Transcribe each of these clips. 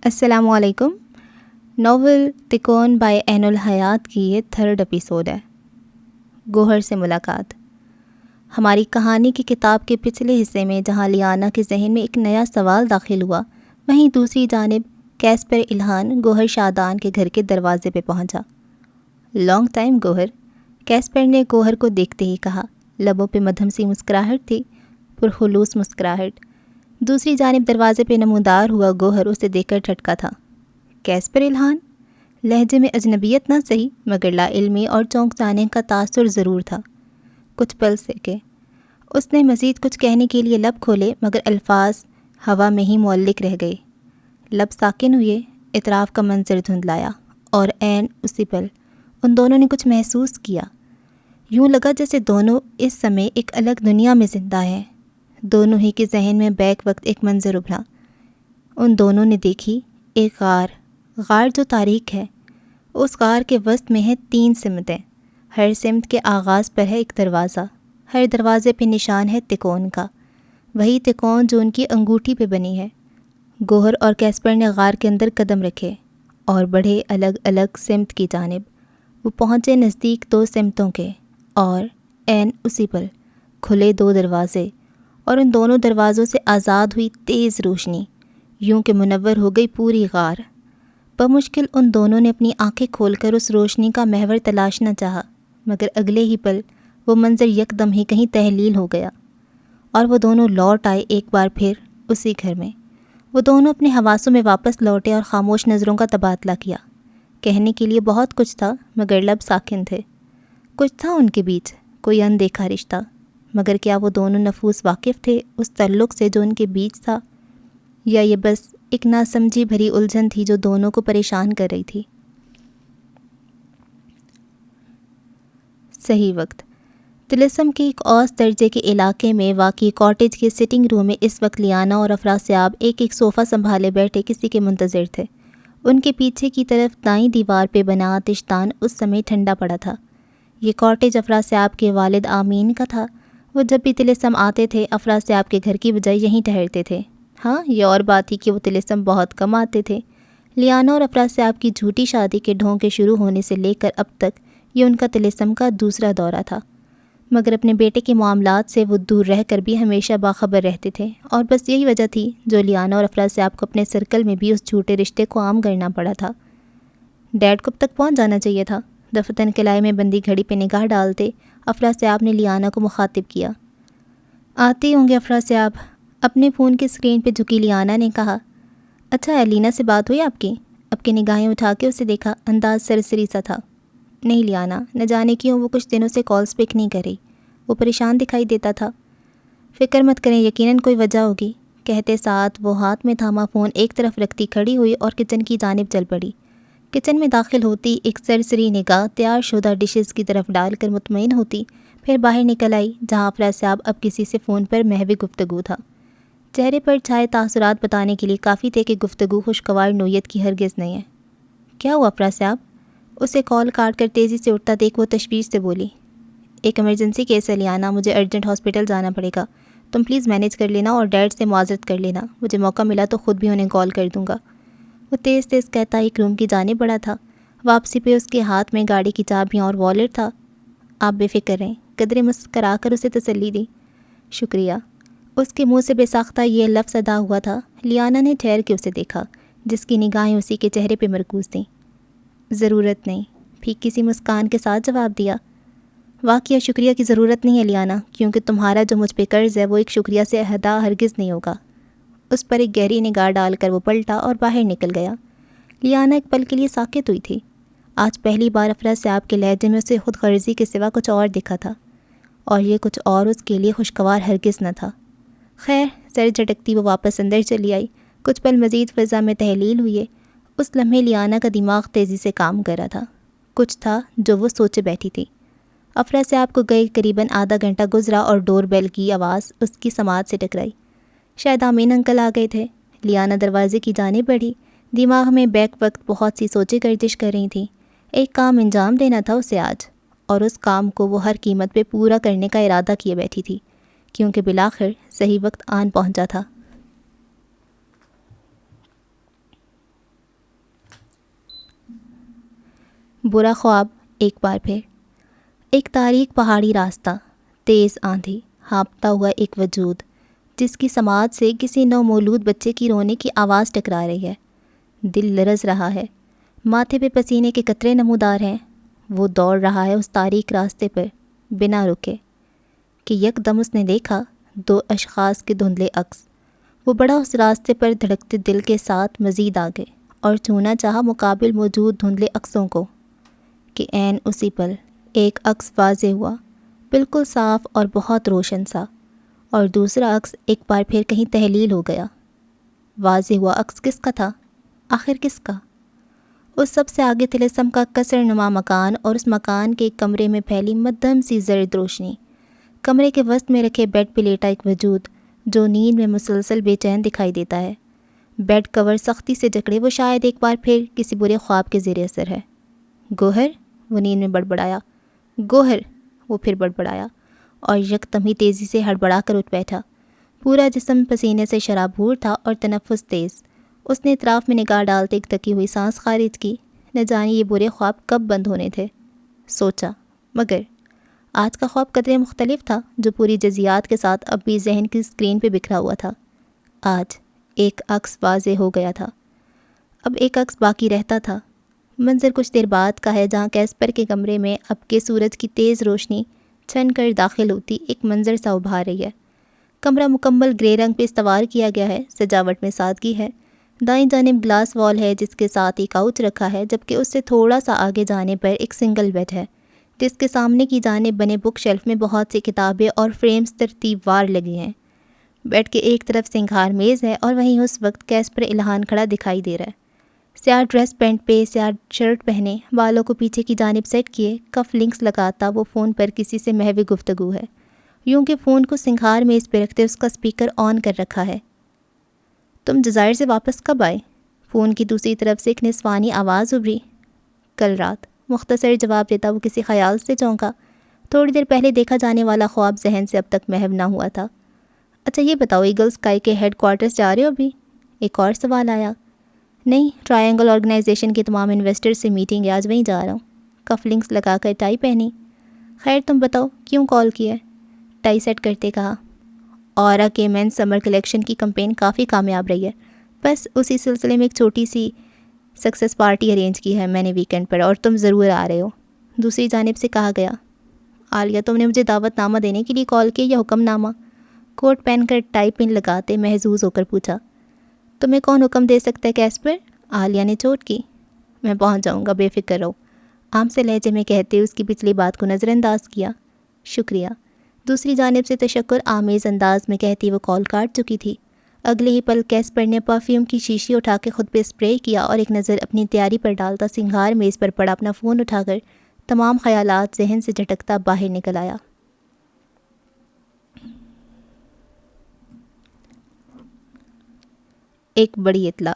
السلام علیکم۔ ناول تکون بائی عین الحیات کی یہ 3rd ایپیسوڈ ہے، گوہر سے ملاقات۔ ہماری کہانی کی کتاب کے پچھلے حصے میں جہاں لیانا کے ذہن میں ایک نیا سوال داخل ہوا، وہیں دوسری جانب کیسپر الہان گوہر شادان کے گھر کے دروازے پہ پہنچا۔ لانگ ٹائم گوہر، کیسپر نے گوہر کو دیکھتے ہی کہا۔ لبوں پہ مدھم سی مسکراہٹ تھی، پرخلوص مسکراہٹ۔ دوسری جانب دروازے پہ نمودار ہوا گوہر اسے دیکھ کر ٹھٹکا تھا۔ کیسپر الہان؟ لہجے میں اجنبیت نہ سہی مگر لا علمی اور چونک جانے کا تاثر ضرور تھا۔ کچھ پل سکے۔ اس نے مزید کچھ کہنے کے لیے لب کھولے مگر الفاظ ہوا میں ہی معلق رہ گئے۔ لب ساکن ہوئے، اطراف کا منظر دھندلایا، اور عین اسی پل ان دونوں نے کچھ محسوس کیا۔ یوں لگا جیسے دونوں اس سمے ایک الگ دنیا میں زندہ ہیں۔ دونوں ہی کے ذہن میں بیک وقت ایک منظر ابھرا۔ ان دونوں نے دیکھی ایک غار جو تاریک ہے۔ اس غار کے وسط میں ہے 3 سمتیں۔ ہر سمت کے آغاز پر ہے ایک دروازہ۔ ہر دروازے پہ نشان ہے تکون کا، وہی تکون جو ان کی انگوٹھی پہ بنی ہے۔ گوہر اور کیسپر نے غار کے اندر قدم رکھے اور بڑھے الگ الگ سمت کی جانب۔ وہ پہنچے نزدیک 2 سمتوں کے، اور عین اسی پل کھلے 2 دروازے، اور ان دونوں دروازوں سے آزاد ہوئی تیز روشنی، یوں کہ منور ہو گئی پوری غار۔ بمشکل ان دونوں نے اپنی آنکھیں کھول کر اس روشنی کا محور تلاشنا چاہا، مگر اگلے ہی پل وہ منظر یکدم ہی کہیں تحلیل ہو گیا، اور وہ دونوں لوٹ آئے ایک بار پھر اسی گھر میں۔ وہ دونوں اپنے حواسوں میں واپس لوٹے اور خاموش نظروں کا تبادلہ کیا۔ کہنے کے لیے بہت کچھ تھا مگر لب ساکن تھے۔ کچھ تھا ان کے بیچ، کوئی اندیکھا رشتہ، مگر کیا وہ دونوں نفوس واقف تھے اس تعلق سے جو ان کے بیچ تھا، یا یہ بس ایک ناسمجھی بھری الجھن تھی جو دونوں کو پریشان کر رہی تھی؟ صحیح وقت۔ طلسم کے ایک اوسط درجے کے علاقے میں واقع کاٹیج کے سٹنگ روم میں اس وقت لیانا اور افراسیاب ایک ایک صوفہ سنبھالے بیٹھے کسی کے منتظر تھے۔ ان کے پیچھے کی طرف دائیں دیوار پہ بنا آتش دان اس سمے ٹھنڈا پڑا تھا۔ یہ کاٹیج افراسیاب کے والد آمین کا تھا۔ وہ جب بھی طلسم آتے تھے افراسیاب کے گھر کی بجائے یہیں ٹھہرتے تھے۔ ہاں، یہ اور بات تھی کہ وہ طلسم بہت کم آتے تھے۔ لیانا اور افراسیاب کی جھوٹی شادی کے ڈھونگ کے شروع ہونے سے لے کر اب تک یہ ان کا طلسم کا دوسرا دورہ تھا، مگر اپنے بیٹے کے معاملات سے وہ دور رہ کر بھی ہمیشہ باخبر رہتے تھے، اور بس یہی وجہ تھی جو لیانا اور افراسیاب کو اپنے سرکل میں بھی اس جھوٹے رشتے کو عام کرنا پڑا تھا۔ ڈیڈ کو اب تک پہنچ جانا چاہیے تھا۔ دفتن قلعے میں بندی گھڑی پہ نگاہ ڈالتے افراسیاب نے لیانا کو مخاطب کیا۔ آتے ہی ہوں گے افراسیاب، اپنے فون کی اسکرین پہ جھکی لیانا نے کہا۔ اچھا، ایلینا سے بات ہوئی آپ کی؟ اب کی نگاہیں اٹھا کے اسے دیکھا، انداز سرسری سا تھا۔ نہیں لیانا، نہ جانے کیوں وہ کچھ دنوں سے کالز پک نہیں کر رہی۔ وہ پریشان دکھائی دیتا تھا۔ فکر مت کریں، یقیناً کوئی وجہ ہوگی، کہتے ساتھ وہ ہاتھ میں تھاما فون ایک طرف رکھتی کھڑی ہوئی اور کچن کی جانب چل پڑی۔ کچن میں داخل ہوتی ایک سرسری نگاہ تیار شدہ ڈشز کی طرف ڈال کر مطمئن ہوتی، پھر باہر نکل آئی جہاں افراسیاب اب کسی سے فون پر محو گفتگو تھا۔ چہرے پر چھائے تاثرات بتانے کے لیے کافی تھے کہ گفتگو خوشگوار نوعیت کی ہرگز نہیں ہے۔ کیا ہوا افراسیاب؟ اسے کال کاٹ کر تیزی سے اٹھتا دیکھ وہ تشویش سے بولی۔ ایک ایمرجنسی کیس ہے لیانا، مجھے ارجنٹ ہاسپٹل جانا پڑے گا، تم پلیز مینیج کر لینا اور ڈیڈ سے معذرت کر لینا، مجھے موقع ملا تو خود بھی انہیں کال کر دوں گا۔ وہ تیز تیز کہتا ایک روم کی جانب بڑھا تھا۔ واپسی پہ اس کے ہاتھ میں گاڑی کی چابیاں اور والیٹ تھا۔ آپ بے فکر رہیں، قدرے مسکرا کر اسے تسلی دی۔ شکریہ۔ اس کے منہ سے بے ساختہ یہ لفظ ادا ہوا تھا۔ لیانا نے ٹھہر کے اسے دیکھا، جس کی نگاہیں اسی کے چہرے پہ مرکوز تھیں۔ ضرورت نہیں، پھیکی سی مسکان کے ساتھ جواب دیا۔ واقعہ شکریہ کی ضرورت نہیں ہے لیانا، کیونکہ تمہارا جو مجھ پہ قرض ہے وہ ایک شکریہ سے ادا ہرگز نہیں ہوگا۔ اس پر ایک گہری نگاہ ڈال کر وہ پلٹا اور باہر نکل گیا۔ لیانا ایک پل کے لیے ساکت ہوئی تھی۔ آج پہلی بار افراسیاب کے لہجے میں اسے خود غرضی کے سوا کچھ اور دکھا تھا، اور یہ کچھ اور اس کے لیے خوشگوار ہرگز نہ تھا۔ خیر، سر جھٹکتی وہ واپس اندر چلی آئی۔ کچھ پل مزید فضا میں تحلیل ہوئے۔ اس لمحے لیانا کا دماغ تیزی سے کام کر رہا تھا۔ کچھ تھا جو وہ سوچے بیٹھی تھی۔ افراسیاب کو گئے قریباً آدھا گھنٹہ گزرا اور ڈور بیل کی آواز اس کی سماعت سے ٹکرائی۔ شاید آمین انکل آ گئے تھے۔ لیانا دروازے کی جانب بڑھی۔ دماغ میں بیک وقت بہت سی سوچیں گردش کر رہی تھیں۔ ایک کام انجام دینا تھا اسے آج، اور اس کام کو وہ ہر قیمت پہ پورا کرنے کا ارادہ کیے بیٹھی تھی، کیونکہ بالآخر صحیح وقت آن پہنچا تھا۔ برا خواب ایک بار پھر. ایک تاریک پہاڑی راستہ، تیز آندھی، ہانپتا ہوا ایک وجود جس کی سماعت سے کسی نومولود بچے کی رونے کی آواز ٹکرا رہی ہے. دل لرز رہا ہے، ماتھے پہ پسینے کے قطرے نمودار ہیں. وہ دوڑ رہا ہے اس تاریک راستے پر بنا رکے کہ یکدم اس نے دیکھا 2 اشخاص کے دھندلے عکس. وہ بڑا اس راستے پر دھڑکتے دل کے ساتھ مزید آگے اور چھونا چاہا مقابل موجود دھندلے عکسوں کو کہ عین اسی پل ایک عکس واضح ہوا، بالکل صاف اور بہت روشن سا، اور دوسرا عکس ایک بار پھر کہیں تحلیل ہو گیا. واضح ہوا عکس کس کا تھا؟ آخر کس کا؟ اس سب سے آگے طلسم کا کثر نما مکان اور اس مکان کے ایک کمرے میں پھیلی مدھم سی زرد روشنی. کمرے کے وسط میں رکھے بیڈ پہ لیٹا ایک وجود جو نیند میں مسلسل بے چین دکھائی دیتا ہے. بیڈ کور سختی سے جکڑے، وہ شاید ایک بار پھر کسی برے خواب کے زیر اثر ہے. گوہر، وہ نیند میں بڑبڑایا. گوہر، وہ پھر بڑبڑایا اور یکدم ہی تیزی سے ہڑبڑا کر اٹھ بیٹھا. پورا جسم پسینے سے شرابور تھا اور تنفس تیز. اس نے اطراف میں نگاہ ڈالتے ایک تکی ہوئی سانس خارج کی. نہ جانے یہ برے خواب کب بند ہونے تھے، سوچا. مگر آج کا خواب قدرے مختلف تھا، جو پوری جزیات کے ساتھ اب بھی ذہن کی اسکرین پہ بکھرا ہوا تھا. آج ایک عکس واضح ہو گیا تھا، اب ایک عکس باقی رہتا تھا. منظر کچھ دیر بعد کا ہے، جہاں کیسپر کے کمرے میں اب کے سورج کی تیز روشنی چھن کر داخل ہوتی ایک منظر سا ابھار رہی ہے. کمرہ مکمل گرے رنگ پہ استوار کیا گیا ہے. سجاوٹ میں سادگی ہے. دائیں جانب گلاس وال ہے جس کے ساتھ ایک کاؤچ رکھا ہے، جبکہ اس سے تھوڑا سا آگے جانے پر ایک سنگل بیڈ ہے جس کے سامنے کی جانب بنے بک شیلف میں بہت سی کتابیں اور فریمز ترتیب وار لگی ہیں. بیڈ کے ایک طرف سنگھار میز ہے اور وہیں اس وقت کیسپر الہان کھڑا دکھائی دے رہا ہے. سیاہ ڈریس پینٹ پہ سیاہ شرٹ پہنے، بالوں کو پیچھے کی جانب سیٹ کیے، کف لنکس لگاتا وہ فون پر کسی سے محو گفتگو ہے، یوں کہ فون کو سنگھار میز پہ رکھتے اس کا اسپیکر آن کر رکھا ہے. تم جزائر سے واپس کب آئے؟ فون کی دوسری طرف سے ایک نسوانی آواز ابھری. کل رات، مختصر جواب دیتا وہ کسی خیال سے چونکا. تھوڑی دیر پہلے دیکھا جانے والا خواب ذہن سے اب تک محو نہ ہوا تھا. اچھا یہ بتاؤ، ایگل اسکائی کے ہیڈ کوارٹرز جا رہے ہو ابھی؟ ایک اور سوال آیا. نہیں، ٹرائنگل آرگنائزیشن کے تمام انویسٹر سے میٹنگ ہے، آج وہیں جا رہا ہوں. کف لنکس لگا کر ٹائی پہنی. خیر تم بتاؤ کیوں کال کیا ہے؟ ٹائی سیٹ کرتے کہا. اورا کے مین سمر کلیکشن کی کمپین کافی کامیاب رہی ہے، بس اسی سلسلے میں ایک چھوٹی سی سکسیس پارٹی ارینج کی ہے میں نے ویکینڈ پر، اور تم ضرور آ رہے ہو. دوسری جانب سے کہا گیا. عالیہ تم نے مجھے دعوت نامہ دینے کے لیے کال کیا یا حکم نامہ؟ کوٹ پہن کر ٹائی پن لگاتے محظوظ ہو کر پوچھا. تمہیں کون حکم دے سکتا ہے کیسپر؟ عالیہ نے چوٹ کی. میں پہنچ جاؤں گا، بے فکر رہو، عام سے لہجے میں کہتے اس کی پچھلی بات کو نظر انداز کیا. شکریہ، دوسری جانب سے تشکر آمیز انداز میں کہتی وہ کال کاٹ چکی تھی. اگلے ہی پل کیسپر نے پرفیوم کی شیشی اٹھا کے خود پہ اسپرے کیا اور ایک نظر اپنی تیاری پر ڈالتا سنگھار میز پر پڑا اپنا فون اٹھا کر تمام خیالات ذہن سے جھٹکتا باہر نکل آیا. ایک بڑی اطلاع.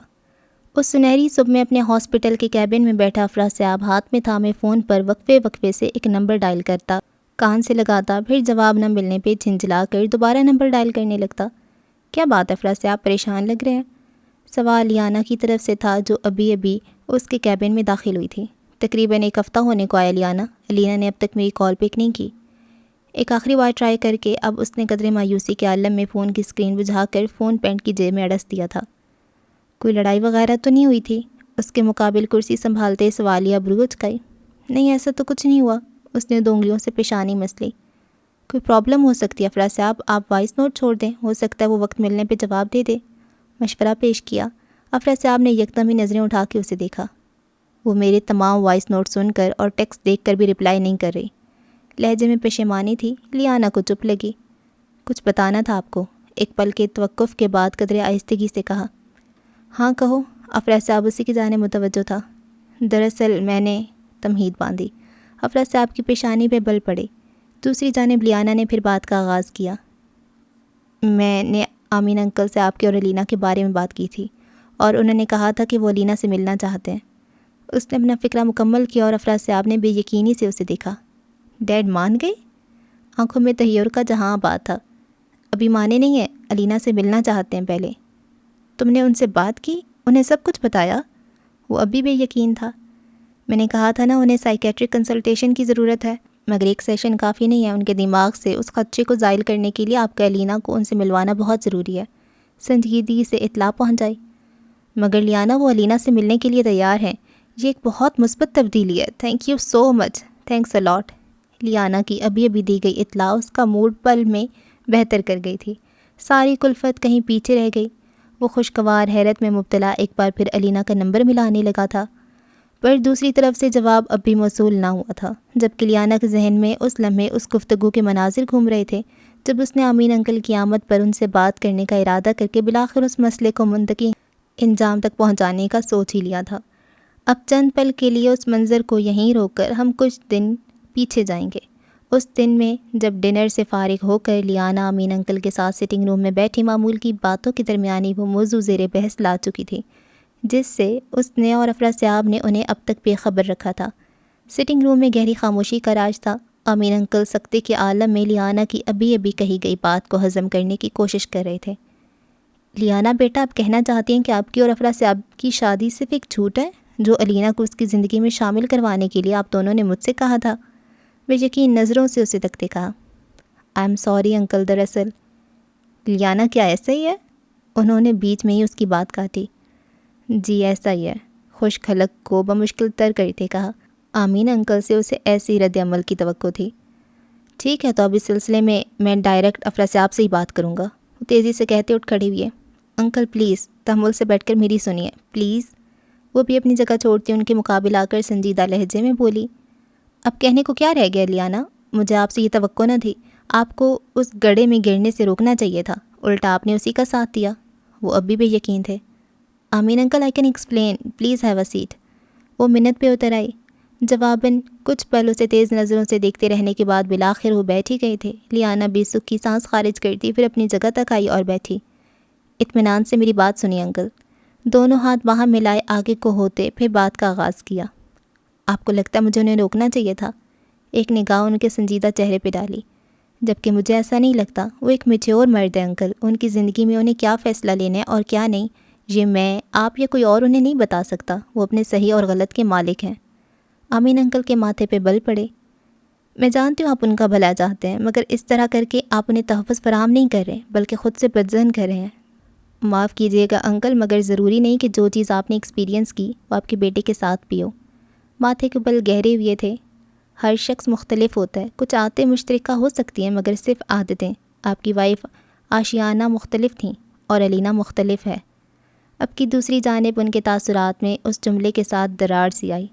اس سنہری صبح میں اپنے ہاسپٹل کے کیبن میں بیٹھا افراسیاب ہاتھ میں تھامے فون پر وقفے وقفے سے ایک نمبر ڈائل کرتا، کان سے لگاتا، پھر جواب نہ ملنے پہ جھنجھلا کر دوبارہ نمبر ڈائل کرنے لگتا. کیا بات ہے افراسیاب، پریشان لگ رہے ہیں؟ سوال لیانا کی طرف سے تھا جو ابھی ابھی اس کے کیبن میں داخل ہوئی تھی. تقریباً 1 ہفتہ ہونے کو آیا لیانا. الینا نے اب تک میری کال پک نہیں کی. ایک آخری بار ٹرائی کر کے اب اس نے قدرے مایوسی کے عالم میں فون کی اسکرین بجھا کر فون پینٹ کی جیب میں اڑس دیا تھا. کوئی لڑائی وغیرہ تو نہیں ہوئی تھی؟ اس کے مقابل کرسی سنبھالتے سوالیہ ابرو اچکائی. نہیں ایسا تو کچھ نہیں ہوا. اس نے 2 انگلیوں سے پیشانی مس لی. کوئی پرابلم ہو سکتی ہے افراسیاب، آپ وائس نوٹ چھوڑ دیں، ہو سکتا ہے وہ وقت ملنے پہ جواب دے دے. مشورہ پیش کیا. افراسیاب نے یکدم ہی نظریں اٹھا کے اسے دیکھا. وہ میرے تمام وائس نوٹ سن کر اور ٹیکسٹ دیکھ کر بھی رپلائی نہیں کر رہی. لہجے میں پشیمانی تھی. لیانا کو چپ لگی. کچھ بتانا تھا آپ کو؟ ایک پل کے توقف کے بعد قدرے آہستگی سے کہا. ہاں کہو. افراسیاب اسی کی جانب متوجہ تھا. دراصل میں نے تمہید باندھی. افراسیاب کی پیشانی پہ بل پڑے. دوسری جانب لیانا نے پھر بات کا آغاز کیا. میں نے آمین انکل سے آپ کے اور الینا کے بارے میں بات کی تھی اور انہوں نے کہا تھا کہ وہ الینا سے ملنا چاہتے ہیں. اس نے اپنا فکرہ مکمل کیا اور افراسیاب نے بے یقینی سے اسے دیکھا. ڈیڈ مان گئی؟ آنکھوں میں تحیر کا جہاں آباد تھا. ابھی مانے نہیں ہیں، الینا سے ملنا چاہتے ہیں. پہلے تم نے ان سے بات کی، انہیں سب کچھ بتایا؟ وہ ابھی بے یقین تھا. میں نے کہا تھا نا انہیں سائیکیٹرک کنسلٹیشن کی ضرورت ہے، مگر ایک سیشن کافی نہیں ہے، ان کے دماغ سے اس خدشے کو زائل کرنے کے لیے آپ کا الینا کو ان سے ملوانا بہت ضروری ہے۔ سنجیدگی سے اطلاع پہنچائی۔ مگر لیانا وہ الینا سے ملنے کے لیے تیار ہیں، یہ ایک بہت مثبت تبدیلی ہے، thank you so much, thanks allot. Liana کی ابھی دی گئی اطلاع اس کا موڈ پل میں بہتر کر گئی تھی، ساری کلفت کہیں پیچھے رہ گئی۔ وہ خوشگوار حیرت میں مبتلا ایک بار پھر الینا کا نمبر ملانے لگا تھا، پر دوسری طرف سے جواب اب بھی موصول نہ ہوا تھا، جبکہ لیانا کے ذہن میں اس لمحے اس گفتگو کے مناظر گھوم رہے تھے جب اس نے امین انکل کی آمد پر ان سے بات کرنے کا ارادہ کر کے بالآخر اس مسئلے کو منطقی انجام تک پہنچانے کا سوچ ہی لیا تھا۔ اب چند پل کے لیے اس منظر کو یہیں روک کر ہم کچھ دن پیچھے جائیں گے، اس دن میں جب ڈنر سے فارغ ہو کر لیانا امین انکل کے ساتھ سٹنگ روم میں بیٹھی معمول کی باتوں کے درمیانی وہ موضوع زیر بحث لا چکی تھی جس سے اس نے اور افراسیاب نے انہیں اب تک بے خبر رکھا تھا۔ سٹنگ روم میں گہری خاموشی کا راج تھا۔ امین انکل سکتے کے عالم میں لیانا کی ابھی کہی گئی بات کو ہضم کرنے کی کوشش کر رہے تھے۔ لیانا بیٹا، آپ کہنا چاہتی ہیں کہ آپ کی اور افراسیاب کی شادی صرف ایک جھوٹ ہے جو الینا کو اس کی زندگی میں شامل کروانے کے لیے آپ دونوں نے مجھ سے کہا تھا؟ بے یقین نظروں سے اسے تکتے کہا۔ آئی ایم سوری انکل، دراصل لیانا کیا ایسا ہی ہے؟ انہوں نے بیچ میں ہی اس کی بات کاٹی۔ جی ایسا ہی ہے، خوش خلق کو بمشکل تر کرتے کہا۔ آمین انکل سے اسے ایسی رد عمل کی توقع تھی۔ ٹھیک ہے، تو اب اس سلسلے میں ڈائریکٹ افراسیاب سے ہی بات کروں گا، وہ تیزی سے کہتے اٹھ کھڑی ہوئی ہے۔ انکل پلیز تحمل سے بیٹھ کر میری سنیے پلیز، وہ بھی اپنی جگہ چھوڑتی ان کے مقابل آ کر سنجیدہ لہجے میں بولی۔ اب کہنے کو کیا رہ گیا لیانا؟ مجھے آپ سے یہ توقع نہ تھی، آپ کو اس گڑھے میں گرنے سے روکنا چاہیے تھا، الٹا آپ نے اسی کا ساتھ دیا۔ وہ اب بھی بے یقین تھے۔ Amin uncle I can explain, please have a seat. وہ منت پہ اتر آئی۔ جواباً کچھ پل اسے تیز نظروں سے دیکھتے رہنے کے بعد بالآخر وہ بیٹھ ہی گئے تھے۔ لیانا بے سکھ کی سانس خارج کرتی پھر اپنی جگہ تک آئی اور بیٹھی۔ اطمینان سے میری بات سنیے انکل۔ دونوں ہاتھ باہم ملائے آگے کو ہوتے پھر بات کا آغاز کیا۔ آپ کو لگتا ہے مجھے انہیں روکنا چاہیے تھا؟ ایک نگاہ ان کے سنجیدہ چہرے پہ ڈالی۔ جبکہ مجھے ایسا نہیں لگتا، وہ ایک میچور مرد ہے انکل، ان کی زندگی میں انہیں کیا فیصلہ لینا ہے اور کیا نہیں یہ میں، آپ یا کوئی اور انہیں نہیں بتا سکتا، وہ اپنے صحیح اور غلط کے مالک ہیں۔ امین انکل کے ماتھے پہ بل پڑے۔ میں جانتی ہوں آپ ان کا بھلا چاہتے ہیں، مگر اس طرح کر کے آپ انہیں تحفظ فراہم نہیں کر رہے بلکہ خود سے بدظن کر رہے ہیں۔ معاف کیجیے گا انکل، مگر ضروری نہیں کہ جو چیز آپ نے ایکسپیرینس کی وہ آپ کے بیٹے کے ساتھ بھی ہو۔ ماتھے کے بل گہرے ہوئے تھے۔ ہر شخص مختلف ہوتا ہے، کچھ عادتیں مشترکہ ہو سکتی ہیں مگر صرف عادتیں۔ آپ کی وائف آشیانہ مختلف تھیں اور الینا مختلف ہے۔ اب کی دوسری جانب ان کے تاثرات میں اس جملے کے ساتھ درار سی آئی۔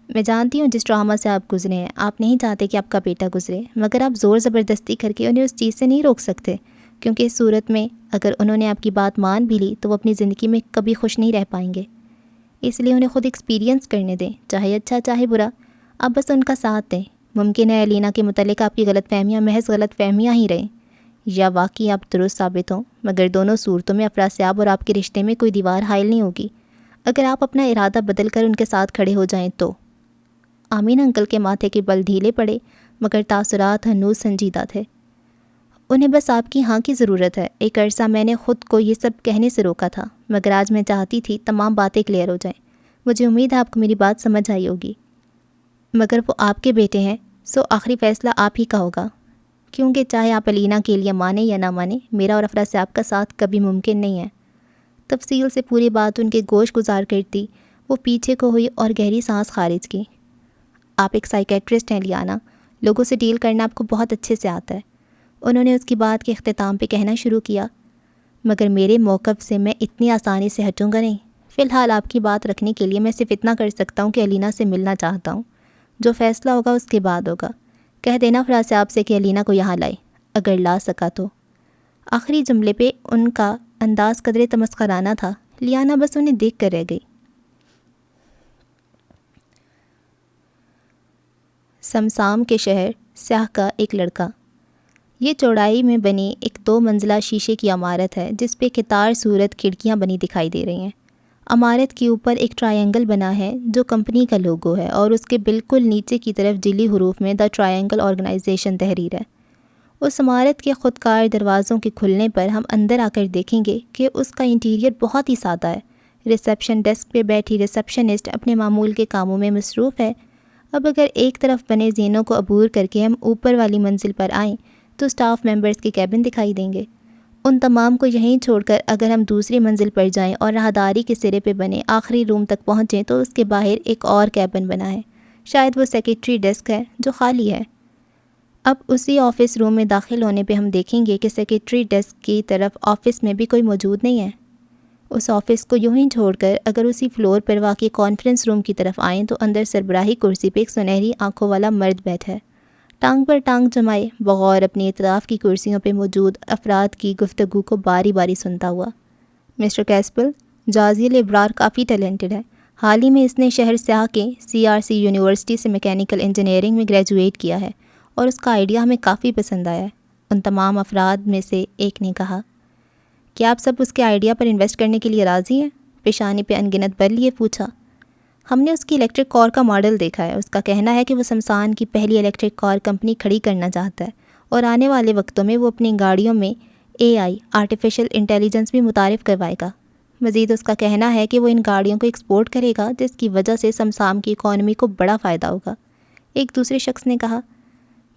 میں جانتی ہوں جس ڈرامہ سے آپ گزرے ہیں، آپ نہیں چاہتے کہ آپ کا بیٹا گزرے، مگر آپ زور زبردستی کر کے انہیں اس چیز سے نہیں روک سکتے، کیونکہ اس صورت میں اگر انہوں نے آپ کی بات مان بھی لی تو وہ اپنی زندگی میں کبھی خوش نہیں رہ پائیں گے۔ اس لیے انہیں خود ایکسپیرینس کرنے دیں، چاہے اچھا چاہے برا، آپ بس ان کا ساتھ دیں۔ ممکن ہے الینا کے متعلق آپ کی غلط فہمیاں محض غلط فہمیاں ہی رہیں، یا واقعی آپ درست ثابت ہوں، مگر دونوں صورتوں میں افراسیاب اور آپ کے رشتے میں کوئی دیوار حائل نہیں ہوگی اگر آپ اپنا ارادہ بدل کر ان کے ساتھ کھڑے ہو جائیں تو۔ آمین انکل کے ماتھے کے بل ڈھیلے پڑے مگر تاثرات ہنوز سنجیدہ تھے۔ انہیں بس آپ کی ہاں کی ضرورت ہے۔ ایک عرصہ میں نے خود کو یہ سب کہنے سے روکا تھا، مگر آج میں چاہتی تھی تمام باتیں کلیئر ہو جائیں۔ مجھے امید ہے آپ کو میری بات سمجھ آئی ہوگی۔ مگر وہ آپ کے بیٹے ہیں، سو آخری فیصلہ آپ ہی کا ہوگا، کیونکہ چاہے آپ الینا کے لیے مانیں یا نہ مانیں، میرا اور افراسیاب کا ساتھ کبھی ممکن نہیں ہے۔ تفصیل سے پوری بات ان کے گوش گزار کرتی وہ پیچھے کو ہوئی اور گہری سانس خارج کی۔ آپ ایک سائیکیٹرسٹ ہیں لیانا، لوگوں سے ڈیل کرنا آپ کو بہت اچھے سے آتا ہے، انہوں نے اس کی بات کے اختتام پہ کہنا شروع کیا۔ مگر میرے موقف سے میں اتنی آسانی سے ہٹوں گا نہیں۔ فی الحال آپ کی بات رکھنے کے لیے میں صرف اتنا کر سکتا ہوں کہ الینا سے ملنا چاہتا ہوں، جو فیصلہ ہوگا اس کے بعد ہوگا۔ کہہ دینا افراسیاب سے کہ الینا کو یہاں لائے، اگر لا سکا تو۔ آخری جملے پہ ان کا انداز قدرے تمسخرانہ تھا۔ لیانا بس انہیں دیکھ کر رہ گئی۔ سمسام کے شہر، سیاہ کا ایک لڑکا۔ یہ چوڑائی میں بنی ایک 2 منزلہ شیشے کی عمارت ہے جس پہ قطار صورت کھڑکیاں بنی دکھائی دے رہی ہیں۔ عمارت کے اوپر ایک ٹرائنگل بنا ہے جو کمپنی کا لوگو ہے، اور اس کے بالکل نیچے کی طرف جلی حروف میں دا ٹرائنگل آرگنائزیشن تحریر ہے۔ اس عمارت کے خودکار دروازوں کے کھلنے پر ہم اندر آ کر دیکھیں گے کہ اس کا انٹیریئر بہت ہی سادہ ہے۔ ریسیپشن ڈیسک پہ بیٹھی ریسیپشنسٹ اپنے معمول کے کاموں میں مصروف ہے۔ اب اگر ایک طرف بنے زینوں کو عبور کر کے ہم اوپر والی منزل پر آئیں تو سٹاف ممبرز کے کیبن دکھائی دیں گے۔ ان تمام کو یہیں چھوڑ کر اگر ہم دوسری منزل پر جائیں اور راہداری کے سرے پہ بنے آخری روم تک پہنچیں تو اس کے باہر ایک اور کیبن بنا ہے، شاید وہ سیکرٹری ڈیسک ہے جو خالی ہے۔ اب اسی آفس روم میں داخل ہونے پہ ہم دیکھیں گے کہ سیکرٹری ڈیسک کی طرف آفس میں بھی کوئی موجود نہیں ہے۔ اس آفس کو یوں ہی چھوڑ کر اگر اسی فلور پر واقع کانفرنس روم کی طرف آئیں تو اندر سربراہی کرسی پہ ایک سنہری آنکھوں والا مرد بیٹھا ہے، ٹانگ پر ٹانگ جمائے بغور اپنی اطراف کی کرسیوں پہ موجود افراد کی گفتگو کو باری باری سنتا ہوا۔ مسٹر کیسپل، جازیل ابرار کافی ٹیلنٹڈ ہے۔ حال ہی میں اس نے شہر سیاہ کے CRC یونیورسٹی سے میکینیکل انجینئرنگ میں گریجویٹ کیا ہے اور اس کا آئیڈیا ہمیں کافی پسند آیا ہے۔ ان تمام افراد میں سے ایک نے کہا، کیا آپ سب اس کے آئیڈیا پر انویسٹ کرنے کے لیے راضی ہیں؟ پیشانی پہ انگنت بل لیے پوچھا۔ ہم نے اس کی الیکٹرک کار کا ماڈل دیکھا ہے۔ اس کا کہنا ہے کہ وہ شمشان کی پہلی الیکٹرک کار کمپنی کھڑی کرنا چاہتا ہے اور آنے والے وقتوں میں وہ اپنی گاڑیوں میں AI آرٹیفیشل انٹیلیجنس بھی متعارف کروائے گا۔ مزید اس کا کہنا ہے کہ وہ ان گاڑیوں کو ایکسپورٹ کرے گا جس کی وجہ سے شمشان کی اکانومی کو بڑا فائدہ ہوگا۔ ایک دوسرے شخص نے کہا،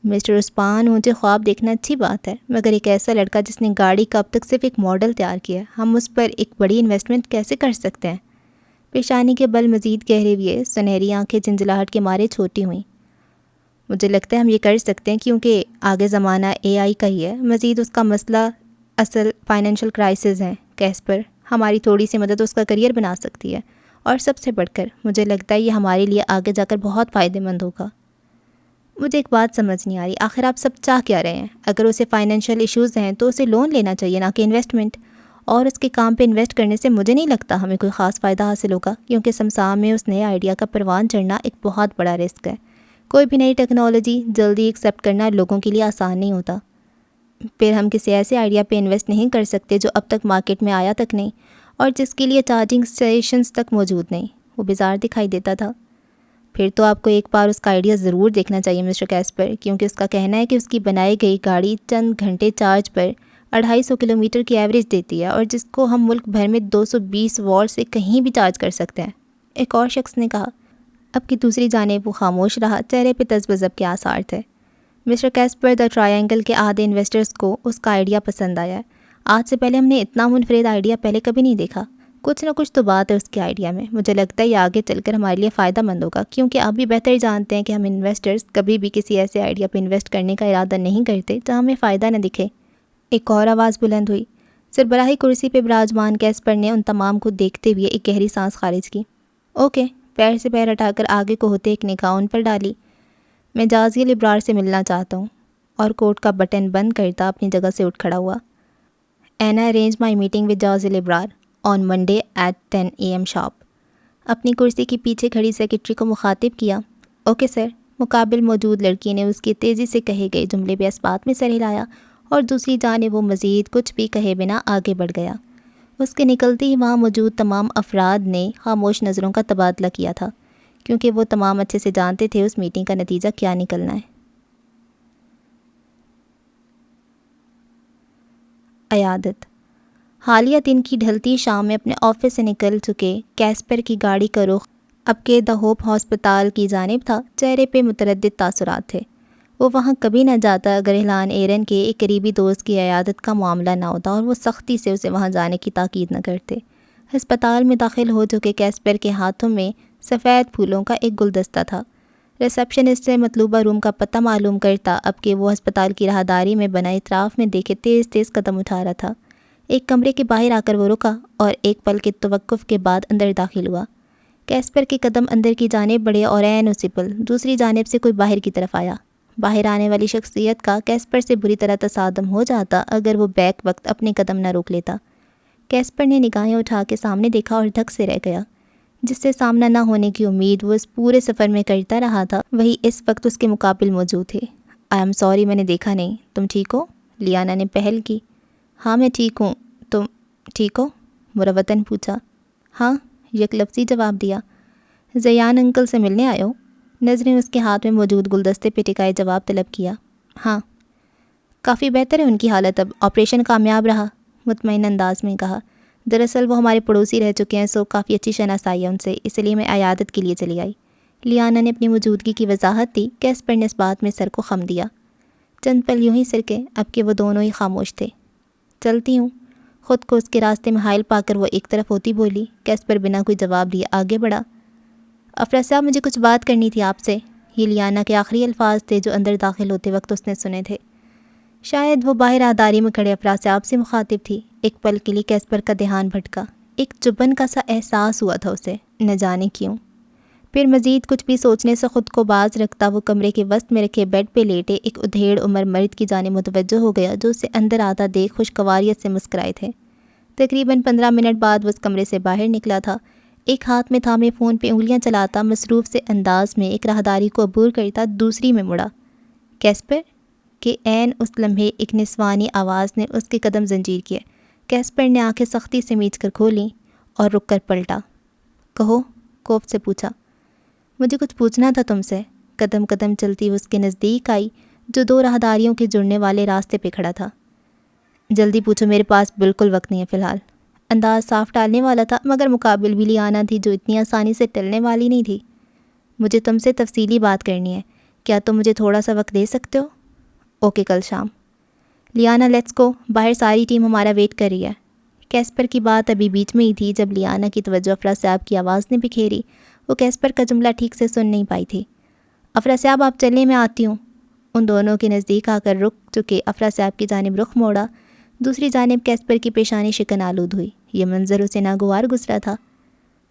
مسٹر عثمان، مجھے خواب دیکھنا اچھی بات ہے، مگر ایک ایسا لڑکا جس نے گاڑی کا اب تک صرف ایک ماڈل تیار کیا، ہم اس پر ایک بڑی انویسٹمنٹ کیسے کر سکتے ہیں؟ پیشانی کے بل مزید گہرے ہوئے، سنہری آنکھیں جھنجھلاہٹ کے مارے چھوٹی ہوئیں۔ مجھے لگتا ہے ہم یہ کر سکتے ہیں کیونکہ آگے زمانہ AI کا ہی ہے۔ مزید اس کا مسئلہ اصل فائنینشیل کرائسس ہے کیسپر، ہماری تھوڑی سی مدد اس کا کریئر بنا سکتی ہے، اور سب سے بڑھ کر مجھے لگتا ہے یہ ہمارے لیے آگے جا کر بہت فائدہ مند ہوگا۔ مجھے ایک بات سمجھ نہیں آ رہی، آخر آپ سب چاہ کیا رہے ہیں؟ اگر اسے فائنینشیل ایشوز ہیں تو اسے لون لینا چاہیے نہ کہ انویسٹمنٹ، اور اس کے کام پہ انویسٹ کرنے سے مجھے نہیں لگتا ہمیں کوئی خاص فائدہ حاصل ہوگا، کیونکہ شمشان میں اس نئے آئیڈیا کا پروان چڑھنا ایک بہت بڑا رسک ہے۔ کوئی بھی نئی ٹیکنالوجی جلدی ایکسیپٹ کرنا لوگوں کے لیے آسان نہیں ہوتا۔ پھر ہم کسی ایسے آئیڈیا پہ انویسٹ نہیں کر سکتے جو اب تک مارکیٹ میں آیا تک نہیں اور جس کے لیے چارجنگ اسٹیشنز تک موجود نہیں۔ وہ بیزار دکھائی دیتا تھا۔ پھر تو آپ کو ایک بار اس کا آئیڈیا ضرور دیکھنا چاہیے مسٹر کیسپر، کیونکہ اس کا کہنا ہے کہ اس کی بنائی گئی گاڑی چند گھنٹے چارج پر 250 کلومیٹر کی ایوریج دیتی ہے، اور جس کو ہم ملک بھر میں 220 واٹ سے کہیں بھی چارج کر سکتے ہیں۔ ایک اور شخص نے کہا۔ اب کی دوسری جانب وہ خاموش رہا، چہرے پہ تذبذب کے آثار تھے۔ مسٹر کیسپر دی ٹرائنگل کے آدھے انویسٹرز کو اس کا آئیڈیا پسند آیا ہے۔ آج سے پہلے ہم نے اتنا منفرد آئیڈیا پہلے کبھی نہیں دیکھا۔ کچھ نہ کچھ تو بات ہے اس کے آئیڈیا میں۔ مجھے لگتا ہے یہ آگے چل کر ہمارے لیے فائدہ مند ہوگا، کیونکہ آپ بھی بہتر جانتے ہیں کہ ہم انویسٹرز کبھی بھی کسی ایسے آئیڈیا پہ انویسٹ کرنے کا ارادہ نہیں کرتے جہاں ہمیں فائدہ نہ دکھے۔ ایک اور آواز بلند ہوئی۔ سربراہی کرسی پہ براجمان کیسپر نے ان تمام کو دیکھتے ہوئے ایک گہری سانس خارج کی۔ اوکے، پیر سے پیر ہٹا کر آگے کو ہوتے ایک نگاہ ان پر ڈالی۔ میں جازیل ابرار سے ملنا چاہتا ہوں، اور کوٹ کا بٹن بند کرتا اپنی جگہ سے اٹھ کھڑا ہوا۔ Aina arrange my meeting with Jazil Abrar on Monday at 10 AM sharp. اپنی کرسی کے پیچھے کھڑی سیکرٹری کو مخاطب کیا۔ Okay sir. مقابل موجود لڑکی نے اس کے تیزی سے کہے گئے جملے پہ اثبات میں سر ہلایا، اور دوسری جانب وہ مزید کچھ بھی کہے بنا آگے بڑھ گیا۔ اس کے نکلتے ہی وہاں موجود تمام افراد نے خاموش نظروں کا تبادلہ کیا تھا، کیونکہ وہ تمام اچھے سے جانتے تھے اس میٹنگ کا نتیجہ کیا نکلنا ہے۔ عیادت۔ حالیہ دن کی ڈھلتی شام میں اپنے آفس سے نکل چکے کیسپر کی گاڑی کا رخ اب کے دی ہوپ ہسپتال کی جانب تھا۔ چہرے پہ متردد تاثرات تھے۔ وہ وہاں کبھی نہ جاتا اگر احلان ایرن کے ایک قریبی دوست کی عیادت کا معاملہ نہ ہوتا، اور وہ سختی سے اسے وہاں جانے کی تاکید نہ کرتے۔ ہسپتال میں داخل ہو چکے کیسپر کے ہاتھوں میں سفید پھولوں کا ایک گلدستہ تھا۔ ریسیپشنسٹ سے مطلوبہ روم کا پتہ معلوم کرتا اب کہ وہ ہسپتال کی راہداری میں بنا اطراف میں دیکھے تیز تیز قدم اٹھا رہا تھا۔ ایک کمرے کے باہر آ کر وہ رکا اور ایک پل کے توقف کے بعد اندر داخل ہوا۔ کیسپر کے قدم اندر کی جانب بڑھے اور عین اسی پل دوسری جانب سے کوئی باہر کی طرف آیا۔ باہر آنے والی شخصیت کا کیسپر سے بری طرح تصادم ہو جاتا اگر وہ بیک وقت اپنے قدم نہ روک لیتا۔ کیسپر نے نگاہیں اٹھا کے سامنے دیکھا اور دھک سے رہ گیا۔ جس سے سامنا نہ ہونے کی امید وہ اس پورے سفر میں کرتا رہا تھا، وہی اس وقت اس کے مقابل موجود تھے۔ آئی ایم سوری، میں نے دیکھا نہیں۔ تم ٹھیک ہو؟ لیانا نے پہل کی۔ ہاں میں ٹھیک ہوں، تم ٹھیک ہو؟ مروتاً پوچھا۔ ہاں، یک لفظی جواب دیا۔ زیان انکل سے ملنے آئے ہو؟ نظریں اس کے ہاتھ میں موجود گلدستے پہ ٹکائے جواب طلب کیا۔ ہاں، کافی بہتر ہے ان کی حالت اب، آپریشن کامیاب رہا، مطمئن انداز میں کہا۔ دراصل وہ ہمارے پڑوسی رہ چکے ہیں، سو کافی اچھی شناسائی ہے ان سے، اس لیے میں عیادت کے لیے چلی آئی۔ لیانا نے اپنی موجودگی کی وضاحت دی۔ کیسپر نے اس بات میں سر کو خم دیا۔ چند پل یوں ہی سرکے، اب کہ وہ دونوں ہی خاموش تھے۔ چلتی ہوں۔ خود کو اس کے راستے میں حائل پا کر وہ ایک طرف ہوتی بولی۔ کیسپر بنا کوئی جواب دیے آگے بڑھا۔ افرا صاحب، مجھے کچھ بات کرنی تھی آپ سے۔ یہ لیانا کے آخری الفاظ تھے جو اندر داخل ہوتے وقت اس نے سنے تھے۔ شاید وہ باہر راہداری میں کھڑے افراد صاحب سے مخاطب تھی۔ ایک پل کے لیے کیسپر کا دھیان بھٹکا۔ ایک چبھن کا سا احساس ہوا تھا اسے، نہ جانے کیوں۔ پھر مزید کچھ بھی سوچنے سے خود کو باز رکھتا وہ کمرے کے وسط میں رکھے بیڈ پہ لیٹے ایک ادھیڑ عمر مرد کی جانب متوجہ ہو گیا جو اسے اندر آتا دیکھ خوشگواریت سے مسکرائے تھے۔ تقریباً 15 منٹ بعد وہ اس کمرے سے باہر نکلا تھا، ایک ہاتھ میں تھامے فون پہ انگلیاں چلاتا مصروف سے انداز میں ایک راہداری کو عبور کرتا دوسری میں مڑا۔ کیسپر کہ عین اس لمحے ایک نسوانی آواز نے اس کے قدم زنجیر کیے۔ کیسپر نے آنکھیں سختی سے میچ کر کھولیں اور رک کر پلٹا۔ کہو، کوفت سے پوچھا۔ مجھے کچھ پوچھنا تھا تم سے۔ قدم قدم چلتی وہ اس کے نزدیک آئی جو دو راہداریوں کے جڑنے والے راستے پہ کھڑا تھا۔ جلدی پوچھو، میرے پاس بالکل وقت نہیں ہے فی الحال۔ انداز صاف ٹالنے والا تھا مگر مقابل بھی لیانا تھی جو اتنی آسانی سے ٹلنے والی نہیں تھی۔ مجھے تم سے تفصیلی بات کرنی ہے، کیا تم مجھے تھوڑا سا وقت دے سکتے ہو؟ اوکے، کل شام۔ لیانا لیٹس گو، باہر ساری ٹیم ہمارا ویٹ کر رہی ہے۔ کیسپر کی بات ابھی بیچ میں ہی تھی جب لیانا کی توجہ افرا صاحب کی آواز نے بکھیری۔ وہ کیسپر کا جملہ ٹھیک سے سن نہیں پائی تھی۔ افرا صاحب آپ چلیں، میں آتی ہوں۔ ان دونوں کے نزدیک آ کر رک چکے افرا صاحب کی جانب رخ موڑا۔ دوسری جانب کیسپر کی پیشانی شکن آلود ہوئی۔ یہ منظر اسے ناگوار گزرا تھا۔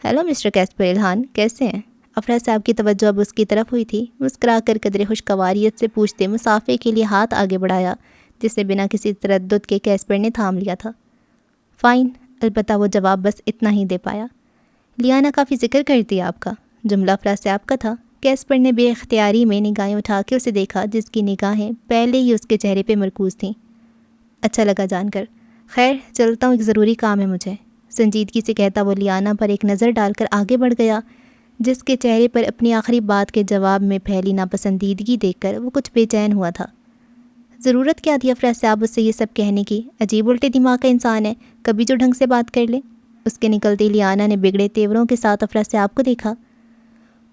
ہیلو مسٹر کیسپر الہان، کیسے ہیں؟ افرا صاحب کی توجہ اب اس کی طرف ہوئی تھی۔ مسکرا کر قدرے خوشگواریت سے پوچھتے مسافے کے لیے ہاتھ آگے بڑھایا جسے بنا کسی تردد کے کیسپر نے تھام لیا تھا۔ فائن، البتہ وہ جواب بس اتنا ہی دے پایا۔ لیانا کافی ذکر کرتی ہے آپ کا۔ جملہ افرا صاحب کا تھا۔ کیسپر نے بے اختیاری میں نگاہیں اٹھا کے اسے دیکھا جس کی نگاہیں پہلے ہی اس کے چہرے پہ مرکوز تھیں۔ اچھا لگا جان کر۔ خیر چلتا ہوں، ایک ضروری کام ہے مجھے، سنجیدگی سے کہتا وہ لیانا پر ایک نظر ڈال کر آگے بڑھ گیا جس کے چہرے پر اپنی آخری بات کے جواب میں پھیلی ناپسندیدگی دیکھ کر وہ کچھ بے چین ہوا تھا۔ ضرورت کیا تھی افرا صاحب اس سے یہ سب کہنے کی؟ عجیب الٹے دماغ کا انسان ہے، کبھی جو ڈھنگ سے بات کر لے۔ اس کے نکلتے لیانا نے بگڑے تیوروں کے ساتھ افرا صاحب کو دیکھا۔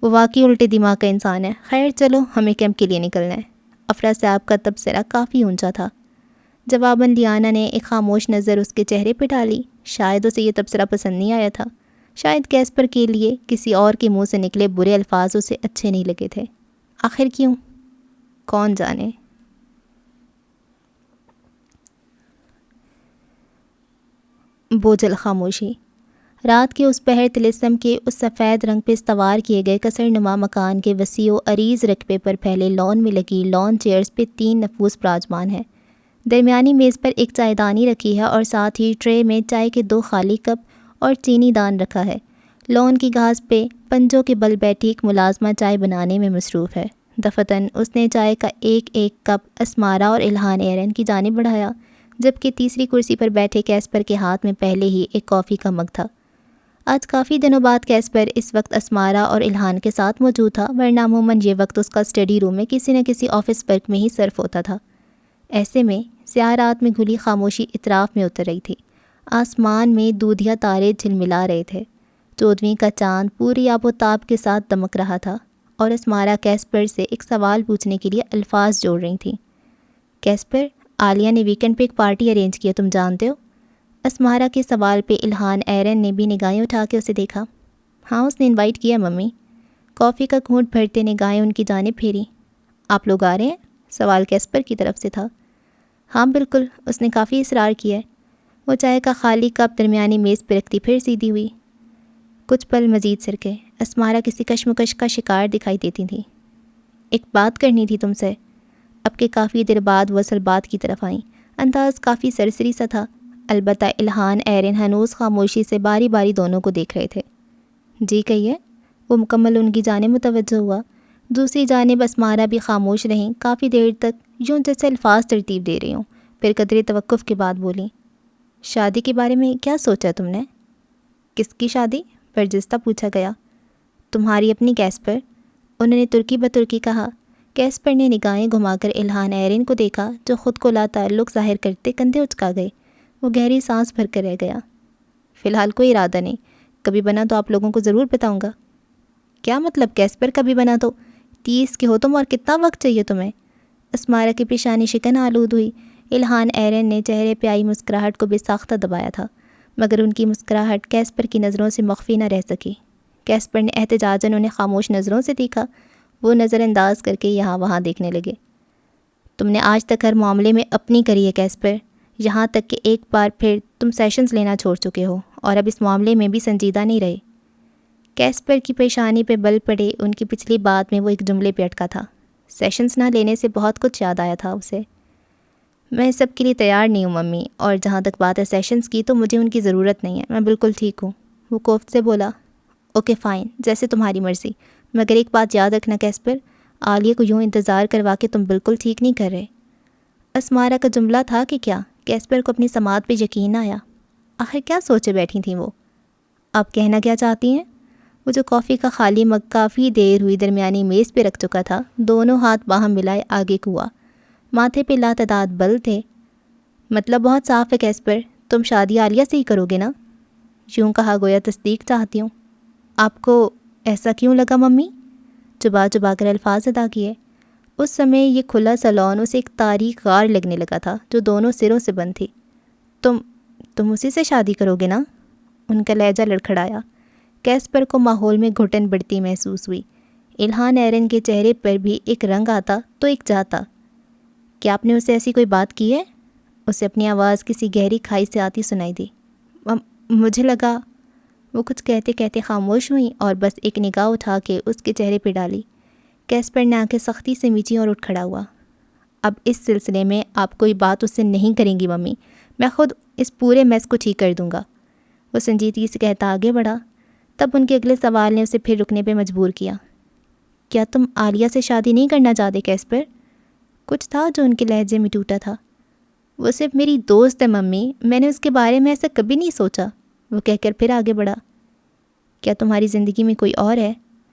وہ واقعی الٹے دماغ کا انسان ہے۔ خیر چلو، ہمیں کیمپ کے لیے نکلنا ہے۔ افرا صاحب کا تبصرہ کافی اونچا تھا۔ جواباً لیانا نے ایک خاموش نظر اس کے چہرے پہ ڈالی۔ شاید اسے یہ تبصرہ پسند نہیں آیا تھا، شاید کیسپر کے لیے کسی اور کے منہ سے نکلے برے الفاظ اسے اچھے نہیں لگے تھے۔ آخر کیوں؟ کون جانے۔ بوجھل خاموشی۔ رات کے اس پہر طلسم کے اس سفید رنگ پہ استوار کیے گئے کثر نما مکان کے وسیع و عریض رقبے پر پھیلے لان میں لگی لان چیئرز پہ 3 نفوس براجمان ہیں۔ درمیانی میز پر ایک چائے دانی رکھی ہے اور ساتھ ہی ٹرے میں چائے کے 2 خالی کپ اور چینی دان رکھا ہے۔ لان کی گھاس پہ پنجوں کے بل بیٹھی ایک ملازمہ چائے بنانے میں مصروف ہے۔ دفتن اس نے چائے کا ایک ایک کپ اسمارا اور الہان ایرن کی جانب بڑھایا جبکہ تیسری کرسی پر بیٹھے کیسپر کے ہاتھ میں پہلے ہی ایک کافی کا مگ تھا۔ آج کافی دنوں بعد کیسپر اس وقت اسمارا اور الہان کے ساتھ موجود تھا، ورنہ عموماً یہ وقت اس کا اسٹڈی روم میں کسی نہ کسی آفس ورک میں ہی صرف ہوتا تھا۔ ایسے میں سیاہ رات میں گھلی خاموشی اطراف میں اتر رہی تھی۔ آسمان میں دودھیا تارے جھلملا رہے تھے۔ 14ویں کا چاند پوری آب و تاب کے ساتھ دمک رہا تھا اور اسمارا کیسپر سے ایک سوال پوچھنے کے لیے الفاظ جوڑ رہی تھیں۔ کیسپر، عالیہ نے ویکنڈ پہ ایک پارٹی ارینج کی ہے، تم جانتے ہو؟ اسمارا کے سوال پہ الہان ایرن نے بھی نگاہیں اٹھا کے اسے دیکھا۔ ہاں، اس نے انوائٹ کیا ممی۔ کافی کا گھونٹ بھرتے نگاہیں ان کی جانب پھیری۔ آپ لوگ آ رہے ہیں؟ سوال کیسپر کی طرف سے تھا۔ ہاں بالکل، اس نے کافی اصرار کیا ہے۔ وہ چائے کا خالی کپ درمیانی میز پہ رکھتی پھر سیدھی ہوئی۔ کچھ پل مزید سرکے۔ اسمارا کسی کشمکش کا شکار دکھائی دیتی تھی۔ ایک بات کرنی تھی تم سے۔ اب کے کافی دیر بعد وہ اصل بات کی طرف آئیں۔ انداز کافی سرسری سا تھا، البتہ الہان ایرن ہنوز خاموشی سے باری باری دونوں کو دیکھ رہے تھے۔ جی کہیے۔ وہ مکمل ان کی جانب متوجہ ہوا۔ دوسری جانب اسمارا بھی خاموش رہیں کافی دیر تک، یوں جیسے الفاظ ترتیب دے رہی ہوں۔ پھر قدرے توقف کے بعد بولیں، شادی کے بارے میں کیا سوچا تم نے؟ کس کی شادی؟ برجستہ پوچھا گیا۔ تمہاری اپنی کیسپر، انہوں نے ترکی بترکی کہا۔ کیسپر نے نگاہیں گھما کر الہان ایرن کو دیکھا جو خود کو لا تعلق ظاہر کرتے کندھے اچکا گئے۔ وہ گہری سانس بھر کر رہ گیا۔ فی الحال کوئی ارادہ نہیں، کبھی بنا تو آپ لوگوں کو ضرور بتاؤں گا۔ کیا مطلب کیسپر، کبھی بنا تو؟ 30 کے ہو تم اور کتنا وقت چاہیے تمہیں؟ اسمارا کی پیشانی شکن آلود ہوئی۔ الہان ایرن نے چہرے پہ آئی مسکراہٹ کو بے ساختہ دبایا تھا، مگر ان کی مسکراہٹ کیسپر کی نظروں سے مخفی نہ رہ سکی۔ کیسپر نے احتجاجاً انہیں خاموش نظروں سے دیکھا۔ وہ نظر انداز کر کے یہاں وہاں دیکھنے لگے۔ تم نے آج تک ہر معاملے میں اپنی کری ہے کیسپر، یہاں تک کہ ایک بار پھر تم سیشنز لینا چھوڑ چکے ہو اور اب اس معاملے میں بھی سنجیدہ نہیں رہے۔ کیسپر کی پیشانی پہ بل پڑے ان کی پچھلی بات میں وہ ایک جملے پہ اٹکا تھا۔ سیشنز نہ لینے سے بہت کچھ یاد آیا تھا اسے۔ میں سب کے لیے تیار نہیں ہوں ممی، اور جہاں تک بات ہے سیشنز کی تو مجھے ان کی ضرورت نہیں ہے، میں بالکل ٹھیک ہوں۔ وہ کوفت سے بولا، اوکے فائن، جیسے تمہاری مرضی، مگر ایک بات یاد رکھنا کیسپر، عالیہ کو یوں انتظار کروا کے تم بالکل ٹھیک نہیں کر رہے۔ اسمارا کا جملہ تھا کہ کیا؟ کیسپر کو اپنی سماعت پہ یقین آیا۔ آخر کیا سوچے بیٹھی تھیں وہ؟ آپ کہنا کیا چاہتی ہیں؟ وہ جو کافی کا خالی مگ کافی دیر ہوئی درمیانی میز پہ رکھ چکا تھا، دونوں ہاتھ باہم ملائے آگے کو ہوا، ماتھے پہ لاتعداد بل تھے۔ مطلب بہت صاف ہے کیسپر، تم شادی عالیہ سے ہی کرو گے نا؟ یوں کہا گویا تصدیق چاہتی ہوں۔ آپ کو ایسا کیوں لگا ممی؟ چبا چبا کر الفاظ ادا کیے۔ اس سمے یہ کھلا سالون اسے ایک تاریک غار لگنے لگا تھا جو دونوں سروں سے بند تھی۔ تم اسی سے شادی کرو گے نا؟ ان کا لہجہ لڑکھڑایا۔ کیسپر کو ماحول میں گھٹن بڑھتی محسوس ہوئی۔ الہان ایرن کے چہرے پر بھی ایک رنگ آتا تو ایک جاتا۔ کیا آپ نے اسے ایسی کوئی بات کی ہے؟ اسے اپنی آواز کسی گہری کھائی سے آتی سنائی دی۔ مجھے لگا۔ وہ کچھ کہتے کہتے خاموش ہوئیں اور بس ایک نگاہ اٹھا کے اس کے چہرے پہ ڈالی۔ کیسپر نے آنکھیں سختی سے میچیں اور اٹھ کھڑا ہوا۔ اب اس سلسلے میں آپ کوئی بات اس سے نہیں کریں گی ممی، میں خود اس پورے میس کو ٹھیک کر دوں گا، وہ سنجیدگی سے کہتا آگے بڑھا۔ تب ان کے اگلے سوال نے اسے پھر رکنے پہ مجبور کیا۔ کیا تم عالیہ سے شادی نہیں کرنا چاہتے کیسپر؟ کچھ تھا جو ان کے لہجے میں ٹوٹا تھا۔ وہ صرف میری دوست ہے ممی، میں نے اس کے بارے میں ایسا کبھی نہیں سوچا، وہ کہہ کر پھر آگے بڑھا۔ کیا تمہاری زندگی میں کوئی اور ہے؟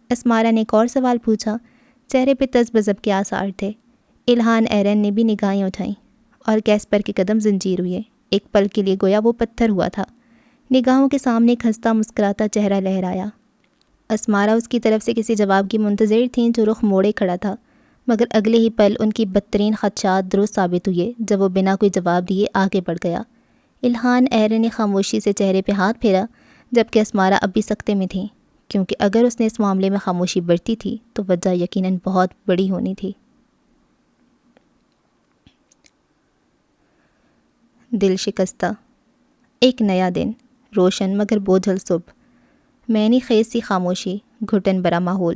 اسمارا نے ایک اور سوال پوچھا۔ چہرے پہ تذ بذب کے آثار تھے۔ الہان ایرن نے بھی نگاہیں اٹھائیں اور کیسپر کے قدم زنجیر ہوئے۔ ایک پل کے لیے گویا وہ پتھر ہوا تھا۔ نگاہوں کے سامنے ایک ہنستا مسکراتا چہرہ لہرایا۔ اسمارا اس کی طرف سے کسی جواب کی منتظر تھیں جو رخ موڑے کھڑا تھا، مگر اگلے ہی پل ان کی بدترین خدشات درست ثابت ہوئے جب وہ بنا کوئی جواب دیے آگے بڑھ گیا۔ الہان ایرن نے خاموشی سے چہرے پہ ہاتھ پھیرا، جبکہ اسمارا اب بھی سکتے میں تھیں، کیونکہ اگر اس نے اس معاملے میں خاموشی برتی تھی تو وجہ یقیناً بہت بڑی ہونی تھی۔ دل شکستہ۔ ایک نیا دن، روشن مگر بوجھل صبح، معنی خیز سی خاموشی، گھٹن برا ماحول۔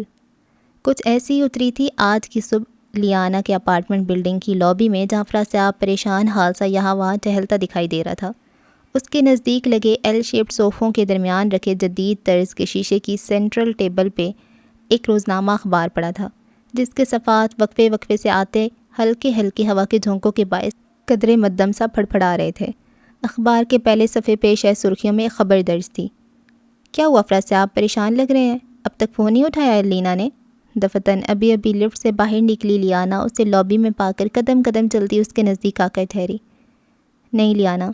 کچھ ایسی اتری تھی آج کی صبح لیانا کے اپارٹمنٹ بلڈنگ کی لابی میں، جہاں افراسیاب پریشان حال سا یہاں وہاں ٹہلتا دکھائی دے رہا تھا۔ اس کے نزدیک لگے ایل شیپڈ صوفوں کے درمیان رکھے جدید طرز کے شیشے کی سینٹرل ٹیبل پہ ایک روزنامہ اخبار پڑا تھا، جس کے صفحات وقفے وقفے سے آتے ہلکے ہلکے ہوا کے جھونکوں کے باعث قدرے مدم سا پھڑپھڑا رہے تھے۔ اخبار کے پہلے صفحے پہ شہ سرخیوں میں ایک خبر درج تھی۔ کیا ہوا افراسیاب، پریشان لگ رہے ہیں؟ اب تک فون نہیں اٹھایا لینا نے؟ دفتن ابھی لفٹ سے باہر نکلی لیانا اسے لابی میں پا کر قدم قدم چلتی اس کے نزدیک آ کر ٹھہری۔ نہیں لیانا،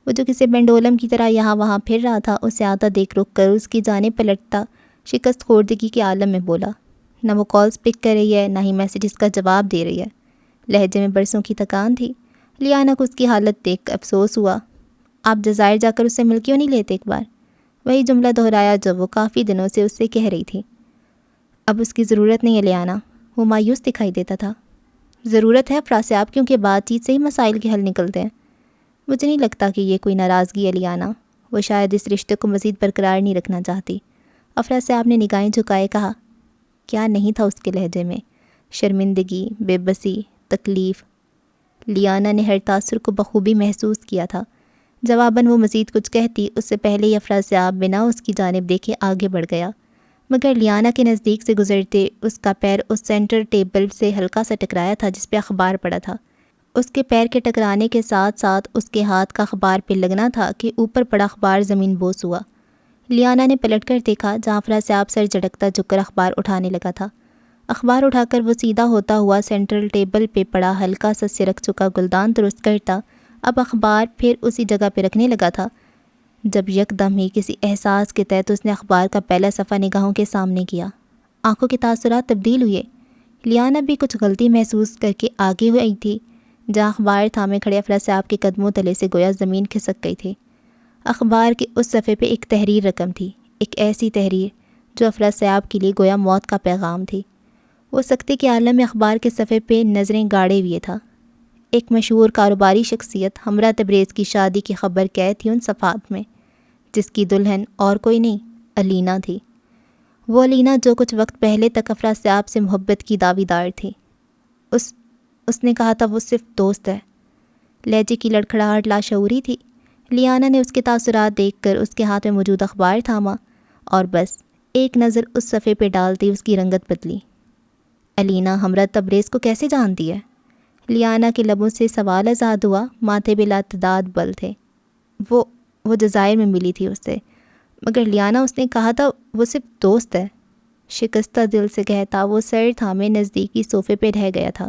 وہ جو کسی بینڈولم کی طرح یہاں وہاں پھر رہا تھا، اسے آتا دیکھ رک کر اس کی جانب پلٹتا شکست خوردگی کے عالم میں بولا۔ نہ وہ کالز پک کر رہی ہے، نہ ہی میسیجز کا جواب دے رہی ہے۔ لہجے میں برسوں کی تکان تھی۔ لیانا کو اس کی حالت دیکھ کر افسوس ہوا۔ آپ جزائر جا کر اس سے مل کیوں نہیں لیتے ایک بار؟ وہی جملہ دہرایا جو وہ کافی دنوں سے اس سے کہہ رہی تھی۔ اب اس کی ضرورت نہیں ہے لیانا، وہ مایوس دکھائی دیتا تھا۔ ضرورت ہے افراسیاب، کیونکہ بات چیت سے ہی مسائل کے حل نکلتے ہیں۔ مجھے نہیں لگتا کہ یہ کوئی ناراضگی ہے لیانا، وہ شاید اس رشتے کو مزید برقرار نہیں رکھنا چاہتی۔ افراسیاب نے نگاہیں جھکائے کہا۔ کیا نہیں تھا اس کے لہجے میں؟ شرمندگی، بے بسی، تکلیف۔ لیانا نے ہر تاثر کو بخوبی محسوس کیا تھا۔ جواباً وہ مزید کچھ کہتی، اس سے پہلے ہی افراسیاب بنا اس کی جانب دیکھے آگے بڑھ گیا، مگر لیانا کے نزدیک سے گزرتے اس کا پیر اس سینٹر ٹیبل سے ہلکا سا ٹکرایا تھا جس پہ اخبار پڑا تھا۔ اس کے پیر کے ٹکرانے کے ساتھ ساتھ اس کے ہاتھ کا اخبار پہ لگنا تھا کہ اوپر پڑا اخبار زمین بوس ہوا۔ لیانا نے پلٹ کر دیکھا، جہاں افراسیاب سر جھٹکتا جھک کر اخبار اٹھانے لگا تھا۔ اخبار اٹھا کر وہ سیدھا ہوتا ہوا سینٹرل ٹیبل پہ پڑا ہلکا سا سرک چکا گلدان درست کرتا، اب اخبار پھر اسی جگہ پہ رکھنے لگا تھا جب یکدم ہی کسی احساس کے تحت اس نے اخبار کا پہلا صفحہ نگاہوں کے سامنے کیا۔ آنکھوں کے تاثرات تبدیل ہوئے۔ لیانا بھی کچھ غلطی محسوس کر کے آگے ہوئی تھی، جہاں اخبار تھامے کھڑے افراسیاب کے قدموں تلے سے گویا زمین کھسک گئی تھی۔ اخبار کے اس صفحے پہ ایک تحریر رقم تھی، ایک ایسی تحریر جو افراسیاب کے لیے گویا موت کا پیغام تھی۔ وہ سکتے کے عالم میں اخبار کے صفحے پہ نظریں گاڑے ہوئے تھا۔ ایک مشہور کاروباری شخصیت ہمرا تبریز کی شادی کی خبر قید تھی ان صفحات میں، جس کی دلہن اور کوئی نہیں، علینا تھی۔ وہ علینا جو کچھ وقت پہلے تک افراسیاب سے محبت کی دعوی دار تھی۔ اس نے کہا تھا وہ صرف دوست ہے۔ لہجے کی لڑکھڑاہٹ لاشعوری تھی۔ لیانا نے اس کے تاثرات دیکھ کر اس کے ہاتھ میں موجود اخبار تھاما اور بس ایک نظر اس صفحے پہ ڈالتی اس کی رنگت بدلی۔ علینا ہمرا تبریز کو کیسے جانتی ہے؟ لیانا کے لبوں سے سوال آزاد ہوا، ماتھے پہ لاتعداد بل تھے۔ وہ جزائر میں ملی تھی اس سے، مگر لیانا اس نے کہا تھا وہ صرف دوست ہے۔ شکستہ دل سے کہتا وہ سر تھامے نزدیکی صوفے پہ رہ گیا تھا۔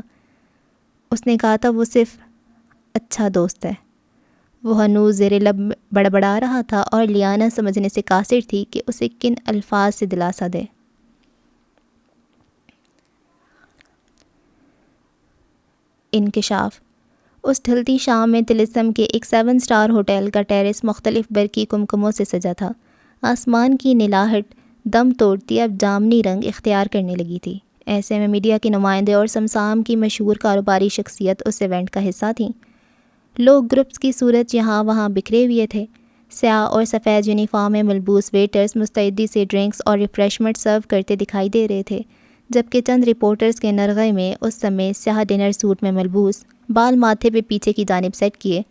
اس نے کہا تھا وہ صرف اچھا دوست ہے۔ وہ ہنوز زیر لب بڑبڑا رہا تھا اور لیانا سمجھنے سے قاصر تھی کہ اسے کن الفاظ سے دلاسا دے۔ انکشاف۔ اس ڈھلتی شام میں طلسم کے ایک 7 اسٹار ہوٹل کا ٹیرس مختلف برقی کمکموں سے سجا تھا۔ آسمان کی نیلاہٹ دم توڑتی اب جامنی رنگ اختیار کرنے لگی تھی۔ ایسے میں میڈیا کے نمائندے اور سمسام کی مشہور کاروباری شخصیت اس ایونٹ کا حصہ تھیں۔ لوگ گروپس کی صورت یہاں وہاں بکھرے ہوئے تھے۔ سیاہ اور سفید یونیفارم میں ملبوس ویٹرز مستعدی سے ڈرنکس اور ریفریشمنٹ سرو کرتے دکھائی دے رہے تھے، جبکہ چند رپورٹرز کے نرغے میں اس سمے سیاہ ڈنر سوٹ میں ملبوس، بال ماتھے پہ پیچھے کی جانب سیٹ کیے،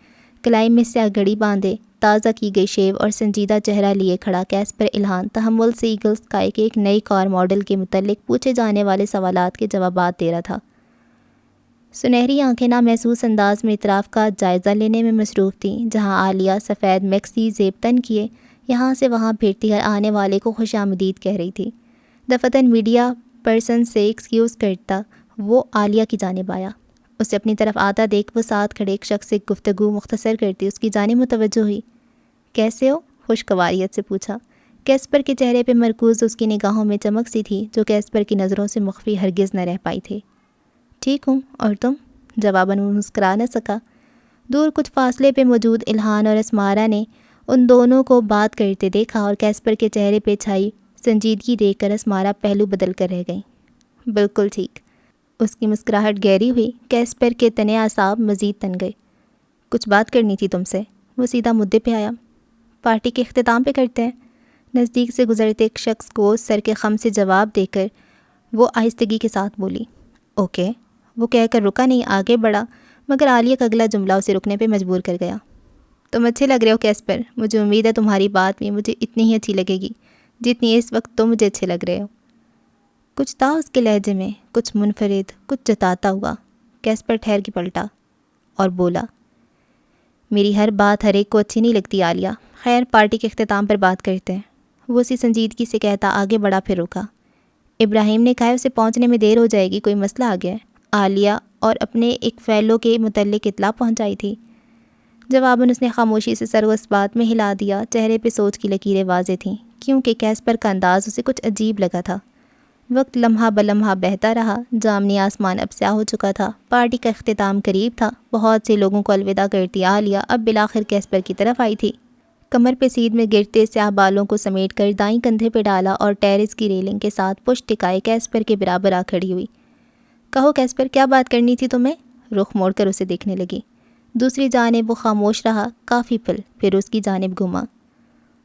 کلائی میں سیاہ گھڑی باندھے، تازہ کی گئی شیو اور سنجیدہ چہرہ لیے کھڑا کیسپر الہان تحمل سے ایگل اسکائی کے ایک نئی کار ماڈل کے متعلق پوچھے جانے والے سوالات کے جوابات دے رہا تھا۔ سنہری آنکھیں نامحسوس انداز میں اطراف کا جائزہ لینے میں مصروف تھیں، جہاں عالیہ سفید میکسی زیب تن کیے یہاں سے وہاں پھرتی ہر آنے والے کو خوش آمدید کہہ رہی تھی۔ دفتن میڈیا پرسن سے ایکسکیوز کرتا وہ عالیہ کی جانب آیا۔ اسے اپنی طرف آتا دیکھ وہ ساتھ کھڑے ایک شخص سے گفتگو مختصر کرتی اس کی جانب متوجہ ہوئی۔ کیسے ہو؟ خوشگواریت سے پوچھا۔ کیسپر کے چہرے پہ مرکوز اس کی نگاہوں میں چمک سی تھی جو کیسپر کی نظروں سے مخفی ہرگز نہ رہ پائی تھی۔ ٹھیک ہوں، اور تم؟ جواباً وہ مسکرا نہ سکا۔ دور کچھ فاصلے پہ موجود الہان اور اسمارا نے ان دونوں کو بات کرتے دیکھا اور کیسپر کے چہرے پہ چھائی سنجیدگی دیکھ کر اسمارا پہلو بدل کر رہ گئیں۔ بالکل ٹھیک۔ اس کی مسکراہٹ گہری ہوئی۔ کیسپر کے تنے اعصاب مزید تن گئے۔ کچھ بات کرنی تھی تم سے۔ وہ سیدھا مدعے پہ آیا۔ پارٹی کے اختتام پہ کرتے ہیں۔ نزدیک سے گزرتے ایک شخص کو سر کے خم سے جواب دے کر وہ آہستگی کے ساتھ بولی۔ اوکے۔ وہ کہہ کر رکا نہیں، آگے بڑھا، مگر عالیہ کا اگلا جملہ اسے رکنے پہ مجبور کر گیا۔ تم اچھے لگ رہے ہو کیسپر، مجھے امید ہے تمہاری بات بھی مجھے اتنی ہی اچھی لگے گی جتنی اس وقت تم مجھے اچھے لگ رہے ہو۔ کچھ تھا اس کے لہجے میں، کچھ منفرد، کچھ جتاتا ہوا۔ کیسپر ٹھہر کے پلٹا اور بولا، میری ہر بات ہر ایک کو اچھی نہیں لگتی عالیہ، خیر پارٹی کے اختتام پر بات کرتے ہیں۔ وہ اسی سنجیدگی سے کہتا آگے بڑھا پھر رکا۔ ابراہیم نے کہا اسے پہنچنے میں دیر ہو جائے گی، کوئی مسئلہ آ گیا ہے۔ عالیہ اور اپنے ایک فیلو کے متعلق اطلاع پہنچائی تھی۔ جواباً اس نے خاموشی سے سر اس بات میں ہلا دیا۔ چہرے پہ سوچ کی لکیریں واضح تھیں، کیونکہ کیسپر کا انداز اسے کچھ عجیب لگا تھا۔ وقت لمحہ بلمحہ بہتا رہا، جامنی آسمان اب سیاہ ہو چکا تھا، پارٹی کا اختتام قریب تھا۔ بہت سے لوگوں کو الوداع کرتی عالیہ اب بالآخر کیسپر کی طرف آئی تھی۔ کمر پہ سیدھ میں گرتے سیاہ بالوں کو سمیٹ کر دائیں کندھے پہ ڈالا اور ٹیرس کی ریلنگ کے ساتھ پشت ٹکائے کیسپر کے برابر آ کھڑی ہوئی۔ کہو کیسپر، کیا بات کرنی تھی تمہیں؟ رخ موڑ کر اسے دیکھنے لگی۔ دوسری جانب وہ خاموش رہا کافی پل، پھر اس کی جانب گھوما۔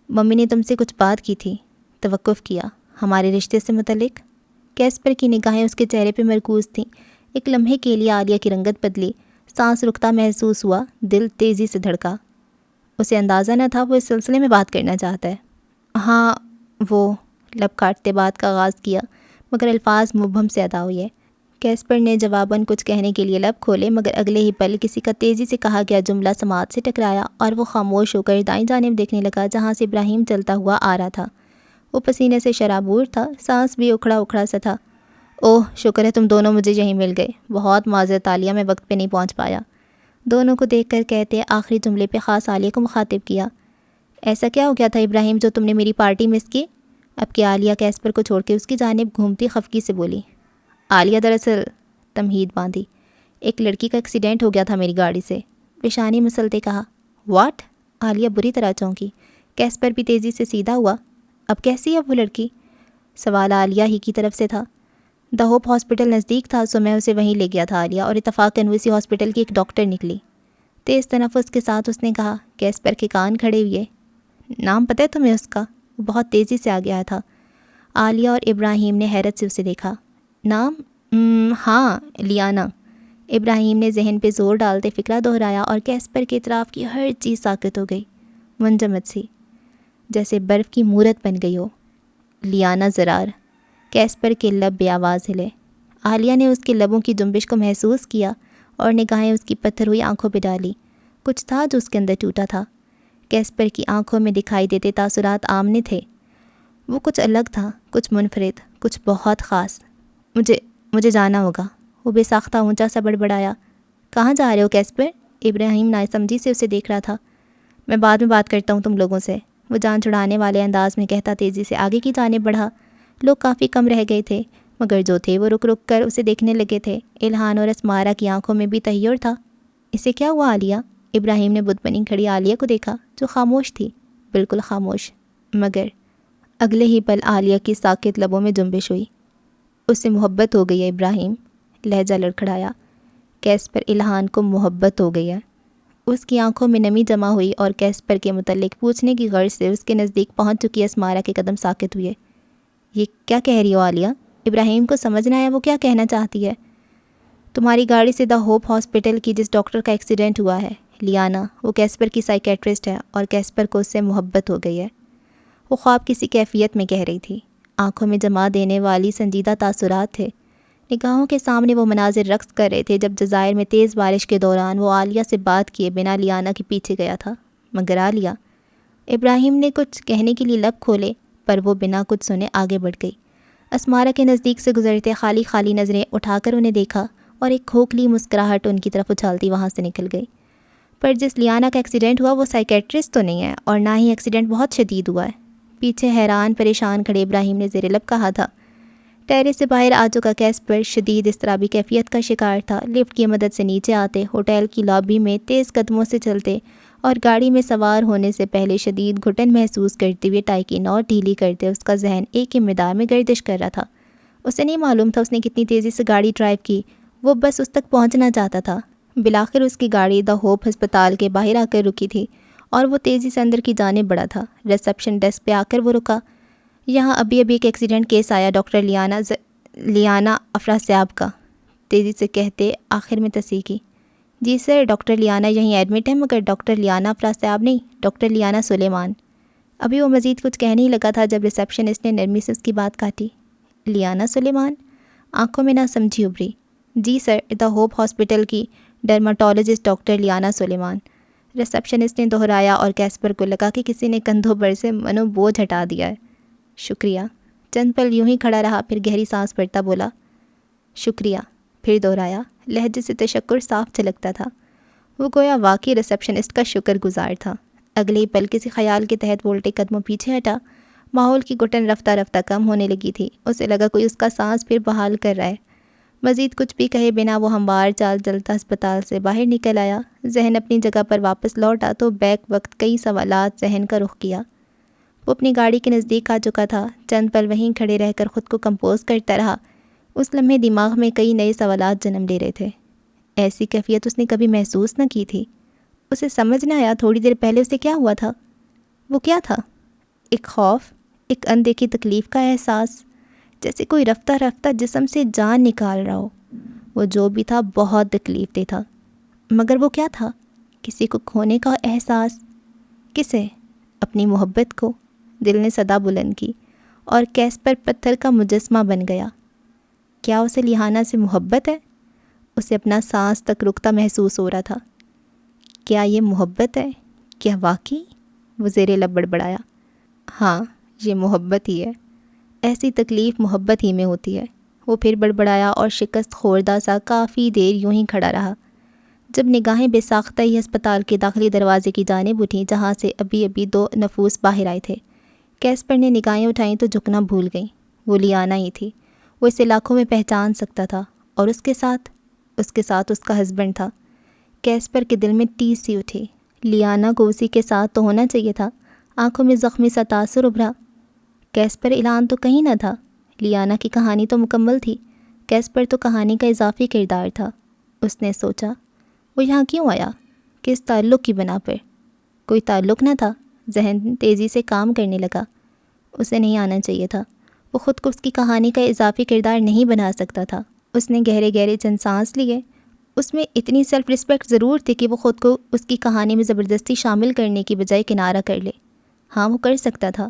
ممی نے تم سے کچھ بات کی تھی۔ توقف کیا۔ ہمارے رشتے سے متعلق؟ کیسپر کی نگاہیں اس کے چہرے پہ مرکوز تھیں۔ ایک لمحے کے لیے عالیہ کی رنگت بدلی، سانس رکتا محسوس ہوا، دل تیزی سے دھڑکا۔ اسے اندازہ نہ تھا وہ اس سلسلے میں بات کرنا چاہتا ہے۔ ہاں وہ لب کاٹتے بات کا آغاز کیا، مگر الفاظ مبہم سے ادا ہوئے۔ کیسپر نے جواباً کچھ کہنے کے لیے لب کھولے، مگر اگلے ہی پل کسی کا تیزی سے کہا گیا جملہ سماعت سے ٹکرایا اور وہ خاموش ہو کر دائیں جانب دیکھنے لگا جہاں سے ابراہیم چلتا ہوا آ رہا تھا۔ وہ پسینے سے شرابور تھا، سانس بھی اکھڑا اکھڑا سا تھا۔ اوہ شکر ہے تم دونوں مجھے یہیں مل گئے، بہت معذرت عالیہ، میں وقت پہ نہیں پہنچ پایا۔ دونوں کو دیکھ کر کہتے آخری جملے پہ خاص عالیہ کو مخاطب کیا۔ ایسا کیا ہو گیا تھا ابراہیم جو تم نے میری پارٹی مس کی؟ اب کہ عالیہ کیسپر کو چھوڑ کے اس کی جانب گھومتی خفگی سے بولی۔ عالیہ دراصل تمہید باندھی، ایک لڑکی کا ایکسیڈنٹ ہو گیا تھا میری گاڑی سے، پیشانی مسلتے کہا۔ واٹ؟ عالیہ بری طرح چونکی۔ کیسپر بھی تیزی سے سیدھا ہوا۔ اب کیسی ہے وہ لڑکی؟ سوال عالیہ ہی کی طرف سے تھا۔ دا ہوپ ہاسپٹل نزدیک تھا سو میں اسے وہیں لے گیا تھا عالیہ، اور اتفاقاً اسی ہاسپٹل کی ایک ڈاکٹر نکلی۔ تیز تنفس کے ساتھ اس نے کہا۔ کیسپر کے کان کھڑے ہوئے۔ نام پتہ ہے تمہیں اس کا؟ وہ بہت تیزی سے آگے آیا تھا۔ عالیہ اور ابراہیم نے حیرت سے اسے دیکھا۔ نام؟ ہاں، لیانا۔ ابراہیم نے ذہن پہ زور ڈالتے فکرہ دہرایا اور کیسپر کے اطراف کی ہر چیز ساکت ہو گئی، منجمد سی، جیسے برف کی مورت بن گئی ہو۔ لیانا زرار۔ کیسپر کے لب بے آواز ہلے۔ عالیہ نے اس کے لبوں کی جنبش کو محسوس کیا اور نگاہیں اس کی پتھر ہوئی آنکھوں پہ ڈالی۔ کچھ تھا جو اس کے اندر ٹوٹا تھا۔ کیسپر کی آنکھوں میں دکھائی دیتے تاثرات آمنے تھے۔ وہ کچھ الگ تھا، کچھ منفرد، کچھ بہت خاص۔ مجھے جانا ہوگا، وہ بے ساختہ اونچا سا بڑبڑایا۔ کہاں جا رہے ہو کیسپر؟ ابراہیم ناسمجھی سے اسے دیکھ رہا تھا۔ میں بعد میں بات کرتا ہوں تم لوگوں سے، وہ جان چھڑانے والے انداز میں کہتا تیزی سے آگے کی جانب بڑھا۔ لوگ کافی کم رہ گئے تھے، مگر جو تھے وہ رک رک کر اسے دیکھنے لگے تھے۔ الہان اور اسمارہ کی آنکھوں میں بھی تحیر تھا۔ اسے کیا ہوا عالیہ؟ ابراہیم نے بت بنی کھڑی عالیہ کو دیکھا جو خاموش تھی، بالکل خاموش، مگر اگلے ہی پل عالیہ کی ساکت لبوں میں جنبش ہوئی۔ اس سے محبت ہو گئی ہے ابراہیم، لہجہ لڑکھڑایا۔ کیسپر الہان کو محبت ہو گئی ہے۔ اس کی آنکھوں میں نمی جمع ہوئی اور کیسپر کے متعلق پوچھنے کی غرض سے اس کے نزدیک پہنچ چکی اسمارہ کے قدم ساکت ہوئے۔ یہ کیا کہہ رہی ہو عالیہ؟ ابراہیم کو سمجھ نہ آیا وہ کیا کہنا چاہتی ہے۔ تمہاری گاڑی سے دا ہوپ ہاسپٹل کی جس ڈاکٹر کا ایکسیڈنٹ ہوا ہے، لیانا، وہ کیسپر کی سائیکیٹرسٹ ہے اور کیسپر کو اس سے محبت ہو گئی ہے۔ وہ خواب کسی کیفیت میں کہہ رہی تھی، آنکھوں میں جما دینے والی سنجیدہ تاثرات تھے۔ نگاہوں کے سامنے وہ مناظر رقص کر رہے تھے جب جزائر میں تیز بارش کے دوران وہ عالیہ سے بات کیے بنا لیانا کے پیچھے گیا تھا۔ مگر عالیہ، ابراہیم نے کچھ کہنے کے لیے لب کھولے پر وہ بنا کچھ سنے آگے بڑھ گئی۔ اسمارہ کے نزدیک سے گزرتے خالی خالی نظریں اٹھا کر انہیں دیکھا اور ایک کھوکھلی مسکراہٹ ان کی طرف اچھالتی وہاں سے نکل گئی۔ پر جس لیانا کا ایکسیڈنٹ ہوا وہ سائیکیٹرسٹ تو نہیں ہے، اور نہ ہی ایکسیڈنٹ بہت شدید ہوا ہے۔ پیچھے حیران پریشان کھڑے ابراہیم نے زیر لب کہا تھا۔ ٹیرس سے باہر آ چکا کیسپر شدید اضطرابی کیفیت کا شکار تھا۔ لفٹ کی مدد سے نیچے آتے، ہوٹل کی لابی میں تیز قدموں سے چلتے اور گاڑی میں سوار ہونے سے پہلے شدید گھٹن محسوس کرتے ہوئے ٹائی کی نوٹ ڈھیلی کرتے اس کا ذہن ایک ہی مدار میں گردش کر رہا تھا۔ اسے نہیں معلوم تھا اس نے کتنی تیزی سے گاڑی ڈرائیو کی، وہ بس اس تک پہنچنا چاہتا تھا۔ بالآخر اس کی گاڑی دا ہوپ ہسپتال کے باہر آ کر رکی تھی اور وہ تیزی سے اندر کی جانب بڑھا تھا۔ ریسیپشن ڈیسک پہ آ کر وہ رکا۔ یہاں ابھی ایک ایکسیڈنٹ کیس آیا ڈاکٹر لیانا افراسیاب کا، تیزی سے کہتے آخر میں تصحیح کی۔ جی سر، ڈاکٹر لیانا یہیں ایڈمٹ ہے، مگر ڈاکٹر لیانا افراسیاب نہیں، ڈاکٹر لیانا سلیمان۔ ابھی وہ مزید کچھ کہنے ہی لگا تھا جب ریسیپشنسٹ نے نرمی سے اس کی بات کاٹی۔ لیانا سلیمان؟ آنکھوں میں نہ سمجھی ابھری۔ جی سر، دا ہوپ ہاسپٹل کی ڈرماٹولوجسٹ ڈاکٹر لیانا سلیمان، ریسیپشنسٹ نے دہرایا اور کیسپر کو لگا کہ کسی نے کندھوں پر سے منو بوجھ ہٹا دیا ہے۔ شکریہ۔ چند پل یوں ہی کھڑا رہا، پھر گہری سانس بھرتا بولا شکریہ، پھر دہرایا، لہجے سے تشکر صاف جھلکتا تھا۔ وہ گویا واقعی ریسیپشنسٹ کا شکر گزار تھا۔ اگلے ہی پل کسی خیال کے تحت وہ الٹے قدموں پیچھے ہٹا۔ ماحول کی گھٹن رفتہ رفتہ کم ہونے لگی تھی۔ اسے لگا کوئی اس کا سانس پھر بحال کر رہا ہے۔ مزید کچھ بھی کہے بنا وہ ہموار چال چلتا ہسپتال سے باہر نکل آیا۔ ذہن اپنی جگہ پر واپس لوٹا تو بیک وقت کئی سوالات ذہن کا رخ کیا۔ وہ اپنی گاڑی کے نزدیک آ چکا تھا۔ چند پل وہیں کھڑے رہ کر خود کو کمپوز کرتا رہا۔ اس لمحے دماغ میں کئی نئے سوالات جنم لے رہے تھے۔ ایسی کیفیت اس نے کبھی محسوس نہ کی تھی۔ اسے سمجھ نہ آیا تھوڑی دیر پہلے اسے کیا ہوا تھا۔ وہ کیا تھا؟ ایک خوف، ایک اندیکھی تکلیف کا احساس، جیسے کوئی رفتہ رفتہ جسم سے جان نکال رہا ہو۔ وہ جو بھی تھا بہت تکلیف دہ تھا، مگر وہ کیا تھا؟ کسی کو کھونے کا احساس۔ کسے؟ اپنی محبت کو۔ دل نے صدا بلند کی اور کیسپر پتھر کا مجسمہ بن گیا۔ کیا اسے لیانا سے محبت ہے؟ اسے اپنا سانس تک رکتا محسوس ہو رہا تھا۔ کیا یہ محبت ہے؟ کیا واقعی؟ وہ زیر لب بڑبڑایا۔ ہاں، یہ محبت ہی ہے۔ ایسی تکلیف محبت ہی میں ہوتی ہے۔ وہ پھر بڑبڑایا اور شکست خوردہ سا کافی دیر یوں ہی کھڑا رہا۔ جب نگاہیں بے ساختہ ہی ہسپتال کے داخلی دروازے کی جانب اٹھیں جہاں سے ابھی ابھی 2 نفوس باہر آئے تھے، کیسپر نے نگاہیں اٹھائیں تو جھکنا بھول گئیں۔ وہ لیانا ہی تھی۔ وہ اسے لاکھوں میں پہچان سکتا تھا، اور اس کے ساتھ اس کا ہسبینڈ تھا۔ کیسپر کے دل میں ٹیس سی اٹھی۔ لیانا کو اسی کے ساتھ تو ہونا چاہیے تھا۔ آنکھوں میں زخمی سا تاثر ابھرا۔ کیسپر اعلان تو کہیں نہ تھا۔ لیانا کی کہانی تو مکمل تھی۔ کیسپر تو کہانی کا اضافی کردار تھا۔ اس نے سوچا، وہ یہاں کیوں آیا؟ کس تعلق کی بنا پر؟ کوئی تعلق نہ تھا۔ ذہن تیزی سے کام کرنے لگا۔ اسے نہیں آنا چاہیے تھا۔ وہ خود کو اس کی کہانی کا اضافی کردار نہیں بنا سکتا تھا۔ اس نے گہرے گہرے چند سانس لیے۔ اس میں اتنی سیلف رسپیکٹ ضرور تھی کہ وہ خود کو اس کی کہانی میں زبردستی شامل کرنے کی بجائے کنارہ کر لے۔ ہاں، وہ کر سکتا تھا۔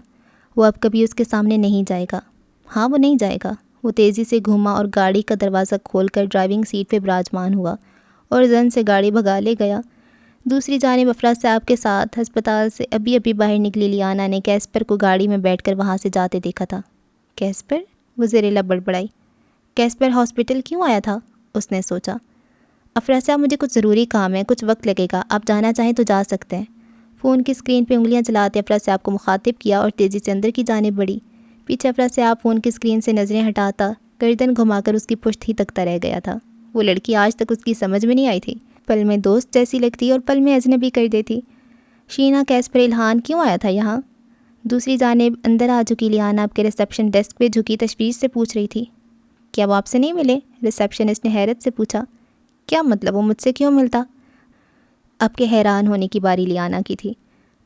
وہ اب کبھی اس کے سامنے نہیں جائے گا۔ ہاں، وہ نہیں جائے گا۔ وہ تیزی سے گھوما اور گاڑی کا دروازہ کھول کر ڈرائیونگ سیٹ پہ براجمان ہوا اور زن سے گاڑی بھگا لے گیا۔ دوسری جانب افراز صاحب کے ساتھ ہسپتال سے ابھی ابھی باہر نکلی لیانا نے کیسپر کو گاڑی میں بیٹھ کر وہاں سے جاتے دیکھا تھا۔ کیسپر؟ وہ زیر لب بڑبڑائی۔ کیسپر ہاسپٹل کیوں آیا تھا؟ اس نے سوچا۔ افراز صاحب، مجھے کچھ ضروری کام ہے، کچھ وقت لگے گا، آپ جانا چاہیں تو جا سکتے ہیں۔ فون کی اسکرین پہ انگلیاں چلاتے افراز صاحب کو مخاطب کیا اور تیزی سے اندر کی جانب بڑھی۔ پیچھے افراز صاحب فون کی اسکرین سے نظریں ہٹاتا گردن گھما کر اس کی پشت ہی تکتا رہ گیا تھا۔ وہ لڑکی آج تک اس کی سمجھ میں نہیں آئی تھی۔ پل میں دوست جیسی لگتی اور پل میں اجنبی کر دیتی۔ شینا، کیسپر الہان کیوں آیا تھا یہاں؟ دوسری جانب اندر آ چکی لیانا اب کے ریسیپشن ڈیسک پہ جھکی تشویش سے پوچھ رہی تھی۔ کیا وہ آپ سے نہیں ملے؟ ریسیپشنسٹ نے حیرت سے پوچھا۔ کیا مطلب، وہ مجھ سے کیوں ملتا؟ اب کے حیران ہونے کی باری لیانا کی تھی۔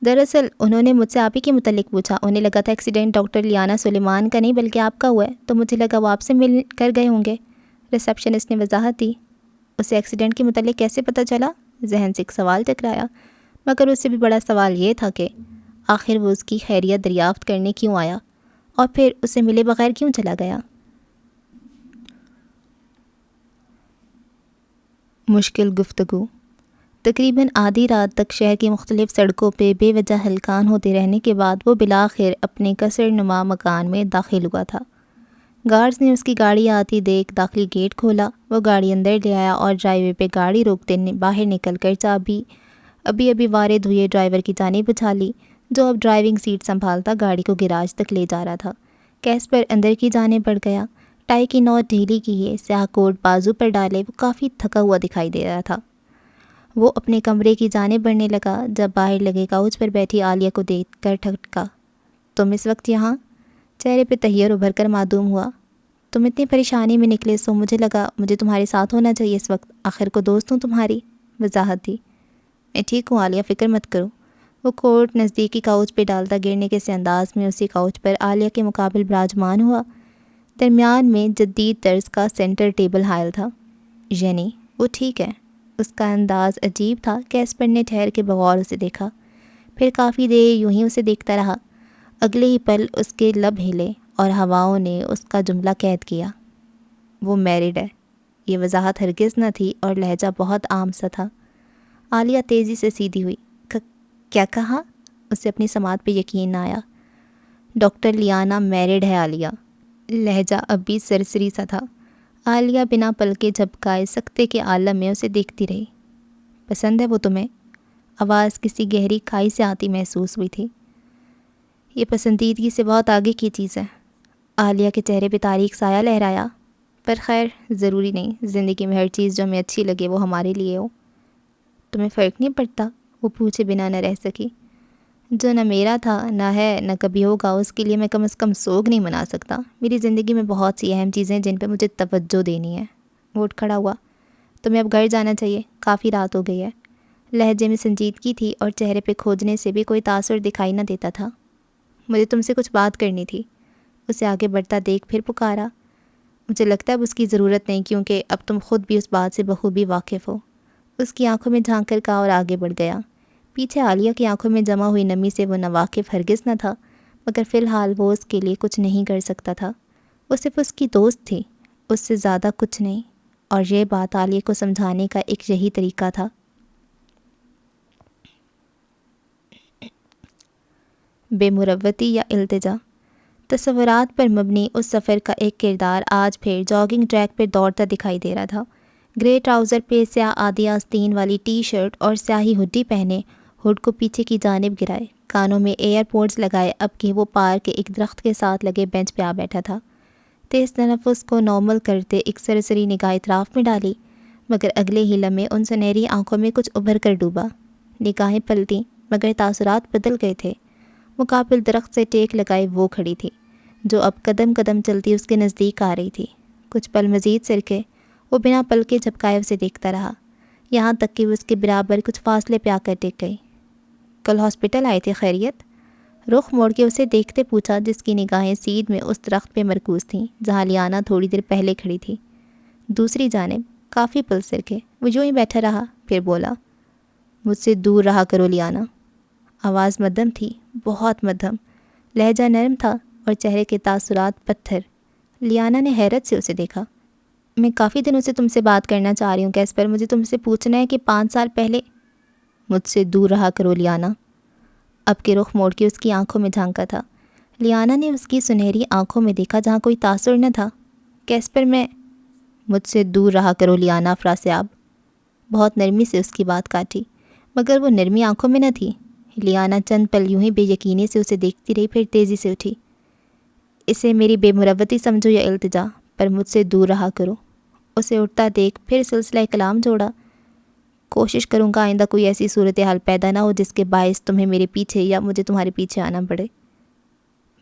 دراصل انہوں نے مجھ سے آپ ہی کے متعلق پوچھا۔ انہیں لگا تھا ایکسیڈنٹ ڈاکٹر لیانا سلیمان کا نہیں بلکہ آپ کا ہوا ہے، تو مجھے لگا وہ آپ سے مل کر گئے ہوں گے۔ ریسیپشنسٹ نے وضاحت دی۔ اسے ایکسیڈنٹ کے متعلق کیسے پتہ چلا؟ ذہن سے ایک سوال ٹکرایا، مگر اس سے بھی بڑا سوال یہ تھا کہ آخر وہ اس کی خیریت دریافت کرنے کیوں آیا، اور پھر اسے ملے بغیر کیوں چلا گیا؟ مشکل گفتگو۔ تقریباً آدھی رات تک شہر کی مختلف سڑکوں پہ بے وجہ ہلکان ہوتے رہنے کے بعد وہ بالآخر اپنے کثر نما مکان میں داخل ہوا تھا۔ گارڈز نے اس کی گاڑی آتی دیکھ داخلی گیٹ کھولا۔ وہ گاڑی اندر لے آیا اور ڈرائی وے پہ گاڑی روکتے باہر نکل کر چابی ابھی وارد ہوئے ڈرائیور کی جانب اچھالی، جو اب ڈرائیونگ سیٹ سنبھالتا گاڑی کو گیراج تک لے جا رہا تھا۔ کیسپر اندر کی جانب بڑھ گیا۔ ٹائی کی نوٹ ڈھیلی کی ہے، سیاہ کوٹ بازو پر ڈالے وہ کافی تھکا ہوا دکھائی دے رہا تھا۔ وہ اپنے کمرے کی جانب بڑھنے لگا جب باہر لگے کاؤچ پر بیٹھی عالیہ کو دیکھ کر ٹھٹکا۔ تم اس وقت یہاں؟ چہرے پہ تحیر ابھر کر معدوم ہوا۔ تم اتنی پریشانی میں نکلے سو مجھے لگا مجھے تمہارے ساتھ ہونا چاہیے اس وقت، آخر کو دوست ہوں تمہاری۔ وضاحت دی۔ میں ٹھیک ہوں عالیہ، فکر مت کرو۔ وہ کوٹ نزدیکی کاؤچ پہ ڈالتا گرنے کے سے انداز میں اسی کاؤچ پر عالیہ کے مقابل براجمان ہوا۔ درمیان میں جدید طرز کا سینٹر ٹیبل حائل تھا۔ یعنی وہ ٹھیک ہے؟ اس کا انداز عجیب تھا۔ کیسپر نے ٹھہر کے بغور اسے دیکھا، پھر کافی دیر یوں ہی اسے دیکھتا رہا۔ اگلے ہی پل اس کے لب ہلے اور ہواؤں نے اس کا جملہ قید کیا۔ وہ میرڈ ہے۔ یہ وضاحت ہرگز نہ تھی اور لہجہ بہت عام سا تھا۔ عالیہ تیزی سے سیدھی ہوئی۔ کیا کہا؟ اسے اپنی سماعت پہ یقین نہ آیا۔ ڈاکٹر لیانا میرڈ ہے عالیہ۔ لہجہ اب بھی سرسری سا تھا۔ عالیہ بنا پلکے جھپکائے سکتے کے عالم میں اسے دیکھتی رہی۔ پسند ہے وہ تمہیں؟ آواز کسی گہری کھائی سے آتی محسوس ہوئی تھی۔ یہ پسندیدگی سے بہت آگے کی چیز ہے۔ عالیہ کے چہرے پہ تاریک سایہ لہرایا۔ پر خیر ضروری نہیں، زندگی میں ہر چیز جو ہمیں اچھی لگے وہ ہمارے لیے ہو۔ تمہیں فرق نہیں پڑتا؟ وہ پوچھے بنا نہ رہ سکی۔ جو نہ میرا تھا نہ ہے نہ کبھی ہوگا، اس کے لیے میں کم از کم سوگ نہیں منا سکتا۔ میری زندگی میں بہت سی اہم چیزیں جن پہ مجھے توجہ دینی ہے۔ وہ اٹھ کھڑا ہوا۔ تمہیں اب گھر جانا چاہیے، کافی رات ہو گئی ہے۔ لہجے میں سنجیدگی تھی اور چہرے پہ کھوجنے سے بھی کوئی تاثر دکھائی نہ دیتا تھا۔ مجھے تم سے کچھ بات کرنی تھی۔ اسے آگے بڑھتا دیکھ پھر پکارا۔ مجھے لگتا ہے اب اس کی ضرورت نہیں، کیونکہ اب تم خود بھی اس بات سے بخوبی واقف ہو۔ اس کی آنکھوں میں جھانک کر کہا اور آگے بڑھ گیا۔ پیچھے عالیہ کی آنکھوں میں جمع ہوئی نمی سے وہ ناواقف ہرگز نہ تھا، مگر فی الحال وہ اس کے لیے کچھ نہیں کر سکتا تھا۔ وہ صرف اس کی دوست تھی، اس سے زیادہ کچھ نہیں، اور یہ بات عالیہ کو سمجھانے کا ایک یہی طریقہ تھا۔ بے مروتی یا التجا۔ تصورات پر مبنی اس سفر کا ایک کردار آج پھر جاگنگ ٹریک پر دوڑتا دکھائی دے رہا تھا۔ گرے ٹراؤزر پہ سیاہ آدھی آستین والی ٹی شرٹ اور سیاہی ہڈی پہنے، ہڈ کو پیچھے کی جانب گرائے، کانوں میں ایئر پوڈز لگائے، اب کہ وہ پارک کے ایک درخت کے ساتھ لگے بینچ پہ آ بیٹھا تھا۔ تیز تنفس کو نارمل کرتے ایک سرسری نگاہ اطراف میں ڈالی، مگر اگلے ہی لمحے ان سنہری آنکھوں میں کچھ ابھر کر ڈوبا۔ نگاہیں پلٹیں مگر تاثرات بدل گئے تھے۔ مقابل درخت سے ٹیک لگائے وہ کھڑی تھی، جو اب قدم قدم چلتی اس کے نزدیک آ رہی تھی۔ کچھ پل مزید سرکے، وہ بنا پلکے جھپکائے اسے دیکھتا رہا، یہاں تک کہ وہ اس کے برابر کچھ فاصلے پہ آ کر ٹک گئی۔ کل ہاسپٹل آئے تھے، خیریت؟ رخ موڑ کے اسے دیکھتے پوچھا، جس کی نگاہیں سیدھ میں اس درخت پہ مرکوز تھیں جہاں لیانا تھوڑی دیر پہلے کھڑی تھی۔ دوسری جانب کافی پل سرکے، وہ یوں ہی بیٹھا رہا، پھر بولا، مجھ سے دور رہا کرو لیانا۔ آواز مدھم تھی، بہت مدھم، لہجہ نرم تھا اور چہرے کے تاثرات پتھر۔ لیانا نے حیرت سے اسے دیکھا۔ میں کافی دنوں سے تم سے بات کرنا چاہ رہی ہوں کیسپر، مجھے تم سے پوچھنا ہے کہ 5 سال پہلے… مجھ سے دور رہا کرو لیانا۔ اب کے رخ موڑ کے اس کی آنکھوں میں جھانکا تھا۔ لیانا نے اس کی سنہری آنکھوں میں دیکھا جہاں کوئی تاثر نہ تھا۔ کیسپر، میں… مجھ سے دور رہا کرو لیانا افراسیاب۔ بہت نرمی سے اس کی بات کاٹی، مگر وہ نرمی آنکھوں میں نہ تھی۔ لیانا چند پل یوں ہی بے یقینی سے اسے دیکھتی رہی، پھر تیزی سے اٹھی۔ اسے میری بے مروتی سمجھو یا التجا، پر مجھ سے دور رہا کرو۔ اسے اٹھتا دیکھ پھر سلسلہ کلام جوڑا، کوشش کروں گا آئندہ کوئی ایسی صورتحال پیدا نہ ہو جس کے باعث تمہیں میرے پیچھے یا مجھے تمہارے پیچھے آنا پڑے۔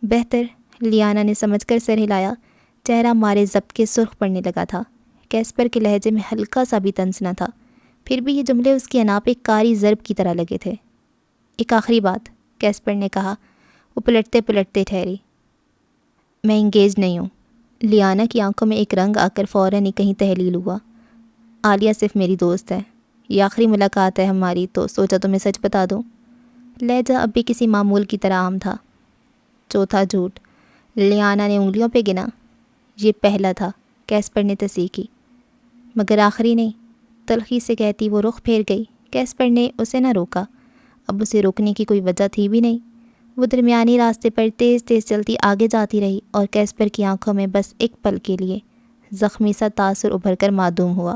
بہتر، لیانا نے سمجھ کر سر ہلایا۔ چہرہ مارے ضبط کے سرخ پڑنے لگا تھا۔ کیسپر کے لہجے میں ہلکا سا بھی طنز نہ تھا، پھر بھی یہ جملے اس کی انا پہ ایک کاری ضرب کی طرح لگے تھے۔ ایک آخری بات، کیسپر نے کہا۔ وہ پلٹتے پلٹتے ٹھہری۔ میں انگیج نہیں ہوں۔ لیانا کی آنکھوں میں ایک رنگ آ کر فوراً ہی کہیں تحلیل ہوا۔ عالیہ صرف میری دوست ہے، یہ آخری ملاقات ہے ہماری، تو سوچا تمہیں سچ بتا دوں۔ لہجہ اب بھی کسی معمول کی طرح عام تھا۔ چوتھا جھوٹ، لیانا نے انگلیوں پہ گنا۔ یہ پہلا تھا، کیسپر نے تصحیح کی۔ مگر آخری نہیں، تلخی سے کہتی وہ رخ پھیر گئی۔ کیسپر نے اسے نہ روکا، اب اسے روکنے کی کوئی وجہ تھی بھی نہیں۔ وہ درمیانی راستے پر تیز تیز چلتی آگے جاتی رہی اور کیسپر کی آنکھوں میں بس ایک پل کے لیے زخمی سا تاثر ابھر کر معدوم ہوا۔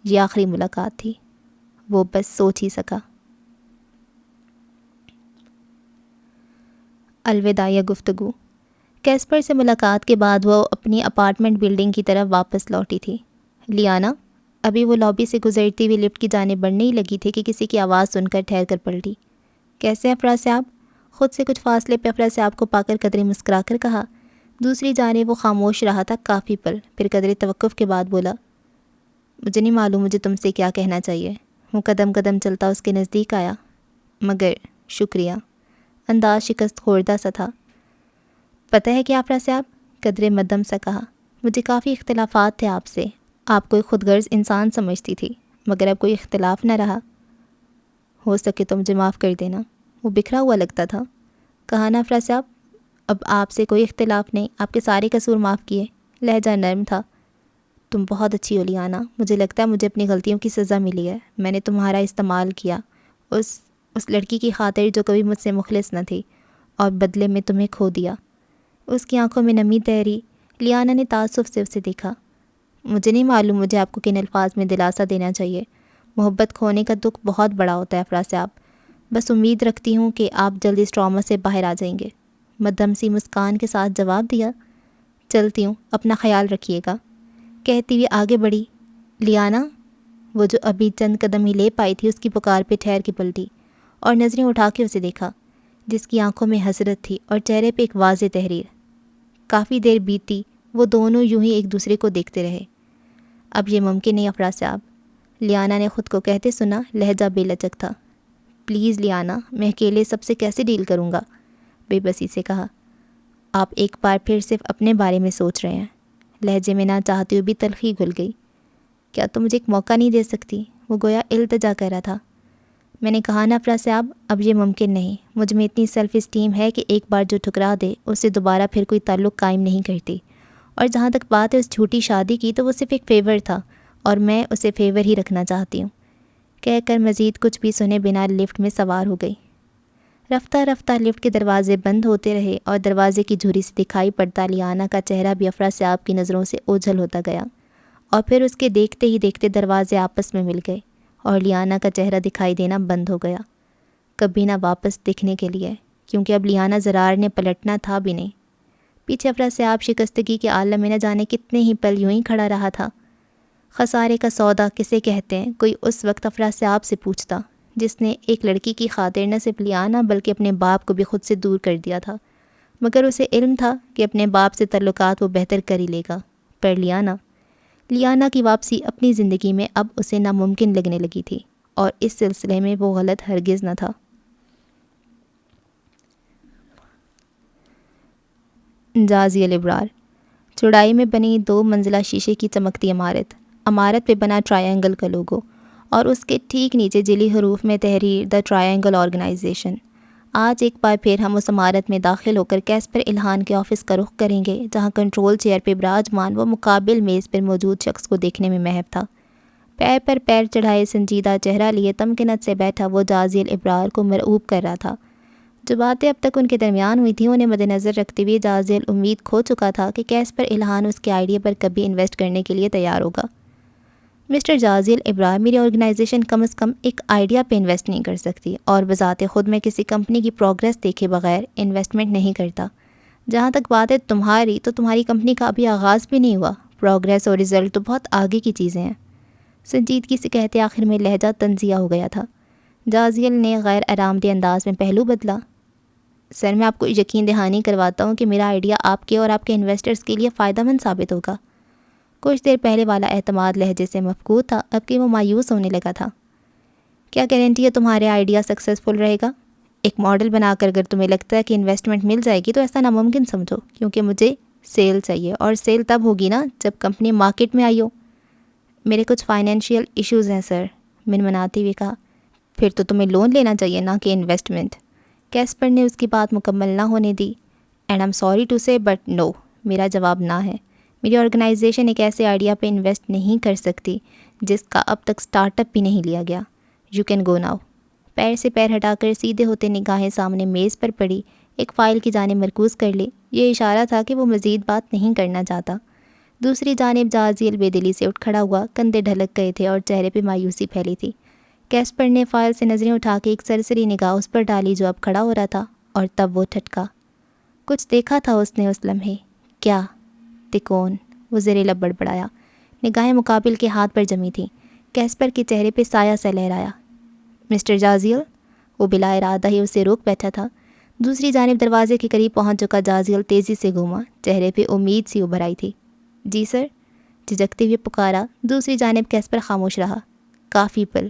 یہ آخری ملاقات تھی، وہ بس سوچ ہی سکا۔ الوداعیہ گفتگو۔ کیسپر سے ملاقات کے بعد وہ اپنی اپارٹمنٹ بلڈنگ کی طرف واپس لوٹی تھی۔ لیانا ابھی وہ لابی سے گزرتی ہوئی لفٹ کی جانب بڑھنے ہی لگی تھی کہ کسی کی آواز سن کر ٹھہر کر پلٹی۔ کیسے افراسیاب؟ خود سے کچھ فاصلے پہ افراسیاب کو پا کر قدرے مسکرا کر کہا۔ دوسری جانب وہ خاموش رہا تھا کافی پل، پھر قدرے توقف کے بعد بولا، مجھے نہیں معلوم مجھے تم سے کیا کہنا چاہیے۔ وہ قدم قدم چلتا اس کے نزدیک آیا۔ مگر شکریہ۔ انداز شکست خوردہ سا تھا۔ پتہ ہے کیا افراسیاب؟ قدرے مدھم سا کہا، مجھے کافی اختلافات تھے آپ سے، آپ کو ایک خود غرض انسان سمجھتی تھی، مگر اب کوئی اختلاف نہ رہا۔ ہو سکے تو مجھے معاف کر دینا۔ وہ بکھرا ہوا لگتا تھا۔ کہا نا افراسیاب، اب آپ سے کوئی اختلاف نہیں، آپ کے سارے قصور معاف کیے۔ لہجہ نرم تھا۔ تم بہت اچھی ہو لیانا، مجھے لگتا ہے مجھے اپنی غلطیوں کی سزا ملی ہے۔ میں نے تمہارا استعمال کیا اس لڑکی کی خاطر جو کبھی مجھ سے مخلص نہ تھی، اور بدلے میں تمہیں کھو دیا۔ اس کی آنکھوں میں نمی تحری۔ لیانا نے تعصب سے اسے دیکھا۔ مجھے نہیں معلوم مجھے آپ کو کن الفاظ میں دلاسا دینا چاہیے۔ محبت کھونے کا دکھ بہت بڑا ہوتا ہے افراسیاب، بس امید رکھتی ہوں کہ آپ جلدی اس ٹراما سے باہر آ جائیں گے۔ مدھم سی مسکان کے ساتھ جواب دیا۔ چلتی ہوں، اپنا خیال رکھیے گا، کہتی ہوئی آگے بڑھی۔ لیانا، وہ جو ابھی چند قدم ہی لے پائی تھی اس کی پکار پہ ٹھہر کے پلٹی اور نظریں اٹھا کے اسے دیکھا، جس کی آنکھوں میں حسرت تھی اور چہرے پہ ایک واضح تحریر۔ کافی دیر بیتی، وہ دونوں یوں ہی ایک دوسرے کو دیکھتے رہے۔ اب یہ ممکن نہیں افراسیاب، لیانا نے خود کو کہتے سنا، لہجہ بے لچک تھا۔ پلیز لیانا، میں اکیلے سب سے کیسے ڈیل کروں گا؟ بے بسی سے کہا۔ آپ ایک بار پھر صرف اپنے بارے میں سوچ رہے ہیں۔ لہجے میں نہ چاہتے ہوئے بھی تلخی گھل گئی۔ کیا تم مجھے ایک موقع نہیں دے سکتی؟ وہ گویا التجا کر رہا تھا۔ میں نے کہا نا افراسیاب، اب یہ ممکن نہیں۔ مجھ میں اتنی سیلف اسٹیم ہے کہ ایک بار جو ٹھکرا دے اس سے دوبارہ پھر کوئی تعلق قائم نہیں کرتی۔ اور جہاں تک بات ہے اس جھوٹی شادی کی، تو وہ صرف ایک فیور تھا اور میں اسے فیور ہی رکھنا چاہتی ہوں۔ کہہ کر مزید کچھ بھی سنے بنا لفٹ میں سوار ہو گئی۔ رفتہ رفتہ لفٹ کے دروازے بند ہوتے رہے اور دروازے کی جھری سے دکھائی پڑتا لیانا کا چہرہ بھی افراسیاب کی نظروں سے اوجھل ہوتا گیا اور پھر اس کے دیکھتے ہی دیکھتے دروازے آپس میں مل گئے اور لیانا کا چہرہ دکھائی دینا بند ہو گیا، کبھی نہ واپس دکھنے کے لیے، کیونکہ اب لیانا زرار نے پلٹنا تھا بھی نہیں۔ پیچھے افراسیاب شکستگی کے عالم میں نہ جانے کتنے ہی پل یوں ہی کھڑا رہا تھا۔ خسارے کا سودا کسے کہتے ہیں، کوئی اس وقت افراسیاب سے پوچھتا جس نے ایک لڑکی کی خاطر نہ صرف لیانا بلکہ اپنے باپ کو بھی خود سے دور کر دیا تھا، مگر اسے علم تھا کہ اپنے باپ سے تعلقات وہ بہتر کر ہی لے گا۔ پر لیانا کی واپسی اپنی زندگی میں اب اسے ناممکن لگنے لگی تھی، اور اس سلسلے میں وہ غلط ہرگز نہ تھا۔ جازی الابرار، چوڑائی میں بنی 2 منزلہ شیشے کی چمکتی عمارت پہ بنا ٹرائنگل کا لوگو، اور اس کے ٹھیک نیچے جلی حروف میں تحریر دا ٹرائنگل آرگنائزیشن۔ آج ایک بار پھر ہم اس عمارت میں داخل ہو کر کیسپر الہان کے آفس کا رخ کریں گے، جہاں کنٹرول چیئر پہ براجمان وہ مقابل میز پر موجود شخص کو دیکھنے میں محو تھا۔ پیر پر پیر چڑھائے سنجیدہ چہرہ لیے تمکنت سے بیٹھا وہ جازی الابرار کو مرعوب کر رہا تھا۔ جو باتیں اب تک ان کے درمیان ہوئی تھیں انہیں مد نظر رکھتے ہوئے جازی امید کھو چکا تھا کہ کیسپر الہان اس کے آئیڈیا پر کبھی انویسٹ کرنے کے لیے تیار ہوگا۔ مسٹر جازی الابرار، میری آرگنائزیشن کم از کم ایک آئیڈیا پہ انویسٹ نہیں کر سکتی، اور بذات خود میں کسی کمپنی کی پروگریس دیکھے بغیر انویسٹمنٹ نہیں کرتا۔ جہاں تک بات ہے تمہاری، تو تمہاری کمپنی کا ابھی آغاز بھی نہیں ہوا، پروگریس اور رزلٹ تو بہت آگے کی چیزیں ہیں۔ سنجیدگی سے کہتے آخر میں لہجہ تنزیہ ہو گیا تھا۔ جازیل نے غیر آرام دہ انداز میں پہلو بدلا۔ سر، میں آپ کو یقین دہانی کرواتا ہوں کہ میرا آئیڈیا آپ کے اور آپ کے انویسٹرز کے لیے فائدہ مند ثابت ہوگا۔ کچھ دیر پہلے والا اعتماد لہجے سے مفقود تھا، اب کہ وہ مایوس ہونے لگا تھا۔ کیا گارنٹی ہے تمہارے آئیڈیا سکسیزفل رہے گا؟ ایک ماڈل بنا کر اگر تمہیں لگتا ہے کہ انویسٹمنٹ مل جائے گی تو ایسا ناممکن سمجھو، کیونکہ مجھے سیل چاہیے، اور سیل تب ہوگی نا جب کمپنی مارکیٹ میں آئی ہو۔ میرے کچھ فائنینشیل ایشوز ہیں سر، منمناتے ہوئے کہا۔ پھر تو تمہیں لون لینا چاہیے، نہ کہ انویسٹمنٹ۔ کیسپر نے اس کی بات مکمل نہ ہونے دی۔ And I am sorry to say but no, میرا جواب نہ ہے۔ میری آرگنائزیشن ایک ایسے آئیڈیا پہ انویسٹ نہیں کر سکتی جس کا اب تک سٹارٹ اپ بھی نہیں لیا گیا۔ You can go now. پیر سے پیر ہٹا کر سیدھے ہوتے نگاہیں سامنے میز پر پڑی ایک فائل کی جانب مرکوز کر لی۔ یہ اشارہ تھا کہ وہ مزید بات نہیں کرنا چاہتا۔ دوسری جانب جازیل بے دلی سے اٹھ کھڑا ہوا، کندھے ڈھلک گئے تھے اور چہرے پہ مایوسی پھیلی تھی۔ کیسپر نے فائل سے نظریں اٹھا کے ایک سرسری نگاہ اس پر ڈالی جو اب کھڑا ہو رہا تھا، اور تب وہ ٹھٹکا۔ کچھ دیکھا تھا اس نے اس لمحے؟ کیا؟ تکون، وہ زیر لب بڑبڑایا۔ نگاہیں مقابل کے ہاتھ پر جمی تھیں۔ کیسپر کے چہرے پہ سایہ سا لہرایا۔ مسٹر جازیل، وہ بلا ارادہ ہی اسے روک بیٹھا تھا۔ دوسری جانب دروازے کے قریب پہنچ چکا جازیل تیزی سے گھوما، چہرے پہ امید سی ابھر آئی تھی۔ جی سر، جھجکتے ہوئے پکارا۔ دوسری جانب کیسپر خاموش رہا، کافی پل،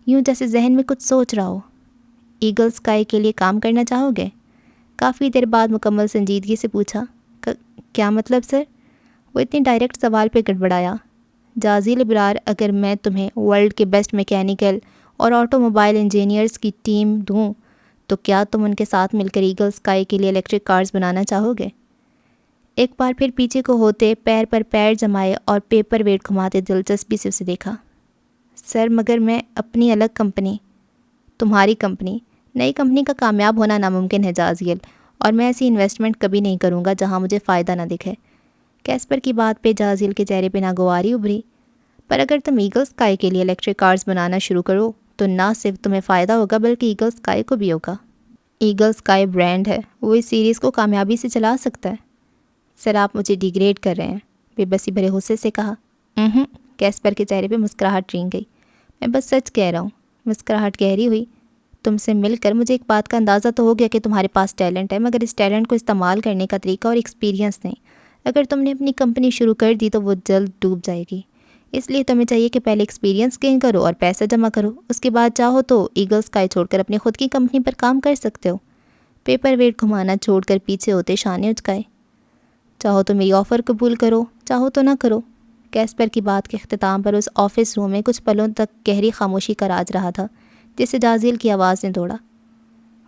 یوں جیسے ذہن میں کچھ سوچ رہا ہو۔ ایگل اسکائی کے لیے کام کرنا چاہو گے؟ کافی دیر بعد مکمل سنجیدگی سے پوچھا۔ کیا مطلب سر؟ وہ اتنی ڈائریکٹ سوال پہ گڑبڑایا۔ جازی الابرار، اگر میں تمہیں ورلڈ کے بیسٹ میکینیکل اور آٹو موبائل انجینئرز کی ٹیم دوں تو کیا تم ان کے ساتھ مل کر ایگل اسکائی کے لیے الیکٹرک کارز بنانا چاہو گے؟ ایک بار پھر پیچھے کو ہوتے پیر پر پیر جمائے اور پیپر ویٹ گھماتے دلچسپی سے اسے دیکھا۔ سر، مگر میں اپنی الگ کمپنی۔ تمہاری کمپنی؟ نئی کمپنی کا کامیاب ہونا ناممکن ہے جازیل، اور میں ایسی انویسٹمنٹ کبھی نہیں کروں گا جہاں مجھے فائدہ نہ دکھے۔ کیسپر کی بات پہ جازیل کے چہرے پہ ناگواری ابھری۔ پر اگر تم ایگل اسکائی کے لیے الیکٹرک کارز بنانا شروع کرو تو نہ صرف تمہیں فائدہ ہوگا بلکہ ایگل اسکائی کو بھی ہوگا۔ ایگل اسکائی برانڈ ہے، وہ اس سیریز کو کامیابی سے چلا سکتا ہے۔ سر، آپ مجھے ڈیگریڈ کر رہے ہیں، بے بسی بھرے غصے سے کہا۔ کیسپر کے چہرے پہ مسکراہٹ رینگ گئی۔ میں بس سچ کہہ رہا ہوں۔ مسکراہٹ گہری ہوئی۔ تم سے مل کر مجھے ایک بات کا اندازہ تو ہو گیا کہ تمہارے پاس ٹیلنٹ ہے، مگر اس ٹیلنٹ کو استعمال کرنے کا طریقہ اور ایکسپیرینس نہیں۔ اگر تم نے اپنی کمپنی شروع کر دی تو وہ جلد ڈوب جائے گی۔ اس لیے تمہیں چاہیے کہ پہلے ایکسپیرینس گین کرو اور پیسہ جمع کرو، اس کے بعد چاہو تو ایگل اسکائی چھوڑ کر اپنی خود کی کمپنی پر کام کر سکتے ہو۔ پیپر ویٹ گھمانا چھوڑ کر پیچھے ہوتے شانے اچکائے۔ چاہو تو میری آفر قبول کرو، چاہو تو نہ کرو۔ کیسپر کی بات کے اختتام پر اس آفس روم میں کچھ پلوں تک گہری خاموشی کا راج رہا تھا، جسے جازیل کی آواز نے توڑا۔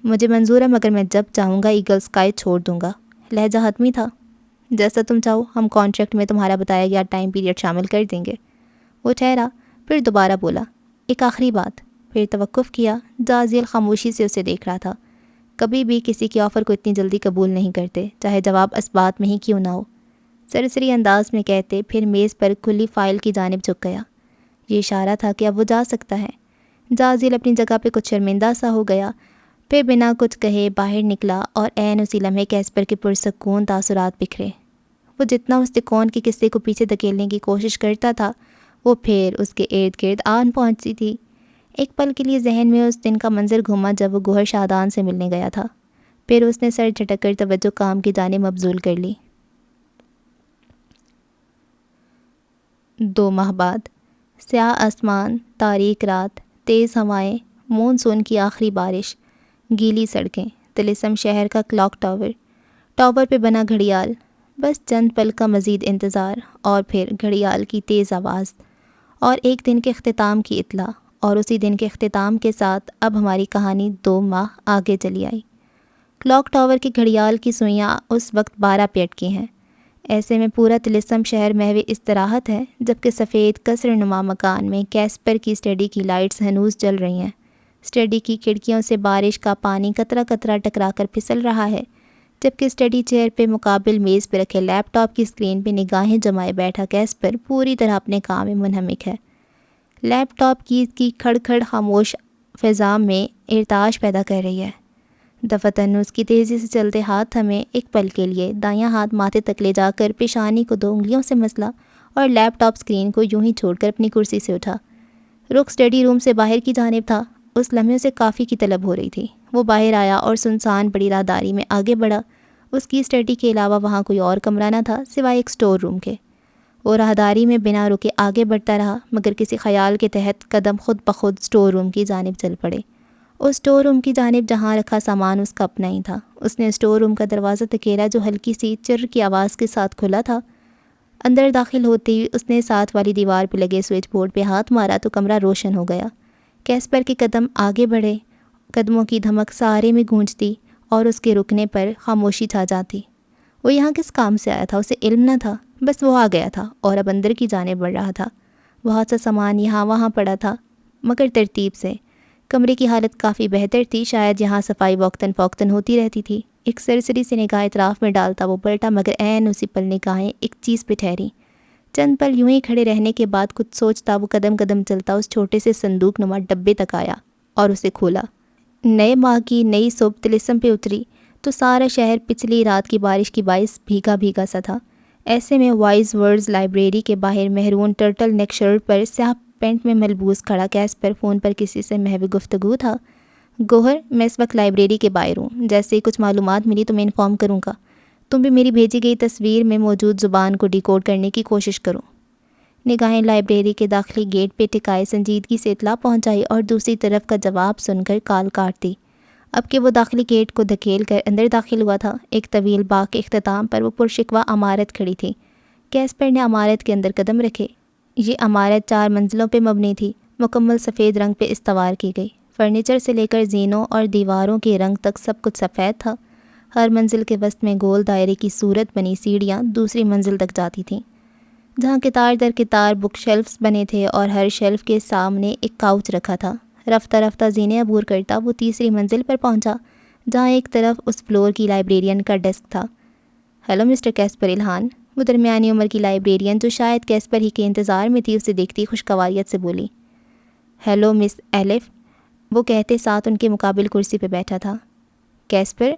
مجھے منظور ہے، مگر میں جب چاہوں گا ایگل اسکائی چھوڑ دوں گا۔ لہجہ حتمی تھا۔ جیسا تم چاہو، ہم کانٹریکٹ میں تمہارا بتایا گیا ٹائم پیریڈ شامل کر دیں گے۔ وہ ٹھہرا، پھر دوبارہ بولا، ایک آخری بات۔ پھر توقف کیا۔ جازیل خاموشی سے اسے دیکھ رہا تھا۔ کبھی بھی کسی کی آفر کو اتنی جلدی قبول نہیں کرتے، چاہے جواب اثبات میں ہی کیوں نہ ہو۔ سرسری انداز میں کہتے پھر میز پر کھلی فائل کی جانب جھک گیا۔ یہ اشارہ تھا کہ اب وہ جا سکتا ہے۔ جازیل اپنی جگہ پہ کچھ شرمندہ سا ہو گیا، پھر بنا کچھ کہے باہر نکلا اور عین اسی لمحے کیسپر کے پرسکون تاثرات بکھرے۔ وہ جتنا اس تکون کے قصے کو پیچھے دھکیلنے کی کوشش کرتا تھا، وہ پھر اس کے ارد گرد آن پہنچتی تھی۔ ایک پل کے لیے ذہن میں اس دن کا منظر گھوما جب وہ گوہر شادان سے ملنے گیا تھا، پھر اس نے سر جھٹک کر توجہ کام کی جانب مبذول کر لی۔ 2 ماہ بعد، سیاہ آسمان، تاریک رات، تیز ہوائیں، مونسون کی آخری بارش، گیلی سڑکیں، طلسم شہر کا کلاک ٹاور پہ بنا گھڑیال، بس چند پل کا مزید انتظار اور پھر گھڑیال کی تیز آواز اور ایک دن کے اختتام کی اطلاع، اور اسی دن کے اختتام کے ساتھ اب ہماری کہانی 2 ماہ آگے چلی آئی۔ کلاک ٹاور کی گھڑیال کی سوئیاں اس وقت 12 پہ اٹکی ہیں۔ ایسے میں پورا طلسم شہر محو استراحت ہے، جبکہ سفید کثر نما مکان میں کیسپر کی اسٹڈی کی لائٹس ہنوز جل رہی ہیں۔ اسٹڈی کی کھڑکیوں سے بارش کا پانی قطرہ قطرہ ٹکرا کر پھسل رہا ہے، جبکہ اسٹڈی چیئر پہ مقابل میز پہ رکھے لیپ ٹاپ کی اسکرین پہ نگاہیں جمائے بیٹھا کیسپر پوری طرح اپنے کام میں منہمک ہے۔ لیپ ٹاپ کی کھڑ کھڑ خاموش فضا میں ارتعاش پیدا کر رہی ہے۔ دفتن اس کی تیزی سے چلتے ہاتھ ہمیں ایک پل کے لیے دایاں ہاتھ ماتھے تک لے جا کر پیشانی کو 2 انگلیوں سے مسلا اور لیپ ٹاپ اسکرین کو یوں ہی چھوڑ کر اپنی کرسی سے اٹھا۔ رخ اسٹڈی روم سے باہر کی جانب تھا۔ اس لمحے سے کافی کی طلب ہو رہی تھی۔ وہ باہر آیا اور سنسان بڑی راہداری میں آگے بڑھا۔ اس کی اسٹڈی کے علاوہ وہاں کوئی اور کمرہ نہ تھا سوائے ایک سٹور روم کے۔ وہ راہداری میں بنا رکے آگے بڑھتا رہا، مگر کسی خیال کے تحت قدم خود بخود سٹور روم کی جانب چل پڑے۔ اس سٹور روم کی جانب جہاں رکھا سامان اس کا اپنا ہی تھا۔ اس نے سٹور روم کا دروازہ دھکیلا جو ہلکی سی چر کی آواز کے ساتھ کھلا تھا۔ اندر داخل ہوتے ہی اس نے ساتھ والی دیوار پہ لگے سوئچ بورڈ پہ ہاتھ مارا تو کمرہ روشن ہو گیا۔ کیسپر کے قدم آگے بڑھے، قدموں کی دھمک سارے میں گونجتی اور اس کے رکنے پر خاموشی چھا جاتی۔ وہ یہاں کس کام سے آیا تھا اسے علم نہ تھا، بس وہ آ گیا تھا اور اب اندر کی جانب بڑھ رہا تھا۔ بہت سا سامان یہاں وہاں پڑا تھا، مگر ترتیب سے۔ کمرے کی حالت کافی بہتر تھی، شاید یہاں صفائی وقتاً فوقتاً ہوتی رہتی تھی۔ ایک سرسری سے نگاہ اطراف میں ڈالتا وہ پلٹا، مگر عین اسی پل نگاہیں ایک چیز پہ ٹھہری۔ چند پل یوں ہی کھڑے رہنے کے بعد کچھ سوچتا وہ قدم قدم چلتا اس چھوٹے سے صندوق نما ڈبے تک آیا اور اسے کھولا۔ نئے ماہ کی نئی صبح طلسم پہ اتری تو سارا شہر پچھلی رات کی بارش کی باعث بھیگا بھیگا سا تھا۔ ایسے میں وائز ورڈز لائبریری کے باہر مہرون ٹرٹل نیک شرٹ پر سیاہ پینٹ میں ملبوس کھڑا کیسپر فون پر کسی سے محو گفتگو تھا۔ گوہر، میں اس وقت لائبریری کے باہر ہوں، جیسے ہی کچھ معلومات ملی تو میں انفارم کروں گا۔ تم بھی میری بھیجی گئی تصویر میں موجود زبان کو ڈیکوڈ کرنے کی کوشش کرو۔ نگاہیں لائبریری کے داخلی گیٹ پہ ٹکائے سنجیدگی سے اطلاع پہنچائی اور دوسری طرف کا جواب سن کر کال کاٹ دی۔ اب کہ وہ داخلی گیٹ کو دھکیل کر اندر داخل ہوا تھا، ایک طویل باغ کے اختتام پر وہ پرشکوہ عمارت کھڑی تھی۔ کیسپر نے عمارت کے اندر قدم رکھے۔ یہ عمارت 4 منزلوں پہ مبنی تھی، مکمل سفید رنگ پہ استوار کی گئی۔ فرنیچر سے لے کر زینوں اور دیواروں کے رنگ تک سب کچھ سفید تھا۔ ہر منزل کے وسط میں گول دائرے کی صورت بنی سیڑھیاں دوسری منزل تک جاتی تھیں، جہاں قطار در قطار بک شیلفز بنے تھے اور ہر شیلف کے سامنے ایک کاؤچ رکھا تھا۔ رفتہ رفتہ زینے عبور کرتا وہ تیسری منزل پر پہنچا، جہاں ایک طرف اس فلور کی لائبریرین کا ڈیسک تھا۔ ہیلو مسٹر کیسپر الہان، وہ درمیانی عمر کی لائبریرین جو شاید کیسپر ہی کے انتظار میں تھی اسے دیکھتی خوشگواریت سے بولی۔ ہیلو مس ایلف، وہ کہتے ساتھ ان کے مقابل کرسی پہ بیٹھا تھا۔ کیسپر،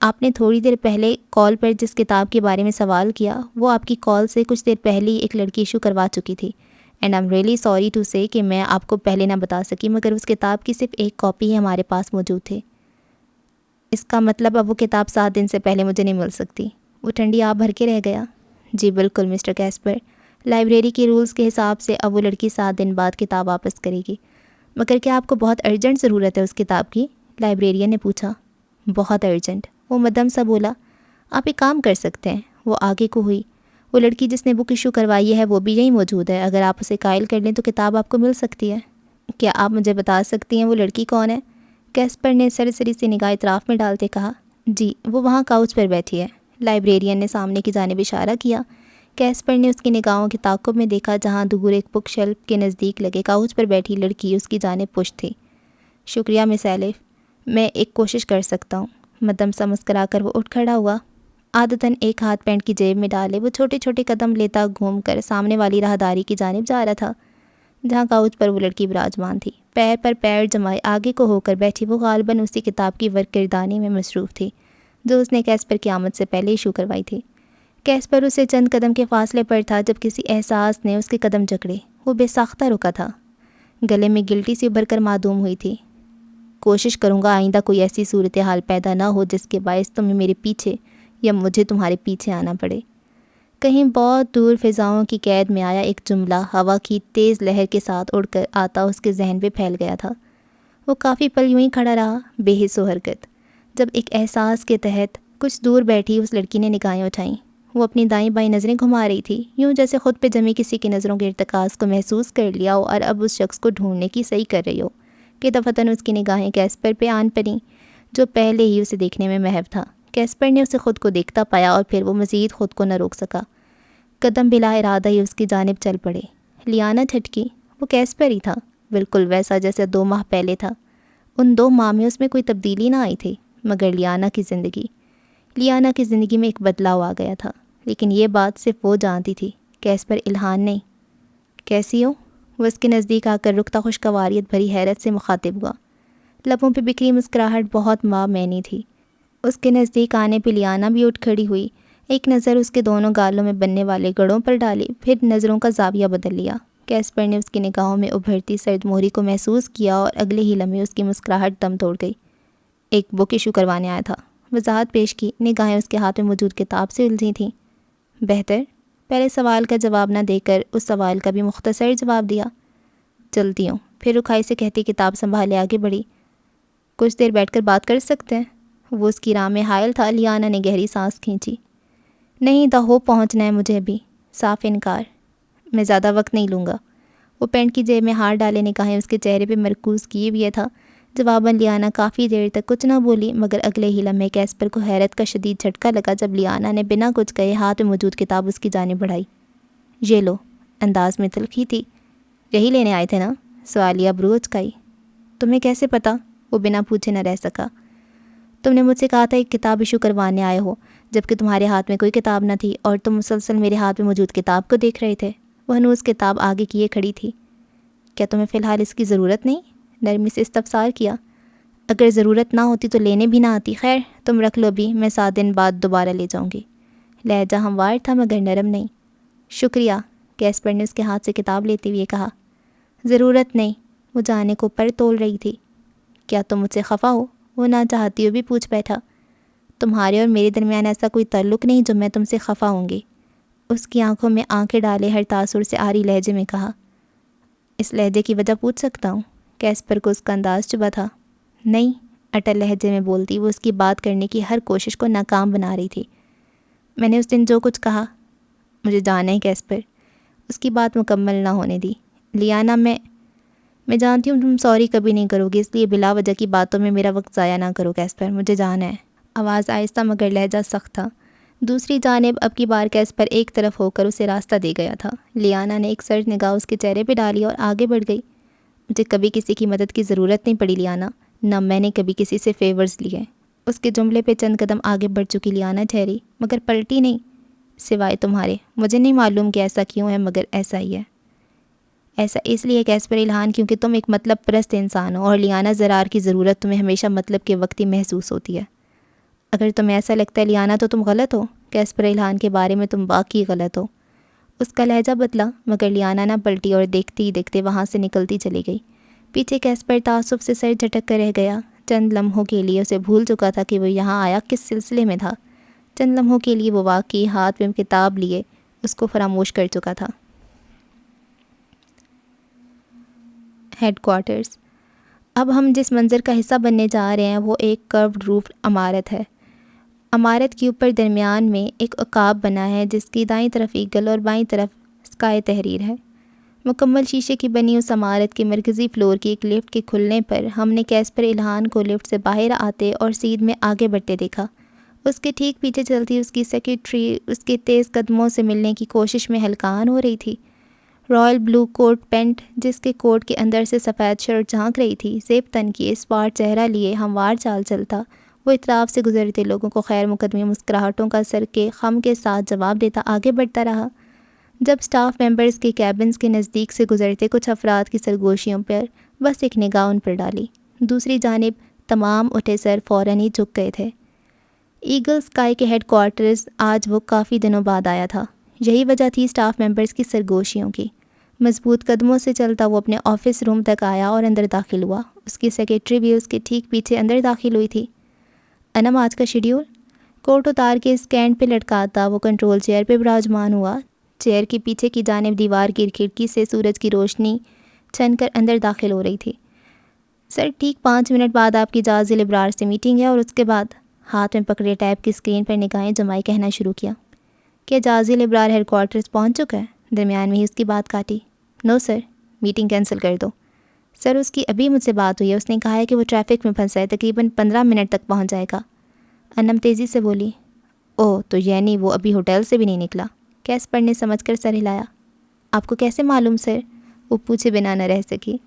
آپ نے تھوڑی دیر پہلے کال پر جس کتاب کے بارے میں سوال کیا وہ آپ کی کال سے کچھ دیر پہلے ایک لڑکی ایشو کروا چکی تھی، and I am really sorry to say کہ میں آپ کو پہلے نہ بتا سکی، مگر اس کتاب کی صرف ایک کاپی ہی ہمارے پاس موجود تھی۔ اس کا مطلب اب وہ کتاب 7 دن سے پہلے مجھے نہیں مل سکتی؟ وہ ٹھنڈی آب بھر کے رہ گیا۔ جی بالکل مسٹر کیسپر، لائبریری کے رولز کے حساب سے اب وہ لڑکی 7 دن بعد کتاب واپس کرے گی۔ مگر کیا آپ کو بہت ارجنٹ ضرورت ہے اس کتاب کی؟ لائبریرین نے پوچھا۔ بہت ارجنٹ، وہ مدھم سا بولا۔ آپ ایک کام کر سکتے ہیں، وہ آگے کو ہوئی۔ وہ لڑکی جس نے بک ایشو کروائی ہے وہ بھی یہیں موجود ہے، اگر آپ اسے قائل کر لیں تو کتاب آپ کو مل سکتی ہے۔ کیا آپ مجھے بتا سکتی ہیں وہ لڑکی کون ہے؟ کیسپر نے سرسری سی نگاہ اطراف میں ڈالتے کہا۔ جی، وہ وہاں کاؤچ پر بیٹھی ہے۔ لائبریرین نے سامنے کی جانب اشارہ کیا۔ کیسپر نے اس کی نگاہوں کے تعاقب میں دیکھا جہاں دور ایک بک شیلف کے نزدیک لگے کاؤچ پر بیٹھی لڑکی اس کی جانب پشت تھی۔ شکریہ مس ایلف، میں ایک کوشش کر سکتا ہوں۔ مدم سا مسکرا کر وہ اٹھ کھڑا ہوا۔ عادتاً ایک ہاتھ پینٹ کی جیب میں ڈالے وہ چھوٹے چھوٹے قدم لیتا گھوم کر سامنے والی راہداری کی جانب جا رہا تھا، جہاں کاؤچ پر وہ لڑکی براجمان تھی، پیر پر پیر جمائے آگے کو ہو کر بیٹھی۔ وہ غالباً اسی کتاب کی ورق گردانی میں مصروف تھی جو اس نے کیسپر کی آمد سے پہلے ایشو کروائی تھی۔ کیسپر اسے چند قدم کے فاصلے پر تھا جب کسی احساس نے اس کے قدم جکڑے۔ وہ بے ساختہ رکا تھا، گلے میں گلٹی سی ابھر کر معدوم ہوئی تھی۔ کوشش کروں گا آئندہ کوئی ایسی صورتحال پیدا نہ ہو جس کے باعث تمہیں میرے پیچھے یا مجھے تمہارے پیچھے آنا پڑے۔ کہیں بہت دور فضاؤں کی قید میں آیا ایک جملہ ہوا کی تیز لہر کے ساتھ اڑ کر آتا اس کے ذہن پہ پھیل گیا تھا۔ وہ کافی پل یوں ہی کھڑا رہا، بے حس و حرکت، جب ایک احساس کے تحت کچھ دور بیٹھی اس لڑکی نے نگاہیں اٹھائیں۔ وہ اپنی دائیں بائیں نظریں گھما رہی تھی، یوں جیسے خود پہ جمی کسی کی نظروں کے ارتکاز کو محسوس کر لیا ہو اور اب اس شخص کو ڈھونڈنے کی صحیح کر رہی ہو کہ دفتن اس کی نگاہیں کیسپر پہ آن پڑیں جو پہلے ہی اسے دیکھنے میں محو تھا۔ کیسپر نے اسے خود کو دیکھتا پایا اور پھر وہ مزید خود کو نہ روک سکا، قدم بلا ارادہ ہی اس کی جانب چل پڑے۔ لیانا جھٹکی، وہ کیسپر ہی تھا، بالکل ویسا جیسے 2 ماہ پہلے تھا۔ ان 2 ماہ میں اس میں کوئی تبدیلی نہ آئی تھی، مگر لیانا کی زندگی میں ایک بدلاؤ آ گیا تھا، لیکن یہ بات صرف وہ جانتی تھی، کیسپر الہان نہیں۔ کیسی ہو؟ وہ اس کے نزدیک آ کر رکتا خوشگواریت بھری حیرت سے مخاطب ہوا۔ لبوں پہ بکھری مسکراہٹ بہت معنی تھی۔ اس کے نزدیک آنے پہ لیانا بھی اٹھ کھڑی ہوئی، ایک نظر اس کے دونوں گالوں میں بننے والے گڑوں پر ڈالی، پھر نظروں کا زاویہ بدل لیا۔ کیسپر نے اس کی نگاہوں میں ابھرتی سرد مہری کو محسوس کیا اور اگلے ہی لمحے اس کی مسکراہٹ دم توڑ گئی۔ ایک بک ایشو کروانے آیا تھا، وضاحت پیش کی، نگاہیں اس کے ہاتھ میں موجود کتاب سے الجھی تھیں۔ بہتر، پہلے سوال کا جواب نہ دے کر اس سوال کا بھی مختصر جواب دیا۔ چلتی ہوں، پھر رکھائی سے کہتی کتاب سنبھالے آگے بڑھی۔ کچھ دیر بیٹھ کر بات کر سکتے ہیں؟ وہ اس کی راہ میں حائل تھا۔ لیانا نے گہری سانس کھینچی۔ نہیں، دہو پہنچنا ہے مجھے ابھی۔ صاف انکار۔ میں زیادہ وقت نہیں لوں گا۔ وہ پینٹ کی جیب میں ہاتھ ڈالے نگاہیں اس کے چہرے پہ مرکوز کیے ہوئے تھا۔ جواباً لیانا کافی دیر تک کچھ نہ بولی، مگر اگلے ہی لمحے کیسپر کو حیرت کا شدید جھٹکا لگا جب لیانا نے بنا کچھ کہے ہاتھ میں موجود کتاب اس کی جانب بڑھائی۔ یہ لو، انداز میں تلخی تھی۔ یہی لینے آئے تھے نا؟ سوالیہ برو اچکائی۔ تمہیں کیسے پتہ؟ وہ بنا پوچھے نہ رہ سکا۔ تم نے مجھ سے کہا تھا ایک کتاب ایشو کروانے آئے ہو، جبکہ تمہارے ہاتھ میں کوئی کتاب نہ تھی اور تم مسلسل میرے ہاتھ میں موجود کتاب کو دیکھ رہے تھے۔ وہ ہنوز کتاب آگے کیے کھڑی تھی۔ کیا تمہیں فی الحال اس کی ضرورت نہیں؟ نرمی سے استفسار کیا۔ اگر ضرورت نہ ہوتی تو لینے بھی نہ آتی۔ خیر، تم رکھ لو بھی، میں 7 دن بعد دوبارہ لے جاؤں گی۔ لہجہ ہموار تھا مگر نرم نہیں۔ شکریہ، کیسپر نے اس کے ہاتھ سے کتاب لیتے ہوئے کہا۔ ضرورت نہیں، وہ جانے کو پر تول رہی تھی۔ کیا تم مجھ سے خفا ہو؟ وہ نہ چاہتی ہو بھی پوچھ بیٹھا۔ تمہارے اور میرے درمیان ایسا کوئی تعلق نہیں جو میں تم سے خفا ہوں گی، اس کی آنکھوں میں آنکھیں ڈالے ہر تاثر سے آری لہجے میں کہا۔ اس لہجے کی وجہ پوچھ سکتا ہوں؟ کیسپر کو اس کا انداز چبھا تھا۔ نہیں، اٹل لہجے میں بولتی وہ اس کی بات کرنے کی ہر کوشش کو ناکام بنا رہی تھی۔ میں نے اس دن جو کچھ کہا، مجھے جانا ہے کیسپر۔ اس کی بات مکمل نہ ہونے دی۔ لیانا، میں جانتی ہوں تم سوری کبھی نہیں کرو گی، اس لیے بلا وجہ کی باتوں میں میرا وقت ضائع نہ کرو کیسپر، مجھے جانا ہے۔ آواز آہستہ مگر لہجہ سخت تھا۔ دوسری جانب اب کی بار کیسپر ایک طرف ہو کر اسے راستہ دے گیا تھا۔ لیانا نے ایک سرد نگاہ اس کے چہرے پہ ڈالی اور آگے بڑھ گئی۔ مجھے کبھی کسی کی مدد کی ضرورت نہیں پڑی لیانا، نہ میں نے کبھی کسی سے فیورز لیے۔ اس کے جملے پہ چند قدم آگے بڑھ چکی لیانا ٹھہری، مگر پلٹی نہیں۔ سوائے تمہارے، مجھے نہیں معلوم کہ ایسا کیوں ہے، مگر ایسا ہی ہے۔ ایسا اس لیے کیسپر الہان کیونکہ تم ایک مطلب پرست انسان ہو اور لیانا زرار کی ضرورت تمہیں ہمیشہ مطلب کے وقت ہی محسوس ہوتی ہے۔ اگر تمہیں ایسا لگتا ہے لیانا تو تم غلط ہو، کیسپر الہان کے بارے میں تم واقعی غلط ہو۔ اس کا لہجہ بدلا، مگر لیانا نہ پلٹی اور دیکھتے ہی دیکھتے وہاں سے نکلتی چلی گئی۔ پیچھے کیسپر تعصب سے سر جھٹک کر رہ گیا۔ چند لمحوں کے لیے اسے بھول چکا تھا کہ وہ یہاں آیا کس سلسلے میں تھا۔ چند لمحوں کے لیے وہ واقعی ہاتھ میں کتاب لیے اس کو فراموش کر چکا تھا۔ Headquarters. اب ہم جس منظر کا حصہ بننے جا رہے ہیں وہ ایک کروڈ روف عمارت ہے۔ عمارت کے اوپر درمیان میں ایک عقاب بنا ہے جس کی دائیں طرف ایگل اور بائیں طرف اسکائی تحریر ہے۔ مکمل شیشے کی بنی اس عمارت کے مرکزی فلور کی ایک لفٹ کے کھلنے پر ہم نے کیسپر الہان کو لفٹ سے باہر آتے اور سیدھ میں آگے بڑھتے دیکھا۔ اس کے ٹھیک پیچھے چلتی اس کی سیکریٹری اس کے تیز قدموں سے ملنے کی کوشش میں ہلکان ہو رہی تھی۔ رائل بلو کوٹ پینٹ جس کے کوٹ کے اندر سے سفید شرٹ جھانک رہی تھی، زیب تن کی اسپاٹ چہرہ لیے ہموار چال چلتا، وہ اطراف سے گزرتے لوگوں کو خیر مقدمی مسکراہٹوں کا سر کے خم کے ساتھ جواب دیتا آگے بڑھتا رہا۔ جب سٹاف ممبرز کے کیبنز کے نزدیک سے گزرتے کچھ افراد کی سرگوشیوں پر بس ایک نگاہ ان پر ڈالی۔ دوسری جانب تمام اٹھے سر فوراً ہی جھک گئے تھے۔ ایگل اسکائی کے ہیڈ کوارٹرز آج وہ کافی دنوں بعد آیا تھا۔ یہی وجہ تھی سٹاف ممبرز کی سرگوشیوں کی۔ مضبوط قدموں سے چلتا وہ اپنے آفس روم تک آیا اور اندر داخل ہوا۔ اس کی سیکریٹری بھی اس کے ٹھیک پیچھے اندر داخل ہوئی تھی۔ انم آج کا شیڈیول؟ کوٹ اتار کے اسٹینڈ پہ لٹکاتا وہ کنٹرول چیئر پہ براجمان ہوا۔ چیئر کے پیچھے کی جانب دیوار کی کھڑکی سے سورج کی روشنی چھن کر اندر داخل ہو رہی تھی۔ سر ٹھیک 5 منٹ بعد آپ کی جاز الابرار سے میٹنگ ہے اور اس کے بعد ہاتھ میں پکڑے ٹیپ کی اسکرین پر نگاہیں جمائے کہنا شروع کیا۔ کیا جاز الابرار ہیڈ کوارٹرز پہنچ چکا ہے؟ درمیان میں ہی اس کی بات کاٹی۔ نو سر، میٹنگ کینسل کر دو۔ سر اس کی ابھی مجھ سے بات ہوئی ہے، اس نے کہا ہے کہ وہ ٹریفک میں پھنسا ہے، تقریباً 15 منٹ تک پہنچ جائے گا۔ انم تیزی سے بولی۔ اوہ، تو یعنی وہ ابھی ہوٹل سے بھی نہیں نکلا؟ کیسپر نے سمجھ کر سر ہلایا۔ آپ کو کیسے معلوم سر؟ وہ پوچھے بنا نہ رہ سکی۔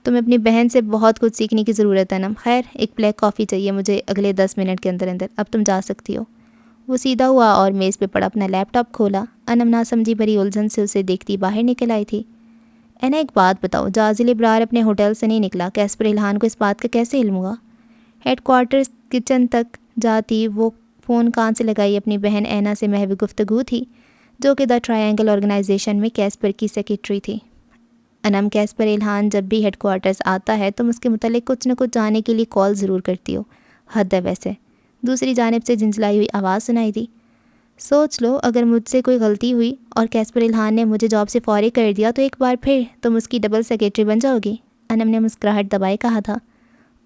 تمہیں اپنی بہن سے بہت کچھ سیکھنے کی ضرورت ہے انم۔ خیر، ایک بلیک کافی چاہیے مجھے اگلے 10 منٹ کے اندر اندر، اب تم جا سکتی ہو۔ وہ سیدھا ہوا اور میز پہ پڑا اپنا لیپ ٹاپ کھولا۔ انم ناسمجھی بھری الجھن سے اسے دیکھتی باہر نکل آئی تھی۔ اینا ایک بات بتاؤ، جاز الابرار اپنے ہوٹل سے نہیں نکلا، کیسپر الہان کو اس بات کا کیسے علم ہوا؟ ہیڈ کوارٹرز کچن تک جاتی وہ فون کان سے لگائی اپنی بہن اینا سے محو گفتگو تھی، جو کہ دا ٹرائنگل آرگنائزیشن میں کیسپر کی سیکریٹری تھی۔ انم، کیسپر الہان جب بھی ہیڈ کوارٹرز آتا ہے تم اس کے متعلق کچھ نہ کچھ جاننے کے لیے کال ضرور کرتی ہو، حد ہے ویسے۔ دوسری جانب سے جھنجھلائی ہوئی آواز سنائی دی۔ سوچ لو اگر مجھ سے کوئی غلطی ہوئی اور کیسپر الہان نے مجھے جاب سے فارغ کر دیا تو ایک بار پھر تم اس کی ڈبل سیکریٹری بن جاؤ گی۔ انم نے مسکراہٹ دبائے کہا تھا۔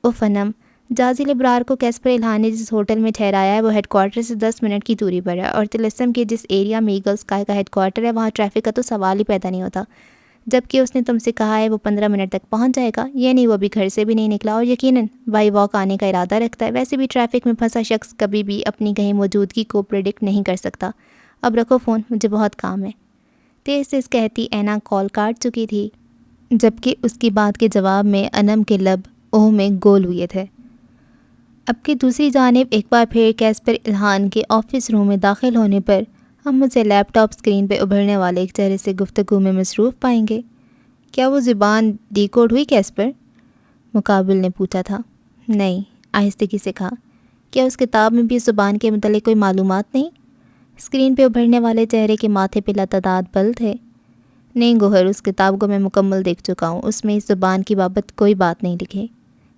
اف انم، جاز الابرار کو کیسپر الہان نے جس ہوٹل میں ٹھہرایا ہے وہ ہیڈ کوارٹر سے 10 منٹ کی دوری پر ہے، اور طلسم کے جس ایریا میں ایگل اسکائی کا ہیڈ کوارٹر ہے وہاں ٹریفک کا تو سوال ہی پیدا نہیں ہوتا، جبکہ اس نے تم سے کہا ہے وہ 15 منٹ تک پہنچ جائے گا، یعنی وہ ابھی گھر سے بھی نہیں نکلا اور یقیناً بائی واک آنے کا ارادہ رکھتا ہے۔ ویسے بھی ٹریفک میں پھنسا شخص کبھی بھی اپنی کہیں موجودگی کو پریڈکٹ نہیں کر سکتا۔ اب رکھو فون، مجھے بہت کام ہے۔ تیز تیز کہتی اینا کال کاٹ چکی تھی، جبکہ اس کی بات کے جواب میں انم کے لب اوہ میں گول ہوئے تھے۔ اب کی دوسری جانب ایک بار پھر کیسپر الہان کے آفس روم میں داخل ہونے پر ہم اسے لیپ ٹاپ اسکرین پہ ابھرنے والے ایک چہرے سے گفتگو میں مصروف پائیں گے۔ کیا وہ زبان ڈی کوڈ ہوئی کیسپر؟ مقابل نے پوچھا تھا۔ نہیں، آہستگی سے کہا۔ کیا اس کتاب میں بھی اس زبان کے متعلق کوئی معلومات نہیں؟ اسکرین پہ ابھرنے والے چہرے کے ماتھے پہ لاتعداد بل تھے۔ نہیں گوہر، اس کتاب کو میں مکمل دیکھ چکا ہوں، اس میں اس زبان کی بابت کوئی بات نہیں لکھی۔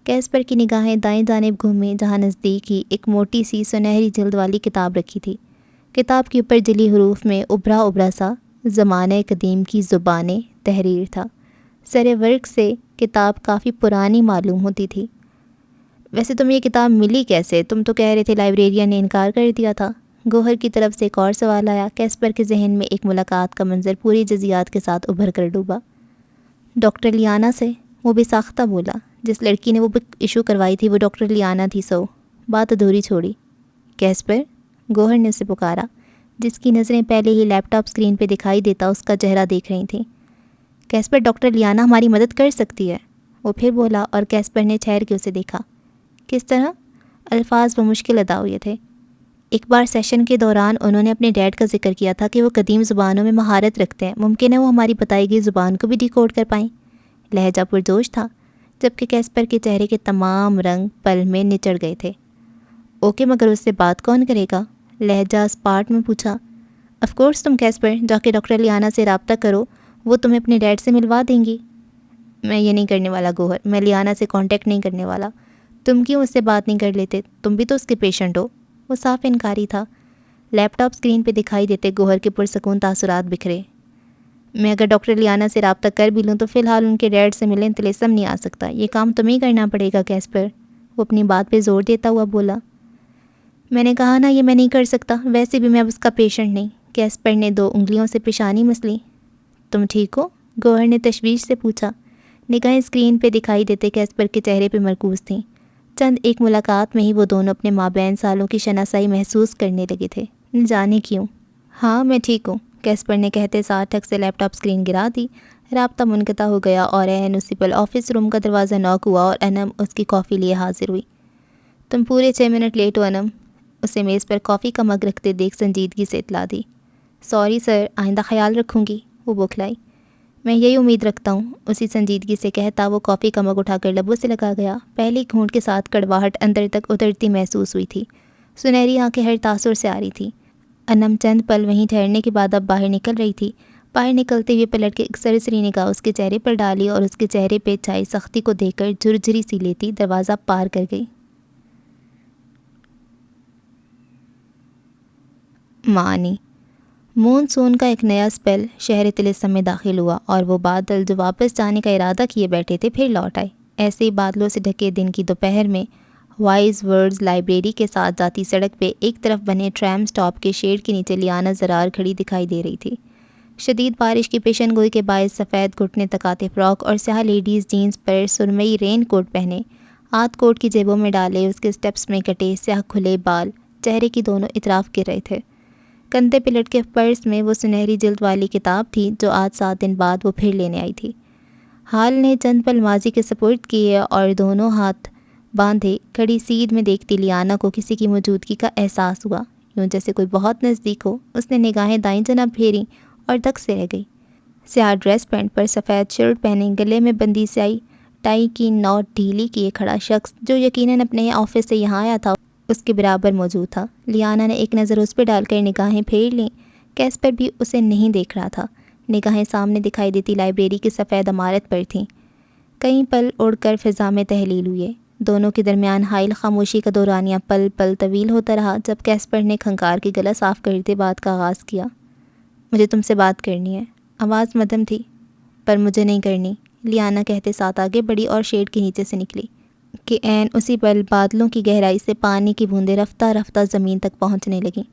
کیسپر کی نگاہیں دائیں جانب گھومیں جہاں نزدیک ہی ایک موٹی سی سنہری جلد والی کتاب رکھی تھی۔ کتاب کے اوپر جلی حروف میں ابھرا ابھرا سا زمانہ قدیم کی زبان تحریر تھا۔ سر ورق سے کتاب کافی پرانی معلوم ہوتی تھی۔ ویسے تمہیں یہ کتاب ملی کیسے؟ تم تو کہہ رہے تھے لائبریرین نے انکار کر دیا تھا۔ گوہر کی طرف سے ایک اور سوال آیا۔ کیسپر کے ذہن میں ایک ملاقات کا منظر پوری جزیات کے ساتھ ابھر کر ڈوبا۔ ڈاکٹر لیانا سے، وہ بھی ساختہ بولا۔ جس لڑکی نے وہ بک ایشو کروائی تھی وہ ڈاکٹر لیانا تھی، سو بات ادھوری چھوڑی۔ کیسپر، گوہر نے اسے پکارا، جس کی نظریں پہلے ہی لیپ ٹاپ اسکرین پہ دکھائی دیتا اس کا چہرہ دیکھ رہی تھیں۔ کیسپر، ڈاکٹر لیانا ہماری مدد کر سکتی ہے، وہ پھر بولا، اور کیسپر نے ٹھہر کے اسے دیکھا۔ کس طرح؟ الفاظ بمشکل ادا ہوئے تھے۔ ایک بار سیشن کے دوران انہوں نے اپنے ڈیڈ کا ذکر کیا تھا کہ وہ قدیم زبانوں میں مہارت رکھتے ہیں، ممکن ہے وہ ہماری بتائی گئی زبان کو بھی ڈی کوڈ کر پائیں۔ لہجہ پرجوش تھا، جبکہ کیسپر کے چہرے کے تمام رنگ پل میں نچڑ گئے تھے۔ اوکے، مگر اس سے بات کون کرے گا؟ لہجہ اسپارٹ میں پوچھا۔ آف کورس تم کیسپر جا کے ڈاکٹر لیانا سے رابطہ کرو، وہ تمہیں اپنے ڈیڈ سے ملوا دیں گی۔ میں یہ نہیں کرنے والا گوہر، میں لیانا سے کانٹیکٹ نہیں کرنے والا۔ تم کیوں اس سے بات نہیں کر لیتے؟ تم بھی تو اس کے پیشنٹ ہو۔ وہ صاف انکاری تھا۔ لیپ ٹاپ اسکرین پہ دکھائی دیتے گوہر کے پرسکون تاثرات بکھرے۔ میں اگر ڈاکٹر لیانا سے رابطہ کر بھی لوں تو فی الحال ان کے ڈیڈ سے ملیں طلسم نہیں آ سکتا، یہ کام تمہیں کرنا پڑے گا کیسپر، وہ اپنی بات پہ زور دیتا ہوا بولا۔ میں نے کہا نا یہ میں نہیں کر سکتا، ویسے بھی میں اب اس کا پیشنٹ نہیں۔ کیسپر نے 2 انگلیوں سے پیشانی مسلی۔ تم ٹھیک ہو؟ گوہر نے تشویش سے پوچھا۔ نگاہیں اسکرین پہ دکھائی دیتے کیسپر کے چہرے پہ مرکوز تھیں۔ چند ایک ملاقات میں ہی وہ دونوں اپنے مابین سالوں کی شناسائی محسوس کرنے لگے تھے، نہ جانے کیوں۔ ہاں میں ٹھیک ہوں، کیسپر نے کہتے ساتھ ٹھک سے لیپ ٹاپ اسکرین گرا دی۔ رابطہ منقطع ہو گیا اور اینوسپل آفس روم کا دروازہ ناک ہوا اور انم اس کی کافی لیے حاضر ہوئی۔ تم پورے 6 منٹ لیٹ ہو انم، اسے میز پر کافی کا مگ رکھتے دیکھ سنجیدگی سے اطلاع دی۔ سوری سر، آئندہ خیال رکھوں گی، وہ بوکھلائی۔ میں یہی امید رکھتا ہوں، اسی سنجیدگی سے کہتا وہ کافی کا مگ اٹھا کر لبوں سے لگا گیا۔ پہلی گھونٹ کے ساتھ کڑواہٹ اندر تک اترتی محسوس ہوئی تھی، سنہری آنکھیں ہر تاثر سے آ رہی تھیں۔ انم چند پل وہیں ٹھہرنے کے بعد اب باہر نکل رہی تھی۔ باہر نکلتے ہوئے پلٹ کے ایک سرسری نگاہ اس کے چہرے پر ڈالی اور اس کے چہرے پہ چھائی سختی کو دیکھ کر جھرجھری سی لیتی دروازہ پار کر گئی۔ معنی مون سون کا ایک نیا اسپیل شہر طلسم میں داخل ہوا اور وہ بادل جو واپس جانے کا ارادہ کیے بیٹھے تھے پھر لوٹ آئے۔ ایسے ہی بادلوں سے ڈھکے دن کی دوپہر میں وائز ورڈز لائبریری کے ساتھ جاتی سڑک پہ ایک طرف بنے ٹرام سٹاپ کے شیڈ کے نیچے لیانا زرار کھڑی دکھائی دے رہی تھی۔ شدید بارش کی پیشن گوئی کے باعث سفید گھٹنے تک آتے فراک اور سیاہ لیڈیز جینز پر سرمئی رین کوٹ پہنے، ہاتھ کوٹ کی جیبوں میں ڈالے اس کے سٹیپس میں کٹے سیاہ کھلے بال چہرے کی دونوں اطراف گر رہے تھے۔ کندھے پہ لٹ کے پرس میں وہ سنہری جلد والی کتاب تھی جو آج 7 دن بعد وہ پھر لینے آئی تھی۔ حال نے چند پل ماضی کے سپورٹ کیے اور دونوں ہاتھ باندھے کھڑی سیدھ میں دیکھتی لیانا کو کسی کی موجودگی کا احساس ہوا، یوں جیسے کوئی بہت نزدیک ہو۔ اس نے نگاہیں دائیں جانب پھیریں اور دک سے رہ گئی۔ سیاہ ڈریس پینٹ پر سفید شرٹ پہنے، گلے میں بندی سیاہی ٹائی کی نوٹ ڈھیلی کیے کھڑا شخص جو یقیناً اپنے آفس سے یہاں آیا تھا اس کے برابر موجود تھا۔ لیانا نے ایک نظر اس پہ ڈال کر نگاہیں پھیر لیں۔ کیسپر بھی اسے نہیں دیکھ رہا تھا، نگاہیں سامنے دکھائی دیتی لائبریری کی سفید عمارت پر تھیں۔ کئی پل اڑ کر فضا میں تحلیل ہوئے، دونوں کے درمیان حائل خاموشی کا دورانیہ پل پل طویل ہوتا رہا جب کیسپر نے کھنکار کے گلا صاف کرتے بات کا آغاز کیا۔ مجھے تم سے بات کرنی ہے۔ آواز مدھم تھی۔ پر مجھے نہیں کرنی، لیانا کہتے ساتھ آگے بڑھی اور شیڈ کے نیچے سے نکلی کہ عین اسی پل بادلوں کی گہرائی سے پانی کی بوندیں رفتہ رفتہ زمین تک پہنچنے لگیں۔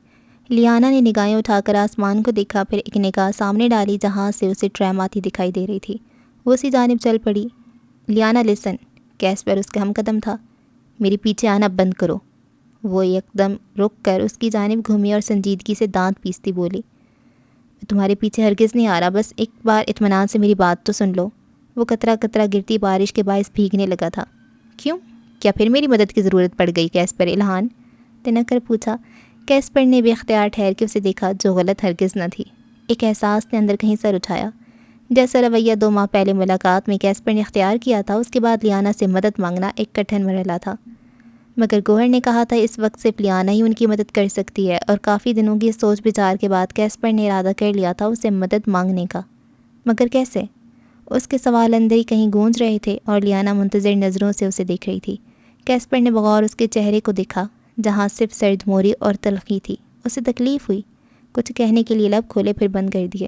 لیانا نے نگاہیں اٹھا کر آسمان کو دیکھا، پھر ایک نگاہ سامنے ڈالی جہاں سے اسے ٹریم آتی دکھائی دے رہی تھی۔ وہ اسی جانب چل پڑی۔ لیانا لسن، کیسپر اس کے ہم قدم تھا، میری پیچھے آنا بند کرو۔ وہ یکدم رک کر اس کی جانب گھومی اور سنجیدگی سے دانت پیستی بولی، میں تمہارے پیچھے ہرگز نہیں آ رہا، بس ایک بار اطمینان سے میری بات تو سن لو۔ وہ قطرہ قطرہ گرتی بارش کے باعث بھیگنے لگا تھا۔ کیوں؟ کیا پھر میری مدد کی ضرورت پڑ گئی کیسپر الہان؟ تنک کر پوچھا۔ کیسپر نے بے اختیار ٹھہر کے اسے دیکھا جو غلط ہرگز نہ تھی۔ ایک احساس نے اندر کہیں سر اٹھایا۔ جیسا رویہ 2 ماہ پہلے ملاقات میں کیسپر نے اختیار کیا تھا، اس کے بعد لیانا سے مدد مانگنا ایک کٹھن مرحلہ تھا، مگر گوہر نے کہا تھا اس وقت صرف لیانا ہی ان کی مدد کر سکتی ہے، اور کافی دنوں کی سوچ بچار کے بعد کیسپر نے ارادہ کر لیا تھا اسے مدد مانگنے کا۔ مگر کیسے؟ اس کے سوال اندر ہی کہیں گونج رہے تھے اور لیانا منتظر نظروں سے اسے دیکھ رہی تھی۔ کیسپر نے بغور اس کے چہرے کو دیکھا جہاں صرف سرد موری اور تلخی تھی۔ اسے تکلیف ہوئی، کچھ کہنے کے لیے لب کھولے پھر بند کر دیے۔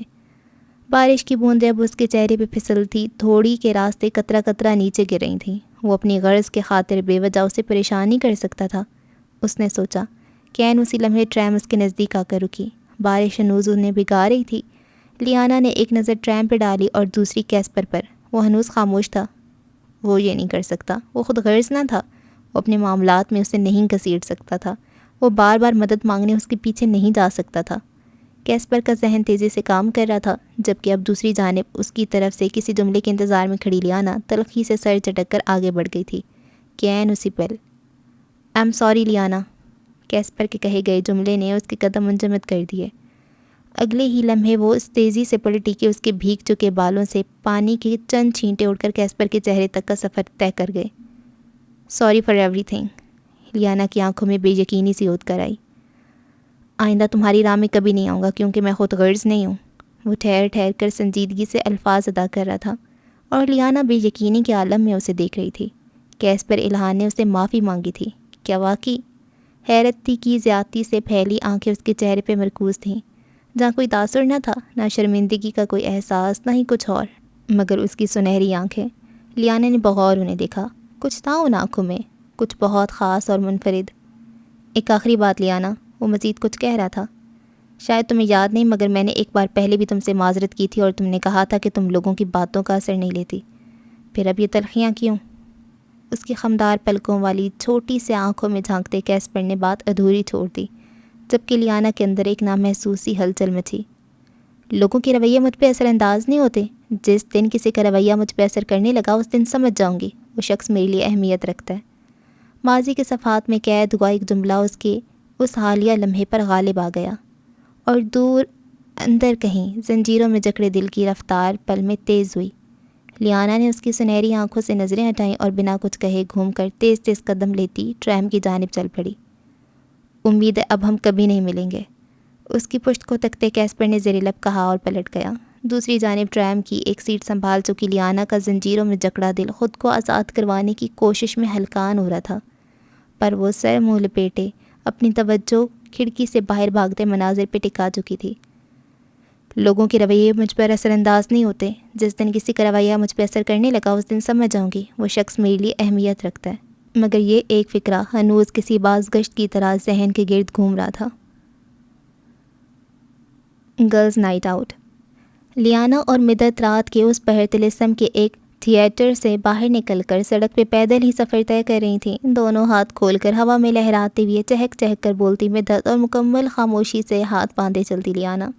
بارش کی بوندیں اب اس کے چہرے پہ پھسلتی تھوڑی کے راستے قطرہ قطرہ نیچے گر رہی تھیں۔ وہ اپنی غرض کے خاطر بے وجہ اسے پریشان نہیں کر سکتا تھا، اس نے سوچا۔ کین اسی لمحے ٹریم اس کے نزدیک آ کر رکی۔ بارش ہنوز انہیں بھگا رہی تھی۔ لیانا نے ایک نظر ٹریم پہ ڈالی اور دوسری کیسپر پر۔ وہ ہنوز خاموش تھا۔ وہ یہ نہیں کر سکتا، وہ خود غرض نہ تھا، وہ اپنے معاملات میں اسے نہیں گھسیٹ سکتا تھا، وہ بار بار مدد مانگنے اس کے پیچھے نہیں جا سکتا تھا۔ کیسپر کا ذہن تیزی سے کام کر رہا تھا، جبکہ اب دوسری جانب اس کی طرف سے کسی جملے کے انتظار میں کھڑی لیانا تلخی سے سر چٹک کر آگے بڑھ گئی تھی۔ کین اسی پل آئی ایم سوری لیانا، کیسپر کے کہے گئے جملے نے اس کے قدم منجمد کر دیے۔ اگلے ہی لمحے وہ اس تیزی سے پلٹی کہ اس کے بھیگ چکے بالوں سے پانی کے چند چھینٹے اڑ کر کیسپر کے چہرے تک کا سفر طے کر گئے۔ Sorry for every thing, Liana کی آنکھوں میں بے یقینی سی اوت کر آئی۔ آئندہ تمہاری راہ میں کبھی نہیں آؤں گا کیونکہ میں خود غرض نہیں ہوں۔ وہ ٹھہر ٹھہر کر سنجیدگی سے الفاظ ادا کر رہا تھا اور لیانا بے یقینی کے عالم میں اسے دیکھ رہی تھی۔ کیسپر الہان نے اسے معافی مانگی تھی، کیا واقعی؟ حیرت تھی کہ زیادتی سے پھیلی آنکھیں اس کے چہرے پہ مرکوز تھیں، جہاں کوئی تاثر نہ تھا، نہ شرمندگی کا کوئی احساس، نہ ہی کچھ اور، مگر اس کی سنہری آنکھیں۔ لیانا نے بغور انہیں دیکھا، کچھ تھا ان آنکھوں میں، کچھ بہت خاص اور منفرد۔ ایک آخری بات لیانا، وہ مزید کچھ کہہ رہا تھا۔ شاید تمہیں یاد نہیں مگر میں نے ایک بار پہلے بھی تم سے معذرت کی تھی اور تم نے کہا تھا کہ تم لوگوں کی باتوں کا اثر نہیں لیتی، پھر اب یہ تلخیاں کیوں؟ اس کی خمدار پلکوں والی چھوٹی سے آنکھوں میں جھانکتے کیسپر نے بات ادھوری چھوڑ دی، جبکہ لیانا کے اندر ایک نامحسوسی ہلچل مچی۔ لوگوں کے رویے مجھ پہ اثر انداز نہیں ہوتے، جس دن کسی کا رویہ مجھ پہ اثر کرنے لگا اس دن سمجھ جاؤں گی وہ شخص میرے لیے اہمیت رکھتا ہے۔ ماضی کے صفحات میں قید ہوا ایک جملہ اس حالیہ لمحے پر غالب آ گیا، اور دور اندر کہیں زنجیروں میں جکڑے دل کی رفتار پل میں تیز ہوئی۔ لیانا نے اس کی سنہری آنکھوں سے نظریں ہٹائیں اور بنا کچھ کہے گھوم کر تیز تیز قدم لیتی ٹرام کی جانب چل پڑی۔ امید ہے اب ہم کبھی نہیں ملیں گے، اس کی پشت کو تکتے کیسپر نے زیر لب کہا اور پلٹ گیا۔ دوسری جانب ٹرام کی ایک سیٹ سنبھال چکی لیانا کا زنجیروں میں جکڑا دل خود کو آزاد کروانے کی کوشش میں ہلکان ہو رہا تھا، پر وہ سر منہ لپیٹے اپنی توجہ کھڑکی سے باہر بھاگتے مناظر پہ ٹکا چکی تھی۔ لوگوں کے رویے مجھ پر اثر انداز نہیں ہوتے، جس دن کسی کا رویہ مجھ پہ اثر کرنے لگا اس دن سمجھ جاؤں گی وہ شخص میرے لیے اہمیت رکھتا ہے، مگر یہ ایک فکرہ ہنوز کسی باز گشت کی طرح ذہن کے گرد گھوم رہا تھا۔ Girls night out. لیانا اور مدت رات کے اس پہر طلسم کے ایک تھیٹر سے باہر نکل کر سڑک پہ پیدل ہی سفر طے کر رہی تھیں، دونوں ہاتھ کھول کر ہوا میں لہراتے ہوئے چہک چہک کر بولتی مدت اور مکمل خاموشی سے ہاتھ باندھے چلتی لیانا۔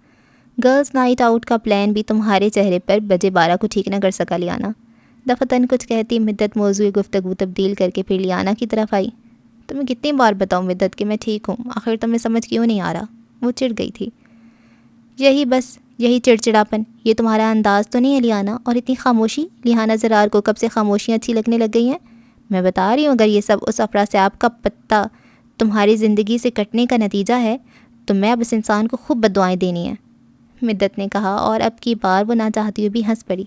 گرلز نائٹ آؤٹ کا پلان بھی تمہارے چہرے پر بجے 12 کو ٹھیک نہ کر سکا لیانا۔ دفتن کچھ کہتی مدت موضوع گفتگو تبدیل کر کے پھر لیانا کی طرف آئی۔ تمہیں کتنی بار بتاؤں مدت کہ میں ٹھیک ہوں، آخر تمہیں سمجھ کیوں نہیں آ رہا؟ وہ چڑ گئی تھی۔ یہی چڑچڑاپن، یہ تمہارا انداز تو نہیں ہے لیانا، اور اتنی خاموشی؟ لیانا زرار کو کب سے خاموشیاں اچھی لگنے لگ گئی ہیں؟ میں بتا رہی ہوں اگر یہ سب اس افراسیاب کا پتہ تمہاری زندگی سے کٹنے کا نتیجہ ہے تو میں اب اس انسان کو خوب بددعائیں دینی ہیں، مدت نے کہا، اور اب کی بار وہ نہ چاہتی ہوئی بھی ہنس پڑی۔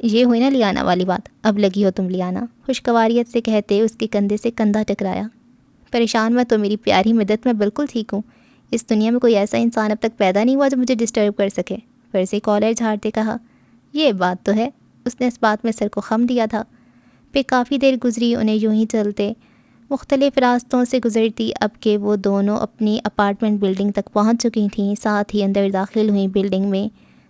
یہ ہوئی نا لیانا والی بات، اب لگی ہو تم لیانا، خوشگواریت سے کہتے اس کے کندھے سے کندھا ٹکرایا۔ پریشان مت تو میری پیاری مدت، میں بالکل ٹھیک ہوں، اس دنیا میں کوئی ایسا انسان اب تک پیدا نہیں ہوا جو مجھے ڈسٹرب کر سکے، پھر سے کالر جھاڑتے کہا۔ یہ بات تو ہے، اس نے اس بات میں سر کو خم دیا تھا۔ پھر کافی دیر گزری، انہیں یوں ہی چلتے مختلف راستوں سے گزرتی، اب کہ وہ دونوں اپنی اپارٹمنٹ بلڈنگ تک پہنچ چکی تھیں، ساتھ ہی اندر داخل ہوئیں۔ بلڈنگ میں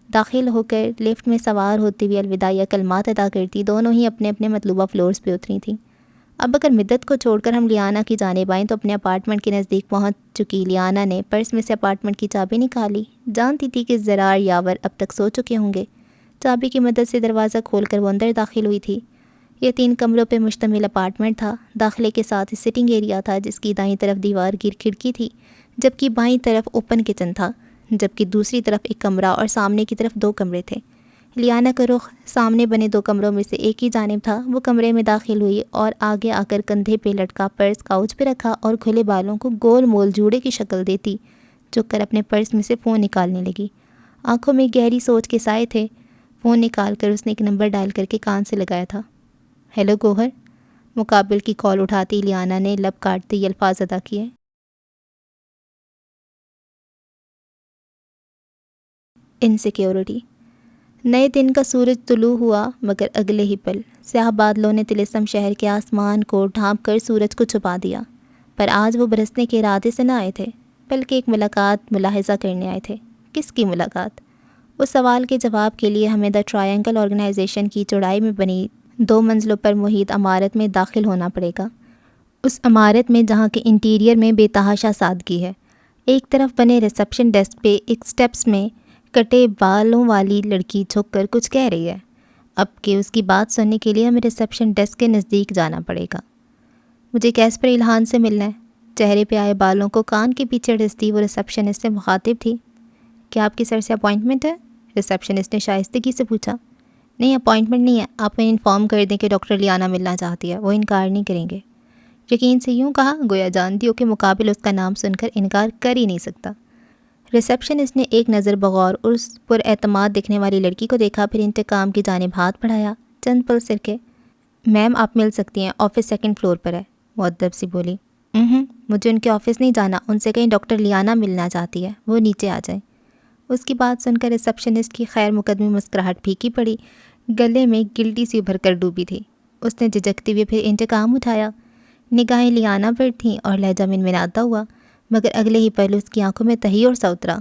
داخل ہو کر لفٹ میں سوار ہوتے ہوئے الوداعیہ کلمات ادا کرتی دونوں ہی اپنے اپنے مطلوبہ فلورز پہ اتری تھیں۔ اب اگر مدت کو چھوڑ کر ہم لیانا کی جانب آئیں تو اپنے اپارٹمنٹ کے نزدیک پہنچ چکی لیانا نے پرس میں سے اپارٹمنٹ کی چابی نکالی، جانتی تھی کہ زرار یاور اب تک سو چکے ہوں گے۔ چابی کی مدد سے دروازہ کھول کر وہ اندر داخل ہوئی تھی۔ یہ 3 کمروں پہ مشتمل اپارٹمنٹ تھا۔ داخلے کے ساتھ سٹنگ ایریا تھا جس کی دائیں طرف دیوار گیر کھڑکی تھی، جبکہ بائیں طرف اوپن کچن تھا، جبکہ دوسری طرف ایک کمرہ اور سامنے کی طرف 2 کمرے تھے۔ لیانا کا رخ سامنے بنے 2 کمروں میں سے ایک ہی جانب تھا۔ وہ کمرے میں داخل ہوئی اور آگے آ کر کندھے پہ لٹکا پرس کاؤچ پہ رکھا اور کھلے بالوں کو گول مول جوڑے کی شکل دیتی جھک کر اپنے پرس میں سے فون نکالنے لگی۔ آنکھوں میں گہری سوچ کے سائے تھے۔ فون نکال کر اس نے ایک نمبر ڈائل کر کے کان سے لگایا تھا۔ ہیلو گوہر، مقابل کی کال اٹھاتی لیانا نے لب کاٹتے یہ الفاظ ادا کیے۔ انسیکیورٹی۔ نئے دن کا سورج طلوع ہوا، مگر اگلے ہی پل سیاہ بادلوں نے طلسم شہر کے آسمان کو ڈھانپ کر سورج کو چھپا دیا۔ پر آج وہ برسنے کے ارادے سے نہ آئے تھے، بلکہ ایک ملاقات ملاحظہ کرنے آئے تھے۔ کس کی ملاقات؟ اس سوال کے جواب کے لیے ہمیں دا ٹرائنگل آرگنائزیشن کی چوڑائی میں بنی 2 منزلوں پر محیط عمارت میں داخل ہونا پڑے گا۔ اس عمارت میں جہاں کے انٹیریئر میں بے تحاشا سادگی ہے۔ ایک طرف بنے ریسیپشن ڈیسک پہ ایک سٹیپس میں کٹے بالوں والی لڑکی جھک کر کچھ کہہ رہی ہے۔ اب کہ اس کی بات سننے کے لیے ہمیں ریسیپشن ڈیسک کے نزدیک جانا پڑے گا۔ مجھے کیسپر الہان سے ملنا ہے۔ چہرے پہ آئے بالوں کو کان کے پیچھے ڈستی وہ ریسیپشنسٹ سے مخاطب تھی۔ کیا آپ کی سر سے اپوائنٹمنٹ ہے؟ ریسیپشنسٹ نے شائستگی سے پوچھا۔ نہیں، اپوائنٹمنٹ نہیں ہے، آپ انہیں انفارم کر دیں کہ ڈاکٹر لیانا ملنا چاہتی ہے، وہ انکار نہیں کریں گے۔ یقین سے یوں کہا گویا جانتی ہو کہ مقابل اس کا نام سن کر انکار کر ہی نہیں سکتا۔ ریسیپشنسٹ نے ایک نظر بغور اس پر اعتماد دکھنے والی لڑکی کو دیکھا، پھر انتقام کی جانب ہاتھ بڑھایا، چند پل سرکے۔ میم آپ مل سکتی ہیں، آفس 2nd فلور پر ہے، مؤدب سی بولی۔ مجھے ان کے آفس نہیں جانا، ان سے کہیں ڈاکٹر لیانا ملنا چاہتی ہے، وہ نیچے آ جائیں۔ اس کی بات سن کر ریسیپشنسٹ کی خیر مقدمی مسکراہٹ پھیکی پڑی، گلے میں گلٹی سی ابھر کر ڈوبی تھی۔ اس نے جھجکتے ہوئے پھر انتقام اٹھایا۔ نگاہیں لیانا پر تھیں اور لہجہ منمناتا ہوا، مگر اگلے ہی پل اس کی آنکھوں میں تہیر سا اترا۔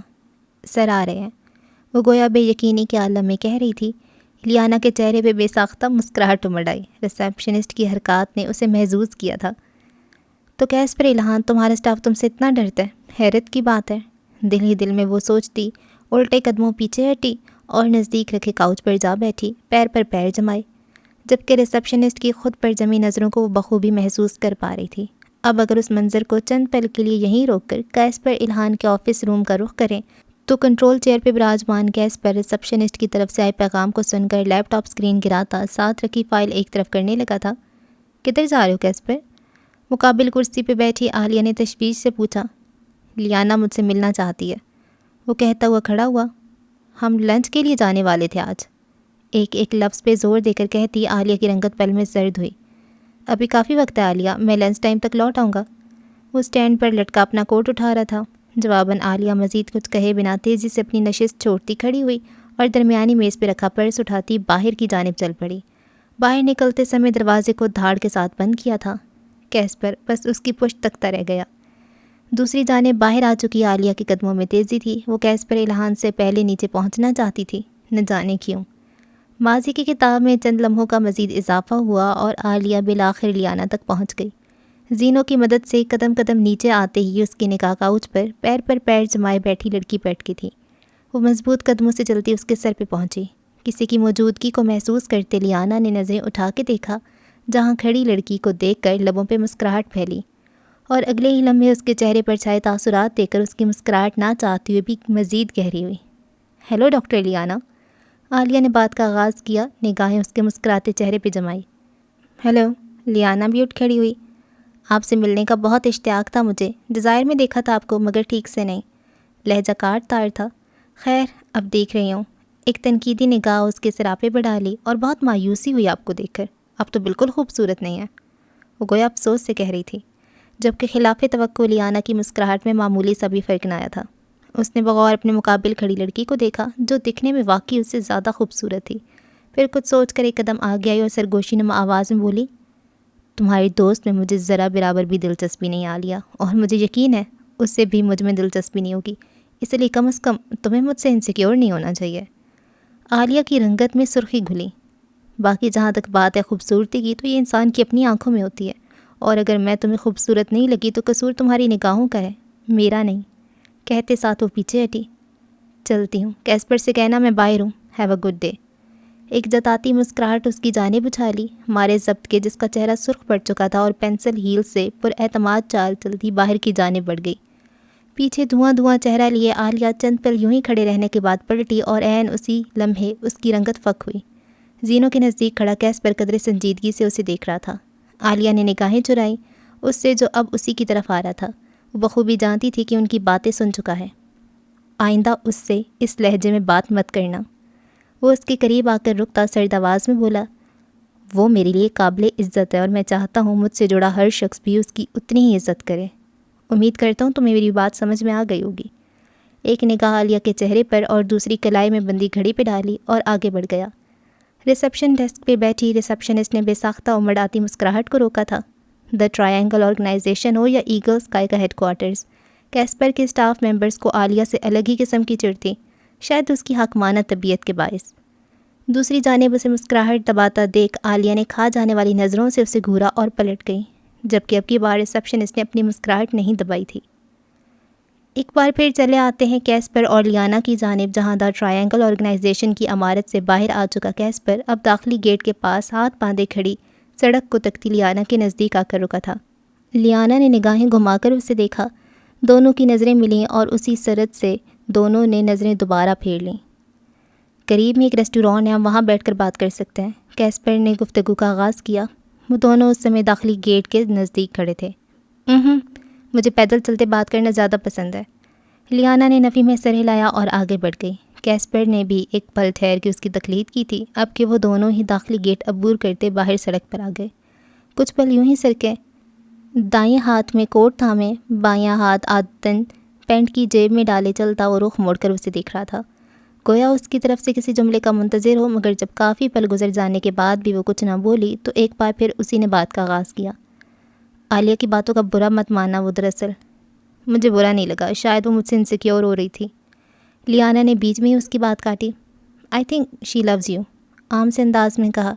سر آ رہے ہیں، وہ گویا بے یقینی کے عالم میں کہہ رہی تھی۔ لیانا کے چہرے پہ بے ساختہ مسکراہٹ امڑ آئی۔ ریسیپشنسٹ کی حرکات نے اسے محظوظ کیا تھا۔ تو کیسپر الہان، تمہارا اسٹاف تم سے اتنا ڈرتا ہے؟ حیرت کی بات ہے، دل ہی دل میں وہ سوچتی، الٹے قدموں پیچھے ہٹی اور نزدیک رکھے کاؤچ پر جا بیٹھی، پیر پر پیر جمائے۔ جبکہ ریسپشنسٹ کی خود پر جمی نظروں کو وہ بخوبی محسوس کر پا رہی تھی۔ اب اگر اس منظر کو چند پل کے لیے یہیں روک کر کیسپر الہان کے آفس روم کا رخ کریں تو کنٹرول چیئر پہ براجمان کیسپر ریسپشنسٹ کی طرف سے آئے پیغام کو سن کر لیپ ٹاپ اسکرین گراتا ساتھ رکھی فائل ایک طرف کرنے لگا تھا۔ کدھر جا رہے ہو کیسپر؟ مقابل کرسی پہ بیٹھی عالیہ نے تشویش سے پوچھا۔ لیانا مجھ سے ملنا چاہتی ہے، وہ کہتا ہوا کھڑا ہوا۔ ہم لنچ کے لیے جانے والے تھے آج، ایک لفظ پہ زور دے کر کہتی عالیہ کی رنگت پل میں زرد ہوئی۔ ابھی کافی وقت ہے عالیہ، میں لنچ ٹائم تک لوٹ آؤں گا۔ وہ اسٹینڈ پر لٹکا اپنا کوٹ اٹھا رہا تھا۔ جواباً عالیہ مزید کچھ کہے بنا تیزی سے اپنی نشست چھوڑتی کھڑی ہوئی اور درمیانی میز پہ رکھا پرس اٹھاتی باہر کی جانب چل پڑی۔ باہر نکلتے سمے دروازے کو دھاڑ کے ساتھ بند کیا تھا۔ کیسپر بس اس کی پشت تکتا رہ گیا۔ دوسری جانب باہر آ چکی عالیہ کے قدموں میں تیزی تھی۔ وہ کیسپر الہان سے پہلے نیچے پہنچنا چاہتی تھی، نہ جانے کیوں۔ ماضی کی کتاب میں چند لمحوں کا مزید اضافہ ہوا اور عالیہ بالآخر لیانا تک پہنچ گئی۔ زینوں کی مدد سے قدم قدم نیچے آتے ہی اس کی نگاہ کاؤچ پر پیر جمائے بیٹھی لڑکی پہ اٹکی تھی۔ وہ مضبوط قدموں سے چلتی اس کے سر پہ پہنچی۔ کسی کی موجودگی کو محسوس کرتے لیانا نے نظریں اٹھا کے دیکھا، جہاں کھڑی لڑکی کو دیکھ کر لبوں پہ مسکراہٹ پھیلی اور اگلے ہی لمحے اس کے چہرے پر چھائے تاثرات دیکھ کر اس کی مسکراہٹ نہ چاہتے ہوئے بھی مزید گہری ہوئی۔ ہیلو ڈاکٹر لیانا، عالیہ نے بات کا آغاز کیا، نگاہیں اس کے مسکراتے چہرے پہ جمائی۔ ہیلو، لیانا بھی اٹھ کھڑی ہوئی۔ آپ سے ملنے کا بہت اشتیاق تھا مجھے، ڈیزائر میں دیکھا تھا آپ کو مگر ٹھیک سے نہیں۔ لہجہ کاٹ تار تھا۔ خیر اب دیکھ رہی ہوں۔ ایک تنقیدی نگاہ اس کے سراپے پر ڈالی اور بہت مایوسی ہوئی آپ کو دیکھ کر۔ اب تو بالکل خوبصورت نہیں ہے، وہ گویا افسوس سے کہہ رہی تھی، جبکہ خلاف توقع لیانا کی مسکراہٹ میں معمولی سا بھی فرق نہ آیا تھا۔ اس نے بغور اپنے مقابل کھڑی لڑکی کو دیکھا جو دکھنے میں واقعی اس سے زیادہ خوبصورت تھی۔ پھر کچھ سوچ کر ایک قدم آگے آئی اور سرگوشی نما آواز میں بولی، تمہاری دوست میں مجھے ذرا برابر بھی دلچسپی نہیں عالیہ، اور مجھے یقین ہے اس سے بھی مجھ میں دلچسپی نہیں ہوگی، اس لیے کم از کم تمہیں مجھ سے انسیکیور نہیں ہونا چاہیے۔ عالیہ کی رنگت میں سرخی گھلی۔ باقی جہاں تک بات ہے خوبصورتی کی تو یہ انسان کی اپنی آنکھوں میں ہوتی ہے، اور اگر میں تمہیں خوبصورت نہیں لگی تو قصور تمہاری نگاہوں کا ہے، میرا نہیں۔ کہتے ساتھ وہ پیچھے ہٹی۔ چلتی ہوں، کیسپر سے کہنا میں باہر ہوں، ہیو اے گڈ ڈے۔ ایک جتاتی مسکراہٹ اس کی جانب اچھالی، مارے ضبط کے جس کا چہرہ سرخ پڑ چکا تھا اور پینسل ہیل سے پر اعتماد چال چلتی باہر کی جانب بڑھ گئی۔ پیچھے دھواں چہرہ لیے عالیہ چند پل یوں ہی کھڑے رہنے کے بعد پلٹی اور عین اسی لمحے اس کی رنگت فک ہوئی۔ زینوں کے نزدیک کھڑا کیسپر قدر سنجیدگی سے اسے دیکھ رہا تھا۔ عالیہ نے نگاہیں چرائیں اس سے جو اب اسی کی طرف آ رہا تھا۔ وہ بخوبی جانتی تھی کہ ان کی باتیں سن چکا ہے۔ آئندہ اس سے اس لہجے میں بات مت کرنا، وہ اس کے قریب آ کر رکتا سرد آواز میں بولا۔ وہ میرے لیے قابل عزت ہے اور میں چاہتا ہوں مجھ سے جڑا ہر شخص بھی اس کی اتنی ہی عزت کرے۔ امید کرتا ہوں تمہیں میری بات سمجھ میں آ گئی ہوگی۔ ایک نگاہ عالیہ کے چہرے پر اور دوسری کلائی میں بندی گھڑی پہ ڈالی اور آگے بڑھ گیا۔ ریسپشن ڈیسک پہ بیٹھی ریسپشنسٹ نے بے ساختہ امڑ آتی مسکراہٹ کو روکا تھا۔ دا ٹرائنگل آرگنائزیشن ہو یا ایگل اسکائی کا ہیڈ کوارٹرز، کیسپر کے اسٹاف ممبرز کو عالیہ سے الگ ہی قسم کی چڑ تھی، شاید اس کی حاکمانہ طبیعت کے باعث۔ دوسری جانب اسے مسکراہٹ دباتا دیکھ عالیہ نے کھا جانے والی نظروں سے اسے گھورا اور پلٹ گئی، جبکہ اب کی بار ریسپشنسٹ نے اپنی مسکراہٹ نہیں دبائی تھی۔ ایک بار پھر چلے آتے ہیں کیسپر اور لیانا کی جانب، جہاں دا ٹرائنگل آرگنائزیشن کی عمارت سے باہر آ چکا کیسپر اب داخلی گیٹ کے پاس ہاتھ باندھے کھڑی سڑک کو تکتی لیانا کے نزدیک آ کر رکا تھا۔ لیانا نے نگاہیں گھما کر اسے دیکھا، دونوں کی نظریں ملیں اور اسی سرد سے دونوں نے نظریں دوبارہ پھیر لیں۔ قریب میں ایک ریسٹوران ہے، ہم وہاں بیٹھ کر بات کر سکتے ہیں، کیسپر نے گفتگو کا آغاز کیا۔ وہ دونوں اس سمے داخلی گیٹ کے نزدیک کھڑے تھے۔ مجھے پیدل چلتے بات کرنا زیادہ پسند ہے، لیانا نے نفی میں سر ہلایا اور آگے بڑھ گئی۔ کیسپر نے بھی ایک پل ٹھہر کے اس کی تقلید کی تھی، اب کہ وہ دونوں ہی داخلی گیٹ عبور کرتے باہر سڑک پر آ گئے۔ کچھ پل یوں ہی سرکے، دائیں ہاتھ میں کوٹ تھامے، بایاں ہاتھ عادتاً پینٹ کی جیب میں ڈالے چلتا وہ رخ موڑ کر اسے دیکھ رہا تھا، گویا اس کی طرف سے کسی جملے کا منتظر ہو، مگر جب کافی پل گزر جانے کے بعد بھی وہ کچھ نہ بولی تو ایک بار پھر اسی نے بات کا آغاز کیا۔ عالیہ کی باتوں کا برا مت ماننا، وہ دراصل مجھے برا نہیں لگا، شاید وہ مجھ سے انسیکیور ہو رہی تھی۔ لیانا نے بیچ میں ہی اس کی بات کاٹی۔ I think she loves you, عام سے انداز میں کہا۔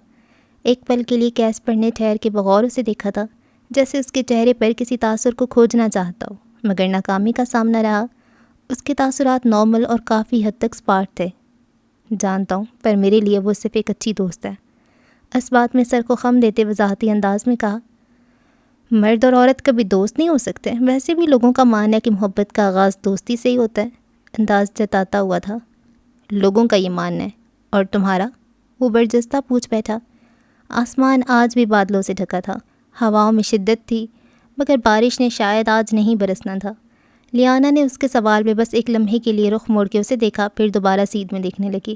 ایک پل کے لیے کیسپر نے ٹھہر کے بغور اسے دیکھا تھا، جیسے اس کے چہرے پر کسی تاثر کو کھوجنا چاہتا ہو، مگر ناکامی کا سامنا رہا۔ اس کے تاثرات نارمل اور کافی حد تک اسپاٹ تھے۔ جانتا ہوں، پر میرے لیے وہ صرف ایک اچھی دوست ہے۔ اسبات میں سر کو خم دیتے وضاحتی انداز میں کہا، مرد اور عورت کبھی دوست نہیں ہو سکتے، ویسے بھی لوگوں کا ماننا ہے کہ محبت کا آغاز دوستی سے ہی ہوتا ہے، انداز جتاتا ہوا تھا۔ لوگوں کا یہ ماننا ہے، اور تمہارا؟ وہ برجستہ پوچھ بیٹھا۔ آسمان آج بھی بادلوں سے ڈھکا تھا، ہواؤں میں شدت تھی، مگر بارش نے شاید آج نہیں برسنا تھا۔ لیانا نے اس کے سوال میں بس ایک لمحے کے لیے رخ موڑ کے اسے دیکھا، پھر دوبارہ سیدھ میں دیکھنے لگی۔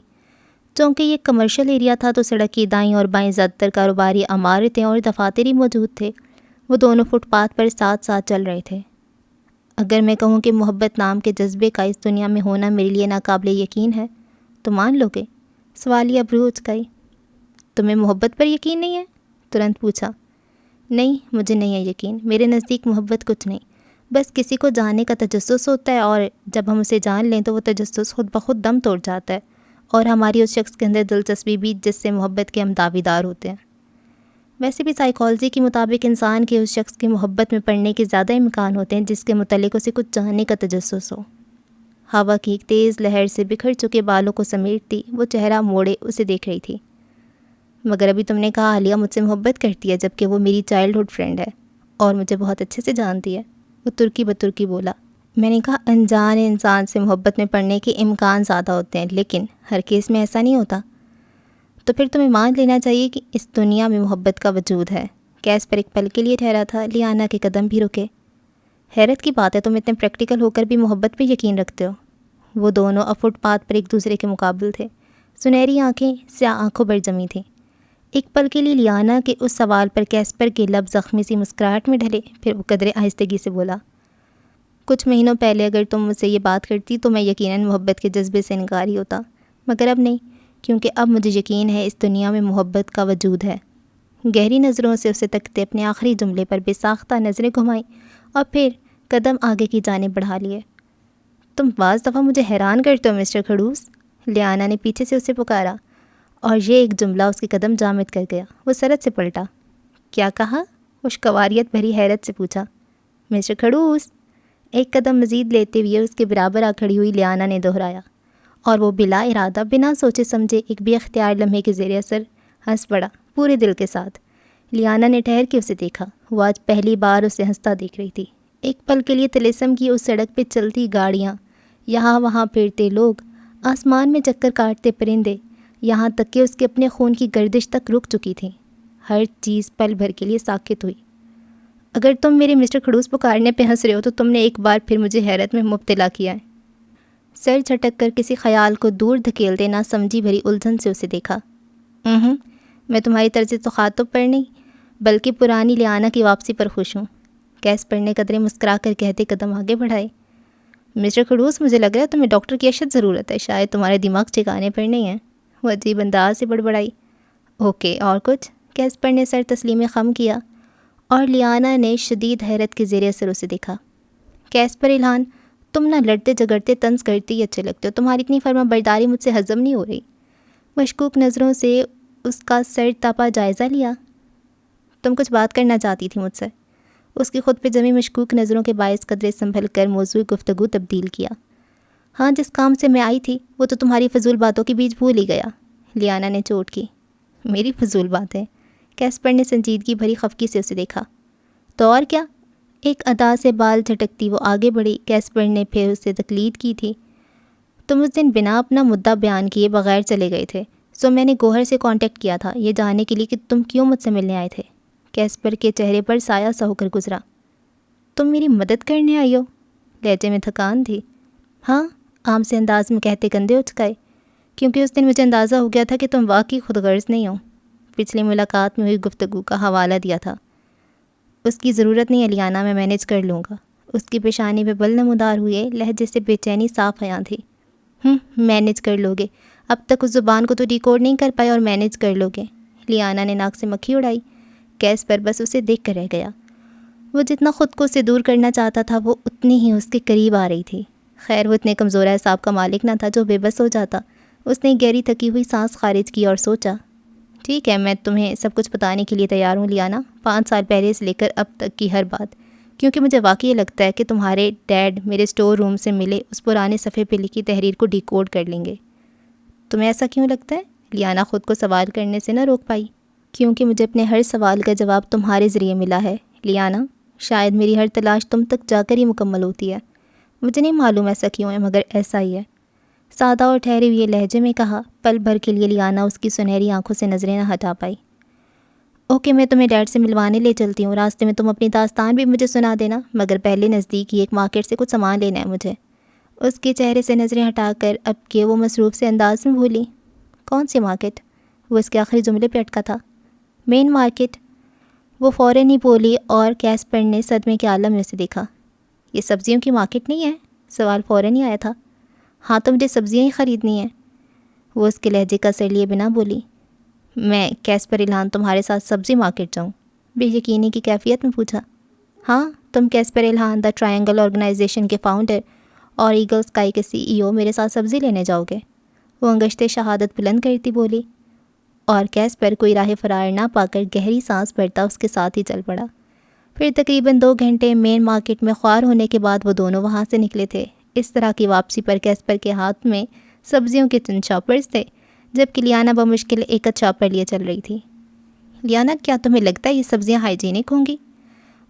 چونکہ یہ کمرشل ایریا تھا تو سڑک کی دائیں اور بائیں زیادہ تر کاروباری عمارتیں اور دفاتر ہی موجود تھے۔ وہ دونوں فٹ پاتھ پر ساتھ ساتھ چل رہے تھے۔ اگر میں کہوں کہ محبت نام کے جذبے کا اس دنیا میں ہونا میرے لیے ناقابل یقین ہے تو مان لو گے؟ سوالیہ ابرو اچکائی۔ تمہیں محبت پر یقین نہیں ہے؟ ترنت پوچھا۔ نہیں، مجھے نہیں ہے یقین، میرے نزدیک محبت کچھ نہیں، بس کسی کو جاننے کا تجسس ہوتا ہے، اور جب ہم اسے جان لیں تو وہ تجسس خود بخود دم توڑ جاتا ہے، اور ہماری اس شخص کے اندر دلچسپی بھی جس سے محبت کے ہم دعویدار ہوتے ہیں۔ ویسے بھی سائیکالوجی کے مطابق انسان کے اس شخص کی محبت میں پڑنے کے زیادہ امکان ہوتے ہیں جس کے متعلق اسے کچھ جاننے کا تجسس ہو۔ ہوا کی ایک تیز لہر سے بکھر چکے بالوں کو سمیٹتی وہ چہرہ موڑے اسے دیکھ رہی تھی۔ مگر ابھی تم نے کہا عالیہ مجھ سے محبت کرتی ہے، جبکہ وہ میری چائلڈ ہوڈ فرینڈ ہے اور مجھے بہت اچھے سے جانتی ہے، وہ ترکی بترکی بولا۔ میں نے کہا انجان انسان سے محبت میں پڑنے کے امکان زیادہ ہوتے ہیں، لیکن ہر کیس میں ایسا نہیں ہوتا۔ تو پھر تمہیں مان لینا چاہیے کہ اس دنیا میں محبت کا وجود ہے۔ کیس پر ایک پل کے لیے ٹھہرا تھا، لیانا کے قدم بھی رکے۔ حیرت کی بات ہے تم اتنے پریکٹیکل ہو کر بھی محبت پہ یقین رکھتے ہو۔ وہ دونوں اب فٹ پاتھ پر ایک دوسرے کے مقابل تھے، سنہری آنکھیں سیاہ آنکھوں پر جمی تھیں۔ ایک پل کے لیے لیانا کے اس سوال پر کیسپر کے لب زخمی سی مسکراہٹ میں ڈھلے، پھر وہ قدرے آہستگی سے بولا، کچھ مہینوں پہلے اگر تم مجھ سے یہ بات کرتی تو میں یقیناً محبت کے جذبے سے انکار ہی ہوتا، مگر اب نہیں، کیونکہ اب مجھے یقین ہے اس دنیا میں محبت کا وجود ہے۔ گہری نظروں سے اسے تکتے اپنے آخری جملے پر بے ساختہ نظریں گھمائیں اور پھر قدم آگے کی جانب بڑھا لیے۔ تم بعض دفعہ مجھے حیران کرتے ہو مسٹر کھڑوس، لیانا نے پیچھے سے اسے پکارا، اور یہ ایک جملہ اس کے قدم جامد کر گیا۔ وہ سرد سے پلٹا۔ کیا کہا؟ خوشگواریت بھری حیرت سے پوچھا۔ مسٹر کھڑوس، ایک قدم مزید لیتے ہوئے اس کے برابر آ کھڑی ہوئی لیانا نے دہرایا، اور وہ بلا ارادہ بنا سوچے سمجھے ایک بے اختیار لمحے کے زیر اثر ہنس پڑا، پورے دل کے ساتھ۔ لیانا نے ٹھہر کے اسے دیکھا، وہ آج پہلی بار اسے ہنستا دیکھ رہی تھی۔ ایک پل کے لیے طلسم کی اس سڑک پہ چلتی گاڑیاں، یہاں وہاں پھرتے لوگ، آسمان میں چکر کاٹتے پرندے، یہاں تک کہ اس کے اپنے خون کی گردش تک رک چکی تھی۔ ہر چیز پل بھر کے لیے ساکت ہوئی۔ اگر تم میرے مسٹر کھڑوس پکارنے پہ ہنس رہے ہو تو تم نے ایک بار پھر مجھے حیرت میں مبتلا کیا ہے۔ سر جھٹک کر کسی خیال کو دور دھکیلتے نہ سمجھی بھری الجھن سے اسے دیکھا۔ میں تمہاری طرز تخاطب پر نہیں بلکہ پرانی لیانا کی واپسی پر خوش ہوں، کیسپر نے قدرے مسکرا کر کہتے قدم آگے بڑھائے۔ مسٹر کھڑوس، مجھے لگ رہا ہے تمہیں ڈاکٹر کی اشد ضرورت ہے، شاید تمہارے دماغ ٹھکانے پر نہیں ہے، وہ عجیب انداز سے بڑبڑائی۔ اوکے، اور کچھ؟ کیسپر نے سر تسلیم خم کیا، اور لیانا نے شدید حیرت کے زیر اثر اسے دیکھا۔ کیسپر الہان، تم نہ لڑتے جھگڑتے طنز کرتے ہی اچھے لگتے ہو، تمہاری اتنی فرما برداری مجھ سے ہضم نہیں ہو رہی۔ مشکوک نظروں سے اس کا سر تپا جائزہ لیا۔ تم کچھ بات کرنا چاہتی تھی مجھ سے؟ اس کی خود پہ جمی مشکوک نظروں کے باعث قدرے سنبھل کر موضوع گفتگو تبدیل کیا۔ ہاں، جس کام سے میں آئی تھی وہ تو تمہاری فضول باتوں کے بیچ بھول ہی گیا، لیانا نے چوٹ کی۔ میری فضول باتیں؟ کیسپر نے سنجیدگی بھری خفگی سے اسے دیکھا۔ تو اور کیا؟ ایک ادا سے بال جھٹکتی وہ آگے بڑھی۔ کیسپر نے پھر اسے تقلید کی تھی۔ تم اس دن بنا اپنا مدعا بیان کیے بغیر چلے گئے تھے، سو میں نے گوہر سے کانٹیکٹ کیا تھا یہ جاننے کے لیے کہ تم کیوں مجھ سے ملنے آئے تھے۔ کیسپر کے چہرے پر سایہ سا ہو کر گزرا۔ تم میری مدد کرنے آئی ہو؟ لہجے میں تھکان تھی۔ ہاں، عام سے انداز میں کہتے کندھے اچکائے، کیونکہ اس دن مجھے اندازہ ہو گیا تھا کہ تم واقعی خود غرض نہیں ہو۔ پچھلی ملاقات میں ہوئی گفتگو کا حوالہ دیا تھا۔ اس کی ضرورت نہیں ہے لیانا، میں مینیج کر لوں گا۔ اس کی پیشانی پہ بل نمودار ہوئے، لہجے سے بے چینی صاف عیاں تھی۔ مینیج کر لو گے؟ اب تک اس زبان کو تو ڈیکوڈ نہیں کر پائے اور مینیج کر لو گے؟ لیانا نے ناک سے مکھی اڑائی۔ کیسپر بس اسے دیکھ کر رہ گیا۔ وہ جتنا خود کو اسے دور کرنا چاہتا تھا وہ اتنی ہی اس کے قریب آ رہی تھی۔ خیر، وہ اتنے کمزور اعصاب کا مالک نہ تھا جو بے بس ہو جاتا۔ اس نے گہری تھکی ہوئی سانس خارج کی اور سوچا، ٹھیک ہے، میں تمہیں سب کچھ بتانے کے لیے تیار ہوں لیانا، 5 سال پہلے سے لے کر اب تک کی ہر بات، کیونکہ مجھے واقعی لگتا ہے کہ تمہارے ڈیڈ میرے اسٹور روم سے ملے اس پرانے صفحے پہ لکھی تحریر کو ڈیکوڈ کر لیں گے۔ تمہیں ایسا کیوں لگتا ہے؟ لیانا خود کو سوال کرنے سے نہ روک پائی۔ کیونکہ مجھے اپنے ہر سوال کا جواب تمہارے ذریعے ملا ہے لیانا۔ شاید میری ہر تلاش تم تک جا کر ہی مکمل ہوتی ہے۔ مجھے نہیں معلوم ایسا کیوں ہے، مگر ایسا ہی ہے۔ سادہ اور ٹھہرے ہوئے لہجے میں کہا۔ پل بھر کے لیے لیانا اس کی سنہری آنکھوں سے نظریں نہ ہٹا پائی۔ اوکے، میں تمہیں ڈیڈ سے ملوانے لے چلتی ہوں، راستے میں تم اپنی داستان بھی مجھے سنا دینا، مگر پہلے نزدیک ہی ایک مارکیٹ سے کچھ سامان لینا ہے مجھے۔ اس کے چہرے سے نظریں ہٹا کر اب کہ وہ مصروف سے انداز میں بولی۔ کون سی مارکیٹ؟ وہ اس کے آخری جملے پہ اٹکا تھا۔ مین مارکیٹ، وہ فوراً ہی بولی اور کیسپر نے صدمے کے عالم میں اسے دیکھا۔ یہ سبزیوں کی مارکیٹ نہیں ہے؟ سوال فوراً ہی آیا تھا۔ ہاں تو مجھے سبزیاں ہی خریدنی ہیں، وہ اس کے لہجے کا اثر لیے بنا بولی۔ میں کیسپر الہان تمہارے ساتھ سبزی مارکیٹ جاؤں؟ بے یقینی کی کیفیت میں پوچھا۔ ہاں، تم کیسپر الہان دا ٹرائنگل آرگنائزیشن کے فاؤنڈر اور ایگل اسکائی کے CEO میرے ساتھ سبزی لینے جاؤ گے؟ وہ انگشتے شہادت بلند کرتی بولی، اور کیسپر کوئی راہ فرار نہ پا کر گہری سانس بھرتا اس کے ساتھ ہی چل پڑا۔ پھر تقریباً 2 گھنٹے مین مارکیٹ میں خوار ہونے کے بعد وہ دونوں وہاں سے نکلے تھے۔ اس طرح کی واپسی پر کیسپر کے ہاتھ میں سبزیوں کے چند چاپرز تھے، جبکہ لیانا بمشکل ایک چاپر لیے چل رہی تھی۔ لیانا، کیا تمہیں لگتا ہے یہ سبزیاں ہائیجینک ہوں گی؟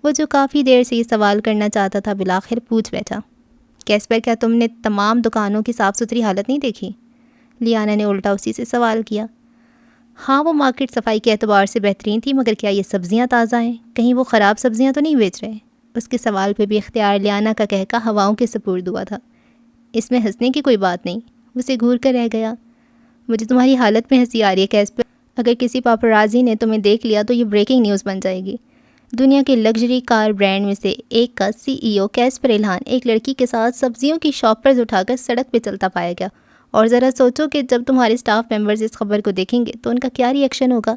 وہ جو کافی دیر سے یہ سوال کرنا چاہتا تھا بالآخر پوچھ بیٹھا۔ کیسپر، کیا تم نے تمام دکانوں کی صاف ستھری حالت نہیں دیکھی؟ لیانا نے الٹا اسی سے سوال کیا۔ ہاں، وہ مارکیٹ صفائی کے اعتبار سے بہترین تھی، مگر کیا یہ سبزیاں تازہ ہیں؟ کہیں وہ خراب سبزیاں تو نہیں بیچ رہے؟ اس کے سوال پہ بھی اختیار لیانا کا کہکا ہواؤں کے سپرد ہوا تھا۔ اس میں ہنسنے کی کوئی بات نہیں، اسے گھور کر رہ گیا۔ مجھے تمہاری حالت میں ہنسی آ رہی ہے کیسپر، اگر کسی پاپرازی نے تمہیں دیکھ لیا تو یہ بریکنگ نیوز بن جائے گی۔ دنیا کے لگژری کار برانڈ میں سے ایک کا CEO کیسپر الہان ایک لڑکی کے ساتھ سبزیوں کی شاپرز اٹھا کر سڑک پہ چلتا پایا گیا، اور ذرا سوچو کہ جب تمہارے اسٹاف ممبرز اس خبر کو دیکھیں گے تو ان کا کیا ری ایکشن ہوگا؟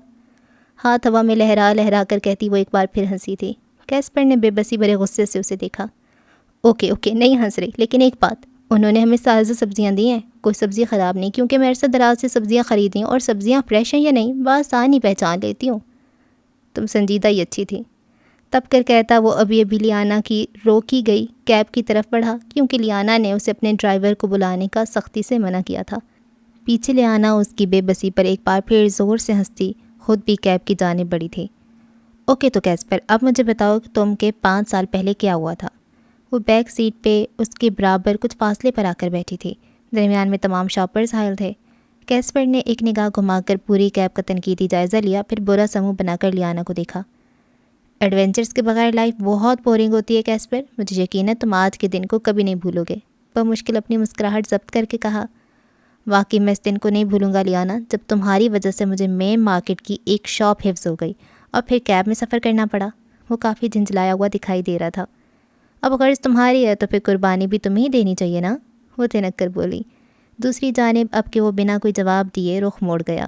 ہاتھ ہوا میں لہرا لہرا کر کہتی وہ ایک بار پھر ہنسی تھی۔ کیسپر نے بے بسی بھرے غصے سے اسے دیکھا۔ اوکے نہیں ہنس رہی، لیکن ایک بات، انہوں نے ہمیں تازہ سبزیاں دی ہیں، کوئی سبزی خراب نہیں، کیونکہ میں عرصہ دراز سے سبزیاں خریدی ہیں اور سبزیاں فریش ہیں یا نہیں بآسان ہی پہچان لیتی ہوں۔ تم سنجیدہ ہی اچھی تھی، تب کر کہتا وہ ابھی لیانا کی روکی گئی کیب کی طرف بڑھا، کیونکہ لیانا نے اسے اپنے ڈرائیور کو بلانے کا سختی سے منع کیا تھا۔ پیچھے لیانا اس کی بے بسی پر ایک بار پھر زور سے ہنستی خود بھی کیب کی جانب بڑھی تھی۔ اوکے تو کیسپر، اب مجھے بتاؤ کہ تم کے 5 سال پہلے کیا ہوا تھا؟ وہ بیک سیٹ پہ اس کے برابر کچھ فاصلے پر آ کر بیٹھی تھی، درمیان میں تمام شاپرز حائل تھے۔ کیسپر نے ایک نگاہ گھما کر پوری کیب کا تنقیدی جائزہ لیا، پھر برا سموں بنا کر لیانا کو دیکھا۔ ایڈونچرز کے بغیر لائف بہت بورنگ ہوتی ہے کیسپر، مجھے یقین ہے تم آج کے دن کو کبھی نہیں بھولو گے، بمشکل اپنی مسکراہٹ ضبط کر کے کہا۔ واقعی میں اس دن کو نہیں بھولوں گا لیانا، جب تمہاری وجہ سے مجھے مین مارکیٹ کی ایک شاپ حفظ ہو گئی اور پھر کیب میں سفر کرنا پڑا۔ وہ کافی جھنجھلایا ہوا دکھائی دے رہا تھا۔ اب غرض تمہاری ہے تو پھر قربانی بھی تمہیں ہی دینی چاہیے نا، وہ تنک کر بولی۔ دوسری جانب اب کہ وہ بنا کوئی جواب دیے رخ موڑ گیا۔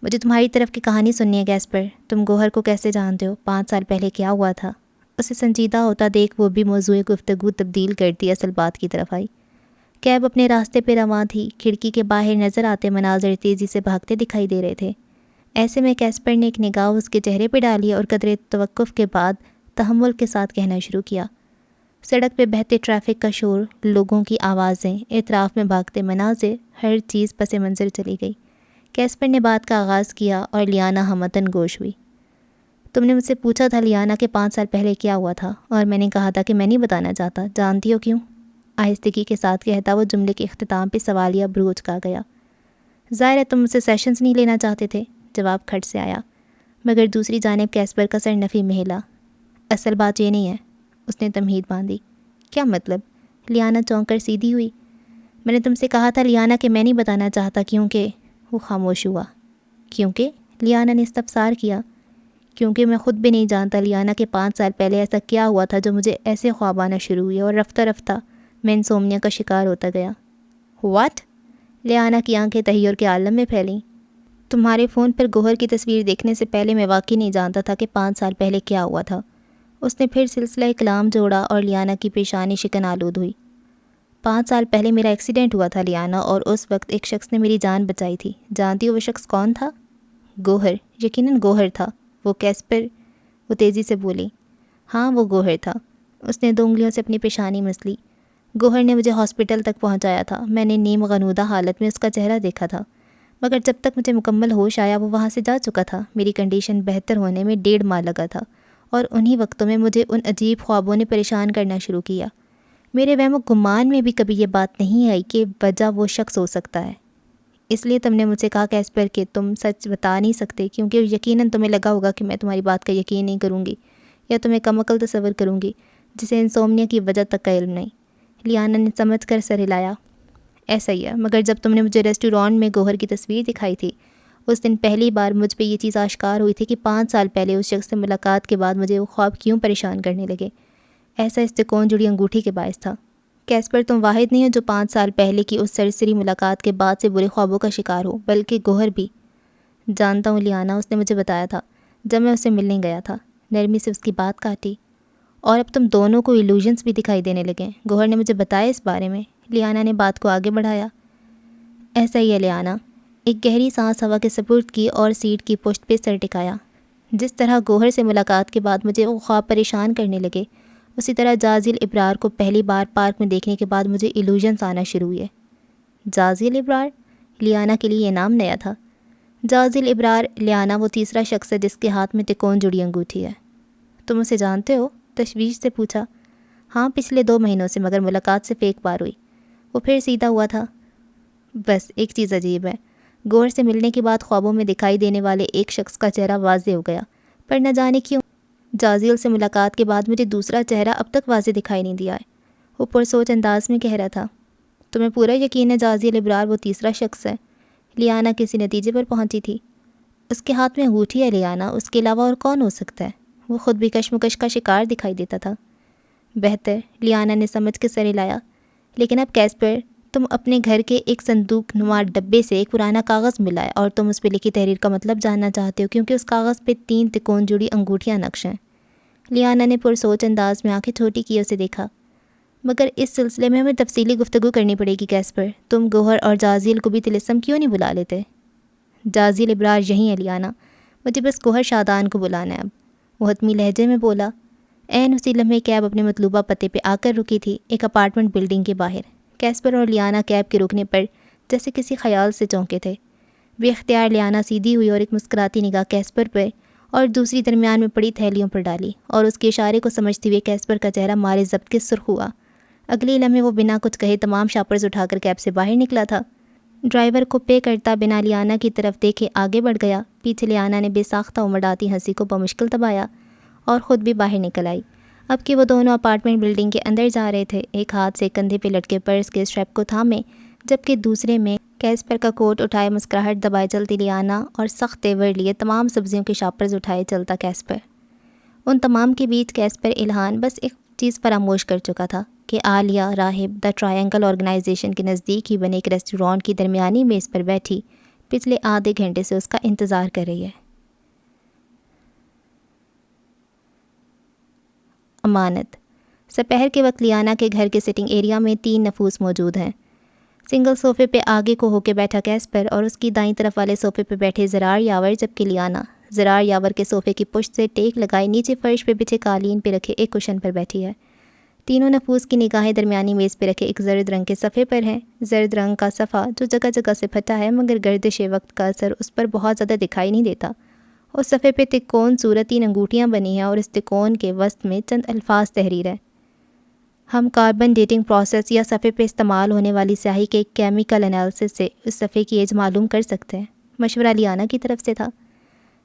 مجھے تمہاری طرف کی کہانی سننی ہے کیسپر، تم گوہر کو کیسے جانتے ہو؟ 5 سال پہلے کیا ہوا تھا؟ اسے سنجیدہ ہوتا دیکھ وہ بھی موضوع گفتگو تبدیل کرتی اصل بات کی طرف آئی۔ کیب اپنے راستے پہ رواں تھی، کھڑکی کے باہر نظر آتے مناظر تیزی سے بھاگتے دکھائی دے رہے تھے۔ ایسے میں کیسپر نے ایک نگاہ اس کے چہرے پہ ڈالی اور قدرے توقف کے بعد تحمل کے ساتھ کہنا شروع کیا۔ سڑک پہ بہتے ٹریفک کا شور، لوگوں کی آوازیں، اطراف میں بھاگتے مناظر، ہر چیز پس منظر چلی گئی۔ کیسپر نے بات کا آغاز کیا اور لیانا ہمتن گوش ہوئی۔ تم نے مجھ سے پوچھا تھا لیانا کہ 5 سال پہلے کیا ہوا تھا، اور میں نے کہا تھا کہ میں نہیں بتانا چاہتا، جانتی ہو کیوں؟ آہستگی کے ساتھ کہتا وہ جملے کے اختتام پہ سوالیہ بروج کا گیا۔ ظاہر ہے تم مجھ سے سیشنز نہیں لینا چاہتے تھے، جواب کھٹ سے آیا، مگر دوسری جانب کیسپر کا سر نفی میں ہلا۔ اصل بات یہ نہیں ہے، اس نے تمہید باندھی۔ کیا مطلب؟ لیانا چونک کر سیدھی ہوئی۔ میں نے تم سے کہا تھا لیانا کہ میں نہیں بتانا چاہتا، کیونکہ… وہ خاموش ہوا۔ کیونکہ؟ لیانا نے استفسار کیا۔ کیونکہ میں خود بھی نہیں جانتا لیانا کہ 5 سال پہلے ایسا کیا ہوا تھا جو مجھے ایسے خواب آنا شروع ہوئے اور رفتہ رفتہ میں انسومنیا کا شکار ہوتا گیا۔ واٹ؟ لیانا کی آنکھیں تحیر کے عالم میں پھیلیں۔ تمہارے فون پر گوہر کی تصویر دیکھنے سے پہلے میں واقعی نہیں جانتا تھا کہ 5 سال پہلے کیا ہوا تھا۔ اس نے پھر سلسلہ کلام جوڑا اور لیانا کی پیشانی شکن آلود ہوئی۔ 5 سال پہلے میرا ایکسیڈنٹ ہوا تھا لیانا، اور اس وقت ایک شخص نے میری جان بچائی تھی۔ جانتی ہو وہ شخص کون تھا؟ گوہر، یقیناً گوہر تھا وہ کیسپر، وہ تیزی سے بولی۔ ہاں وہ گوہر تھا۔ اس نے 2 انگلیوں سے اپنی پیشانی مس لی۔ گوہر نے مجھے ہاسپٹل تک پہنچایا تھا، میں نے نیم غنودہ حالت میں اس کا چہرہ دیکھا تھا۔ مگر جب تک مجھے مکمل ہوش آیا وہ وہاں سے جا چکا تھا۔ میری کنڈیشن بہتر ہونے میں 1.5 ماہ لگا تھا، اور انہی وقتوں میں مجھے ان عجیب خوابوں نے پریشان کرنا شروع کیا۔ میرے وہم و گمان میں بھی کبھی یہ بات نہیں آئی کہ وجہ وہ شخص ہو سکتا ہے۔ اس لیے تم نے مجھ سے کہا کیسپر کہ تم سچ بتا نہیں سکتے، کیونکہ یقیناً تمہیں لگا ہوگا کہ میں تمہاری بات کا یقین نہیں کروں گی، یا تمہیں کم عقل تصور کروں گی جسے انسومنیا کی وجہ تک کا علم نہیں۔ لیانا نے سمجھ کر سر ہلایا۔ ایسا ہی ہے، مگر جب تم نے مجھے ریسٹورانٹ میں گوہر کی تصویر دکھائی تھی، اس دن پہلی بار مجھ پہ یہ چیز آشکار ہوئی تھی کہ 5 سال پہلے اس شخص سے ملاقات کے بعد مجھے وہ خواب کیوں پریشان کرنے لگے۔ ایسا اس سے کون جڑی انگوٹھی کے باعث تھا۔ کیسپر تم واحد نہیں ہو جو 5 سال پہلے کی اس سرسری ملاقات کے بعد سے برے خوابوں کا شکار ہو، بلکہ گوہر بھی۔ جانتا ہوں لیانا، اس نے مجھے بتایا تھا جب میں اسے ملنے گیا تھا۔ نرمی سے اس کی بات کاٹی۔ اور اب تم دونوں کو ایلوژنس بھی دکھائی دینے لگے۔ گوہر نے مجھے بتایا اس بارے میں۔ لیانا نے بات کو آگے بڑھایا۔ ایسا ہی ہے لیانا۔ ایک گہری سانس ہوا کے سپرد کی اور سیٹ کی پشت پہ سر ٹکایا۔ جس طرح گوہر سے ملاقات کے بعد مجھے وہ خواب پریشان کرنے لگے، اسی طرح جازی الابرار کو پہلی بار پارک میں دیکھنے کے بعد مجھے ایلوژنس آنا شروع ہوئے۔ جازی الابرار؟ لیانا کے لیے یہ نام نیا تھا۔ جازی الابرار لیانا وہ تیسرا شخص ہے جس کے ہاتھ میں تکون جڑی انگوٹھی ہے۔ تم اسے جانتے ہو؟ تشویش سے پوچھا۔ ہاں، پچھلے 2 مہینوں سے، مگر ملاقات صرف ایک بار ہوئی۔ وہ پھر سیدھا ہوا تھا۔ بس ایک چیز عجیب ہے، گوہر سے ملنے کے بعد خوابوں میں دکھائی دینے والے ایک شخص کا چہرہ واضح ہو گیا، پر نہ جانے کیوں جازیل سے ملاقات کے بعد مجھے دوسرا چہرہ اب تک واضح دکھائی نہیں دیا ہے۔ وہ پرسوچ انداز میں کہہ رہا تھا۔ تمہیں پورا یقین ہے جازی الابرار وہ تیسرا شخص ہے؟ لیانا کسی نتیجے پر پہنچی تھی۔ اس کے ہاتھ میں انگوٹھی ہے لیانا، اس کے علاوہ اور کون ہو سکتا ہے؟ وہ خود بھی کشمکش کا شکار دکھائی دیتا تھا۔ بہتر، لیانا نے سمجھ کے سر ہلایا۔ لیکن اب کیسپر، تم اپنے گھر کے ایک صندوق نما ڈبے سے ایک پرانا کاغذ ملا ہے، اور تم اس پہ لکھی تحریر کا مطلب جاننا چاہتے ہو، کیونکہ اس کاغذ پہ 3 تکون جڑی انگوٹھیاں نقش ہیں۔ لیانا نے پرسوچ انداز میں آنکھیں چھوٹی کی اسے دیکھا۔ مگر اس سلسلے میں ہمیں تفصیلی گفتگو کرنی پڑے گی کیسپر۔ تم گوہر اور جازیل کو بھی طلسم کیوں نہیں بلا لیتے؟ جازی الابرار یہیں ہے لیانا، مجھے بس گوہر شادان کو بلانا ہے اب، وہ حتمی لہجے میں بولا۔ عین اسی لمحے کیب اپنے مطلوبہ پتے پہ آ کر رکی تھی، ایک اپارٹمنٹ بلڈنگ کے باہر۔ کیسپر اور لیانا کیب کے رکنے پر جیسے کسی خیال سے چونکے تھے۔ بے اختیار لیانا سیدھی ہوئی اور ایک مسکراتی نگاہ کیسپر پہ اور دوسری درمیان میں پڑی تھیلیوں پر ڈالی، اور اس کے اشارے کو سمجھتے ہوئے کیسپر کا چہرہ مارے ضبط کے سرخ ہوا۔ اگلے لمحے وہ بنا کچھ کہے تمام شاپرز اٹھا کر کیب سے باہر نکلا تھا۔ ڈرائیور کو پے کرتا بنا لیانا کی طرف دیکھے آگے بڑھ گیا۔ پیچھے لیانا نے بے ساختہ امڑاتی ہنسی کو بمشکل دبایا اور خود بھی باہر نکل آئی۔ اب کہ وہ دونوں اپارٹمنٹ بلڈنگ کے اندر جا رہے تھے، ایک ہاتھ سے کندھے پہ لٹکے پرس کے اسٹریپ کو تھامے، جبکہ دوسرے میں کیسپر کا کوٹ اٹھائے مسکراہٹ دبائے چلتی لیانا، اور سخت تیور لیے تمام سبزیوں کے شاپرز اٹھائے چلتا کیسپر۔ ان تمام کے بیچ کیسپر الہان بس ایک چیز فراموش کر چکا تھا کہ عالیہ راہب دا ٹرائنگل آرگنائزیشن کے نزدیک ہی بنے ایک ریسٹورانٹ کی درمیانی میز پر بیٹھی پچھلے آدھے گھنٹے سے اس کا انتظار کر رہی ہے۔ امانت۔ سپہر کے وقت لیانا کے گھر کے سٹنگ ایریا میں 3 نفوس موجود ہیں۔ سنگل صوفے پہ آگے کو ہو کے بیٹھا کیسپر، اور اس کی دائیں طرف والے صوفے پہ بیٹھے زرار یاور، جبکہ لیانا زرار یاور کے صوفے کی پشت سے ٹیک لگائے نیچے فرش پہ بچھے قالین پہ رکھے ایک کشن پر بیٹھی ہے۔ تینوں نفوس کی نگاہیں درمیانی میز پہ رکھے ایک زرد رنگ کے صفحے پر ہیں۔ زرد رنگ کا صفحہ جو جگہ جگہ سے پھٹا ہے، مگر گردش وقت کا اثر اس پر بہت زیادہ دکھائی نہیں دیتا۔ اس صفحے پہ تکون صورت 3 انگوٹھیاں بنی ہیں، اور اس تکون کے وسط میں چند الفاظ تحریر ہے۔ ہم کاربن ڈیٹنگ پروسیس یا صفحے پہ استعمال ہونے والی سیاہی کے کیمیکل انالیسس سے اس صفحے کی ایج معلوم کر سکتے ہیں۔ مشورہ لیانا کی طرف سے تھا۔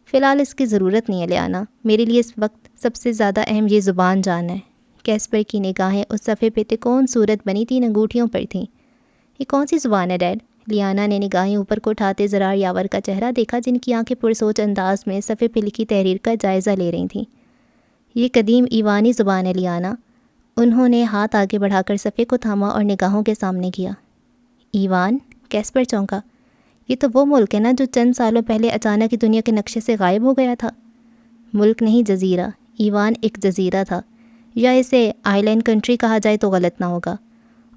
فی الحال اس کی ضرورت نہیں ہے لیانا، میرے لیے اس وقت سب سے زیادہ اہم یہ زبان جاننا ہے۔ کیسپر کی نگاہیں اس صفحے پہ تکون صورت بنی 3 انگوٹھیوں پر تھیں۔ یہ کون سی زبان ہے ڈیڈ؟ لیانا نے نگاہیں اوپر کو اٹھاتے زرار یاور کا چہرہ دیکھا، جن کی آنکھیں پرسوچ انداز میں صفحے پہ لکھی تحریر کا جائزہ لے رہی تھیں۔ یہ قدیم ایوانی زبان ہے لیانا۔ انہوں نے ہاتھ آگے بڑھا کر صفحے کو تھاما اور نگاہوں کے سامنے کیا۔ ایوان؟ کیسپر چونکا۔ یہ تو وہ ملک ہے نا جو چند سالوں پہلے اچانک ہی دنیا کے نقشے سے غائب ہو گیا تھا۔ ملک نہیں، جزیرہ۔ ایوان ایک جزیرہ تھا، یا اسے آئی لینڈ کنٹری کہا جائے تو غلط نہ ہوگا۔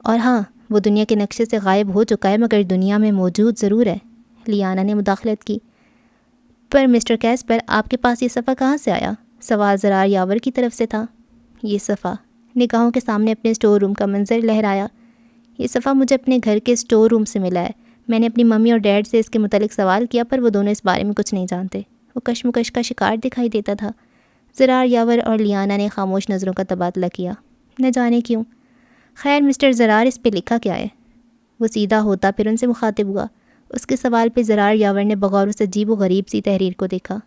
اور ہاں، وہ دنیا کے نقشے سے غائب ہو چکا ہے، مگر دنیا میں موجود ضرور ہے۔ لیانا نے مداخلت کی۔ پر مسٹر کیسپر، آپ کے پاس یہ صفحہ کہاں سے آیا؟ سوال زرار یاور کی طرف سے تھا۔ یہ صفحہ نگاہوں کے سامنے اپنے اسٹور روم کا منظر لہرایا۔ یہ صفحہ مجھے اپنے گھر کے اسٹور روم سے ملا ہے۔ میں نے اپنی ممی اور ڈیڈ سے اس کے متعلق سوال کیا پر وہ دونوں اس بارے میں کچھ نہیں جانتے۔ وہ کشمکش کا شکار دکھائی دیتا تھا۔ زرار یاور اور لیانا نے خاموش نظروں کا تبادلہ کیا، نہ جانے کیوں۔ خیر مسٹر زرار، اس پہ لکھا کیا ہے؟ وہ سیدھا ہوتا پھر ان سے مخاطب ہوا۔ اس کے سوال پہ زرار یاور نے بغور اس عجیب و غریب سی تحریر کو دیکھا۔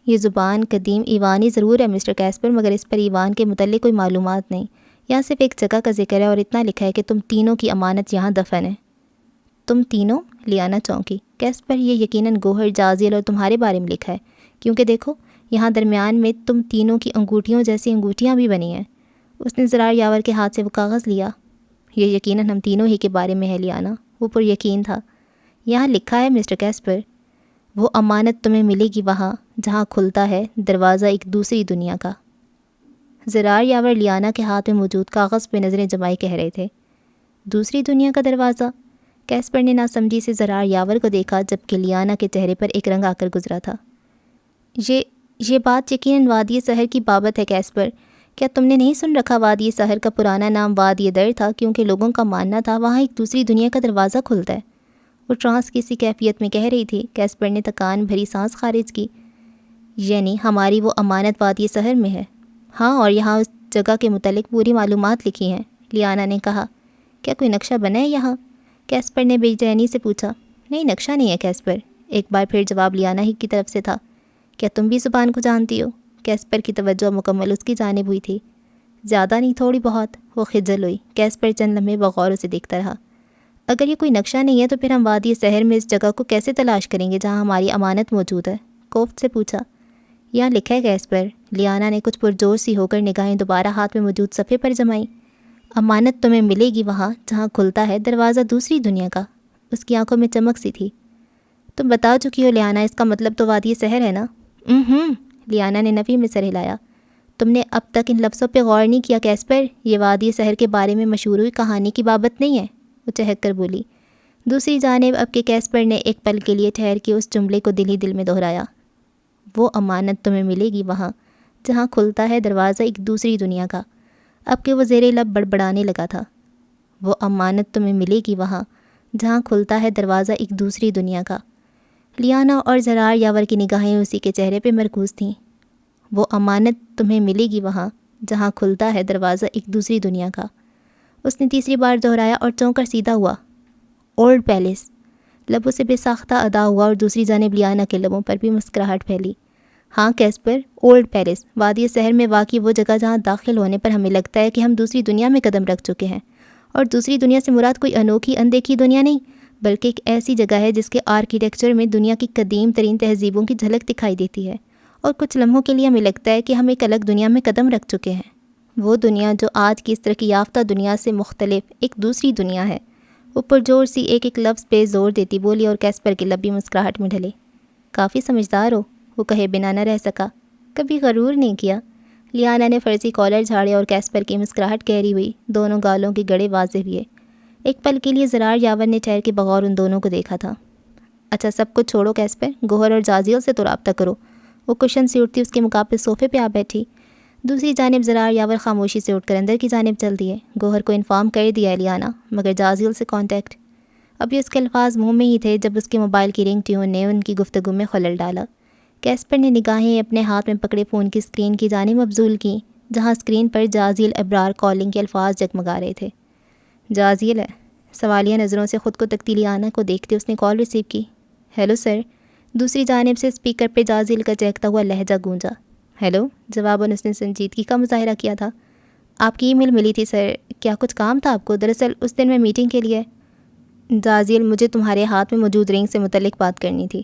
یہ زبان قدیم ایوانی ضرور ہے مسٹر کیسپر، مگر اس پر ایوان کے متعلق کوئی معلومات نہیں۔ یہاں صرف ایک جگہ کا ذکر ہے اور اتنا لکھا ہے کہ تم تینوں کی امانت یہاں دفن ہے۔ تم تینوں؟ لیانا چونکی۔ کیسپر، یہ یقیناً گوہر، جازیل اور تمہارے بارے میں لکھا ہے، کیونکہ دیکھو یہاں درمیان میں تم تینوں کی انگوٹھیوں جیسی انگوٹھیاں بھی بنی ہیں۔ اس نے زرار یاور کے ہاتھ سے وہ کاغذ لیا۔ یہ یقیناً ہم تینوں ہی کے بارے میں ہے لیانا، وہ پر یقین تھا۔ یہاں لکھا ہے مسٹر کیسپر، وہ امانت تمہیں ملے گی وہاں جہاں کھلتا ہے دروازہ ایک دوسری دنیا کا۔ زرار یاور لیانا کے ہاتھ میں موجود کاغذ پہ نظریں جمائے کہہ رہے تھے، دوسری دنیا کا دروازہ؟ کیسپر نے ناسمجھی سے زرار یاور کو دیکھا، جبکہ لیانا کے چہرے پر ایک رنگ آ کر گزرا تھا۔ یہ بات یقیناً وادی سحر کی بابت ہے کیسپر۔ کیا تم نے نہیں سن رکھا وادی سحر کا پرانا نام وادی در تھا، کیونکہ لوگوں کا ماننا تھا وہاں ایک دوسری دنیا کا دروازہ کھلتا ہے۔ وہ ٹرانس کی سی کیفیت میں کہہ رہی تھی۔ کیسپر نے تکان بھری سانس خارج کی۔ یعنی ہماری وہ امانت وادی سحر میں ہے؟ ہاں، اور یہاں اس جگہ کے متعلق پوری معلومات لکھی ہیں، لیانا نے کہا۔ کیا کوئی نقشہ بنا ہے یہاں؟ کیسپر نے بے چینی سے پوچھا۔ نہیں، نقشہ نہیں ہے کیسپر۔ ایک بار پھر جواب لیانا ہی کی طرف سے تھا۔ کیا تم بھی زبان کو جانتی ہو؟ کیسپر کی توجہ مکمل اس کی جانب ہوئی تھی۔ زیادہ نہیں، تھوڑی بہت، وہ خجل ہوئی۔ کیسپر چند لمحے بغور اسے دیکھتا رہا۔ اگر یہ کوئی نقشہ نہیں ہے تو پھر ہم وادی شہر میں اس جگہ کو کیسے تلاش کریں گے جہاں ہماری امانت موجود ہے؟ کوفت سے پوچھا۔ یہاں لکھا ہے کیسپر۔ لیانا نے کچھ پرجوش سی ہو کر نگاہیں دوبارہ ہاتھ میں موجود صفحے پر جمائیں۔ امانت تمہیں ملے گی وہاں جہاں کھلتا ہے دروازہ دوسری دنیا کا۔ اس کی آنکھوں میں چمک سی تھی۔ تم بتا چکی ہو لیانا، اس کا مطلب تو وادی شہر ہے نا؟ لیانا نے نفی میں سر ہلایا۔ تم نے اب تک ان لفظوں پہ غور نہیں کیا کیسپر؟ یہ وادی شہر کے بارے میں مشہور ہوئی کہانی کی بابت نہیں ہے، وہ چہک کر بولی۔ دوسری جانب اب کے کیسپر نے ایک پل کے لیے ٹھہر کے اس جملے کو دل ہی دل میں دہرایا۔ وہ امانت تمہیں ملے گی وہاں جہاں کھلتا ہے دروازہ ایک دوسری دنیا کا۔ اب کہ وہ زیر لب بڑبڑانے لگا تھا۔ وہ امانت تمہیں ملے گی وہاں جہاں کھلتا ہے دروازہ ایک دوسری دنیا کا۔ لیانا اور زرار یاور کی نگاہیں اسی کے چہرے پہ مرکوز تھیں۔ وہ امانت تمہیں ملے گی وہاں جہاں کھلتا ہے دروازہ ایک دوسری دنیا کا۔ اس نے تیسری بار دہرایا اور چونک کر سیدھا ہوا۔ اولڈ پیلس، لبوں سے بے ساختہ ادا ہوا اور دوسری جانب لیانا کے لبوں پر بھی مسکراہٹ پھیلی۔ ہاں کیسپر، اولڈ پیلس، وادی شہر میں واقع وہ جگہ جہاں داخل ہونے پر ہمیں لگتا ہے کہ ہم دوسری دنیا میں قدم رکھ چکے ہیں۔ اور دوسری دنیا سے مراد کوئی انوکھی اندیکھی دنیا نہیں، بلکہ ایک ایسی جگہ ہے جس کے آرکیٹیکچر میں دنیا کی قدیم ترین تہذیبوں کی جھلک دکھائی دیتی ہے، اور کچھ لمحوں کے لیے ہمیں لگتا ہے کہ ہم ایک الگ دنیا میں قدم رکھ چکے ہیں۔ وہ دنیا جو آج کی اس ترقی یافتہ دنیا سے مختلف ایک دوسری دنیا ہے۔ وہ پرجور سی ایک لفظ پہ زور دیتی بولی اور کیسپر کی لب بھی مسکراہٹ میں ڈھلے۔ کافی سمجھدار ہو، وہ کہے بنا نہ رہ سکا۔ کبھی غرور نہیں کیا؟ لیانا نے فرضی کالر جھاڑے اور کیسپر کی مسکراہٹ گہری ہوئی، دونوں گالوں کے گڑے واضح ہوئے۔ ایک پل کے لیے زرار یاور نے ٹھہر کے بغور ان دونوں کو دیکھا تھا۔ اچھا سب کچھ چھوڑو کیسپر، گوہر اور جازیل سے تو رابطہ کرو۔ وہ کشن سے اٹھتی اس کے مقابل صوفے پہ آ بیٹھی۔ دوسری جانب زرار یاور خاموشی سے اٹھ کر اندر کی جانب چل دیے۔ گوہر کو انفارم کر دیا ہے لیانا، مگر جازیل سے کانٹیکٹ۔ ابھی اس کے الفاظ منہ میں ہی تھے جب اس کے موبائل کی رنگ ٹیون نے ان کی گفتگو میں خلل ڈالا۔ کیسپر نے نگاہیں اپنے ہاتھ میں پکڑے فون کی اسکرین کی جانب مبذول کیں، جہاں اسکرین پر جازیل ابرار کالنگ کے الفاظ جگمگا رہے تھے۔ جازیل ہے؟ سوالیہ نظروں سے خود کو تکتی لیانا کو دیکھتے اس نے کال ریسیو کی۔ ہیلو سر، دوسری جانب سے اسپیکر پہ جازیل کا چہکتا ہوا لہجہ گونجا۔ ہیلو، جواباً اس نے سنجیدگی کا مظاہرہ کیا تھا۔ آپ کی ای میل ملی تھی سر، کیا کچھ کام تھا آپ کو؟ دراصل اس دن میں میٹنگ کے لیے۔ جازیل، مجھے تمہارے ہاتھ میں موجود رنگ سے متعلق بات کرنی تھی۔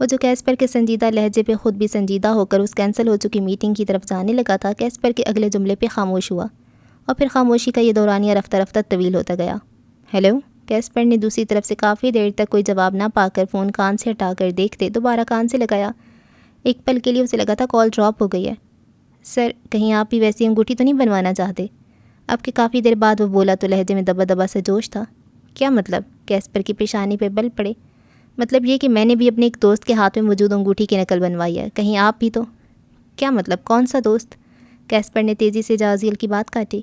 وہ جو کیسپر کے سنجیدہ لہجے پہ خود بھی سنجیدہ ہو کر اس کینسل ہو چکی میٹنگ کی طرف جانے لگا تھا، کیسپر کے اگلے جملے پہ خاموش ہوا، اور پھر خاموشی کا یہ دورانیہ رفتہ رفتہ طویل ہوتا گیا۔ ہیلو، کیسپر نے دوسری طرف سے کافی دیر تک کوئی جواب نہ پا کر فون کان سے ہٹا کر دیکھتے دوبارہ کان سے لگایا۔ ایک پل کے لیے اسے لگا تھا کال ڈراپ ہو گئی ہے۔ سر، کہیں آپ بھی ویسی انگوٹھی تو نہیں بنوانا چاہتے؟ اب کہ کافی دیر بعد وہ بولا تو لہجے میں دبا دبا سے جوش تھا۔ کیا مطلب؟ کیسپر کی پیشانی پہ بل پڑے۔ مطلب یہ کہ میں نے بھی اپنے ایک دوست کے ہاتھ میں موجود انگوٹھی کی نقل بنوائی ہے، کہیں آپ بھی تو؟ کیا مطلب؟ کون سا دوست؟ کیسپر نے تیزی سے جازیل کی بات کاٹی۔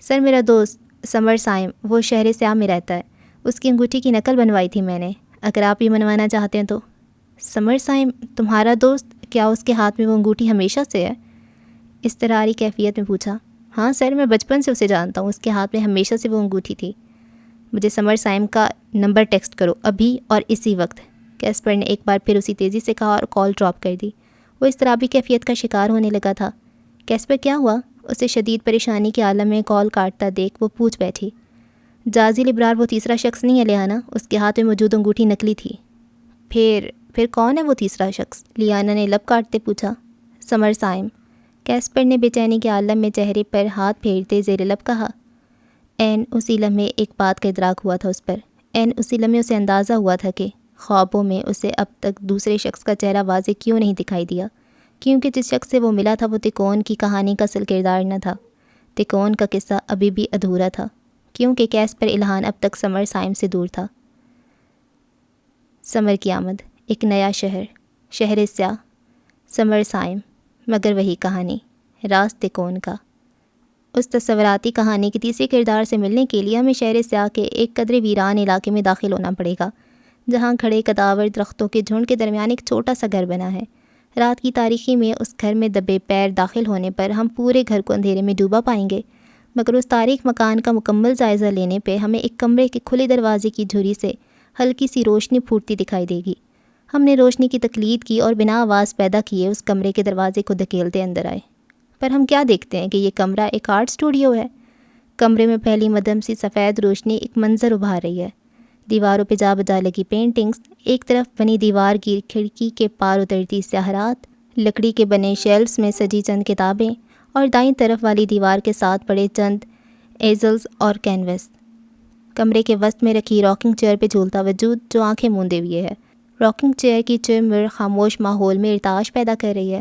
سر، میرا دوست سمر سائم، وہ شہر سیام میں رہتا ہے، اس کی انگوٹھی کی نقل بنوائی تھی میں نے، اگر آپ یہ منوانا چاہتے ہیں تو۔ سمر سائم تمہارا دوست، کیا اس کے ہاتھ میں وہ انگوٹھی ہمیشہ سے ہے؟ اضطراری کیفیت میں پوچھا۔ ہاں سر، میں بچپن سے اسے جانتا ہوں، اس کے ہاتھ میں ہمیشہ سے وہ انگوٹھی تھی۔ مجھے سمر سائم کا نمبر ٹیکسٹ کرو ابھی اور اسی وقت، کیسپر نے ایک بار پھر اسی تیزی سے کہا اور کال ڈراپ کر دی۔ وہ اضطرابی کیفیت کا شکار ہونے لگا تھا۔ کیسپر کیا ہوا؟ اسے شدید پریشانی کے عالم میں کال کاٹتا دیکھ وہ پوچھ بیٹھی۔ جازی لبرار وہ تیسرا شخص نہیں ہے لیانا، اس کے ہاتھ میں موجود انگوٹھی نکلی تھی۔ پھر کون ہے وہ تیسرا شخص؟ لیانا نے لب کاٹتے پوچھا۔ سمر سائم، کیسپر نے بے چینی کے عالم میں چہرے پر ہاتھ پھیرتے زیر لب کہا۔ عین اسی لمحے ایک بات کا ادراک ہوا تھا اس پر، عین اسی لمحے اسے اندازہ ہوا تھا کہ خوابوں میں اسے اب تک دوسرے شخص کا چہرہ واضح کیوں نہیں دکھائی دیا، کیونکہ جس شخص سے وہ ملا تھا وہ تکون کی کہانی کا اصل کردار نہ تھا۔ تکون کا قصہ ابھی بھی ادھورا تھا، کیونکہ کیسپر الہان اب تک سمر سائم سے دور تھا۔ سمر کی آمد، ایک نیا شہر، شہر سیاہ، سمر سائم، مگر وہی کہانی، راز تکون کا۔ اس تصوراتی کہانی کے تیسرے کردار سے ملنے کے لیے ہمیں شہر سیاہ کے ایک قدرے ویران علاقے میں داخل ہونا پڑے گا، جہاں کھڑے کداور درختوں کے جھنڈ کے درمیان ایک چھوٹا سا گھر بنا ہے۔ رات کی تاریکی میں اس گھر میں دبے پیر داخل ہونے پر ہم پورے گھر کو اندھیرے میں ڈوبا پائیں گے، مگر اس تاریک مکان کا مکمل جائزہ لینے پہ ہمیں ایک کمرے کے کھلے دروازے کی جھری سے ہلکی سی روشنی پھوٹتی دکھائی دے گی۔ ہم نے روشنی کی تقلید کی اور بنا آواز پیدا کیے اس کمرے کے دروازے کو دھکیلتے اندر آئے، پر ہم کیا دیکھتے ہیں کہ یہ کمرہ ایک آرٹ اسٹوڈیو ہے۔ کمرے میں پہلی مدھم سی سفید روشنی ایک منظر ابھار رہی ہے۔ دیواروں پہ جا بجا لگی پینٹنگز، ایک طرف بنی دیوار کی کھڑکی کے پار اترتی سیاحرات، لکڑی کے بنے شیلفز میں سجی چند کتابیں، اور دائیں طرف والی دیوار کے ساتھ پڑے چند ایزلز اور کینوس۔ کمرے کے وسط میں رکھی راکنگ چیئر پہ جھولتا وجود جو آنکھیں موندے ہوئے ہے۔ راکنگ چیئر کی چرمر خاموش ماحول میں ارتعاش پیدا کر رہی ہے۔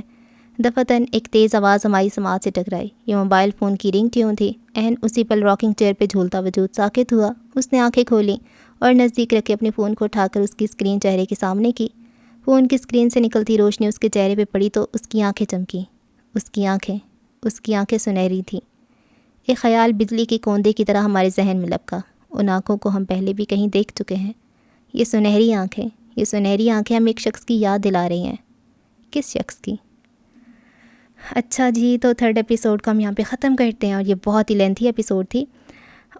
دفعتاً ایک تیز آواز ہماری سماعت سے ٹکرائی۔ یہ موبائل فون کی رنگ ٹیون تھی۔ عین اسی پل راکنگ چیئر پہ جھولتا وجود ساکت ہوا۔ اس نے آنکھیں کھولیں اور نزدیک رکھے اپنے فون کو اٹھا کر اس کی اسکرین چہرے کے سامنے کی۔ فون کی اسکرین سے نکلتی روشنی اس کے چہرے پہ پڑی تو اس کی آنکھیں چمکیں۔ اس کی آنکھیں سنہری تھیں۔ ایک خیال بجلی کے کوندے کی طرح ہمارے ذہن میں لپکا۔ ان آنکھوں کو ہم پہلے بھی کہیں دیکھ چکے ہیں۔ یہ سنہری آنکھیں ہم ایک شخص کی یاد دلا رہی ہیں۔ کس شخص کی؟ اچھا جی، تو تھرڈ ایپیسوڈ کو ہم یہاں پہ ختم کرتے ہیں، اور یہ بہت ہی لینتھی ایپیسوڈ تھی۔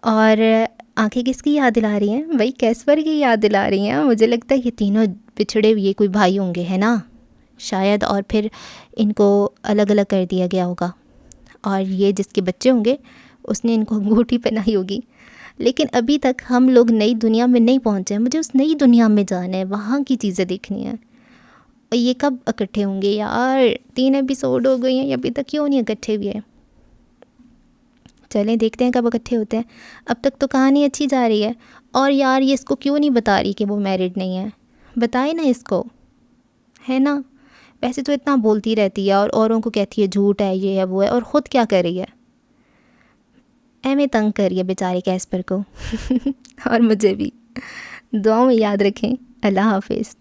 اور آنکھیں کس کی یاد دلا رہی ہیں؟ وہی کیسپر کی یاد دلا رہی ہیں۔ مجھے لگتا ہے یہ تینوں بچھڑے ہوئے کوئی بھائی ہوں گے، ہے نا شاید، اور پھر ان کو الگ الگ کر دیا گیا ہوگا، اور یہ جس کے بچے ہوں گے اس نے ان کو انگوٹھی پہنائی ہوگی۔ لیکن ابھی تک ہم لوگ نئی دنیا میں نہیں پہنچے ہیں۔ مجھے اس نئی دنیا میں جانا ہے، وہاں کی چیزیں دیکھنی ہیں۔ یہ کب اکٹھے ہوں گے یار؟ 3 ایپیسوڈ ہو گئی ہیں، یہ ابھی تک کیوں نہیں اکٹھے ہوئے؟ چلیں دیکھتے ہیں کب اکٹھے ہوتے ہیں۔ اب تک تو کہانی اچھی جا رہی ہے۔ اور یار یہ اس کو کیوں نہیں بتا رہی کہ وہ میرڈ نہیں ہے؟ بتائے نا اس کو، ہے نا؟ ویسے تو اتنا بولتی رہتی ہے اور اوروں کو کہتی ہے جھوٹ ہے، یہ ہے وہ ہے، اور خود کیا کر رہی ہے؟ ایویں تنگ کر رہی ہے بیچارے کیسپر کو اور مجھے بھی۔ دعاؤں میں یاد رکھیں۔ اللہ حافظ۔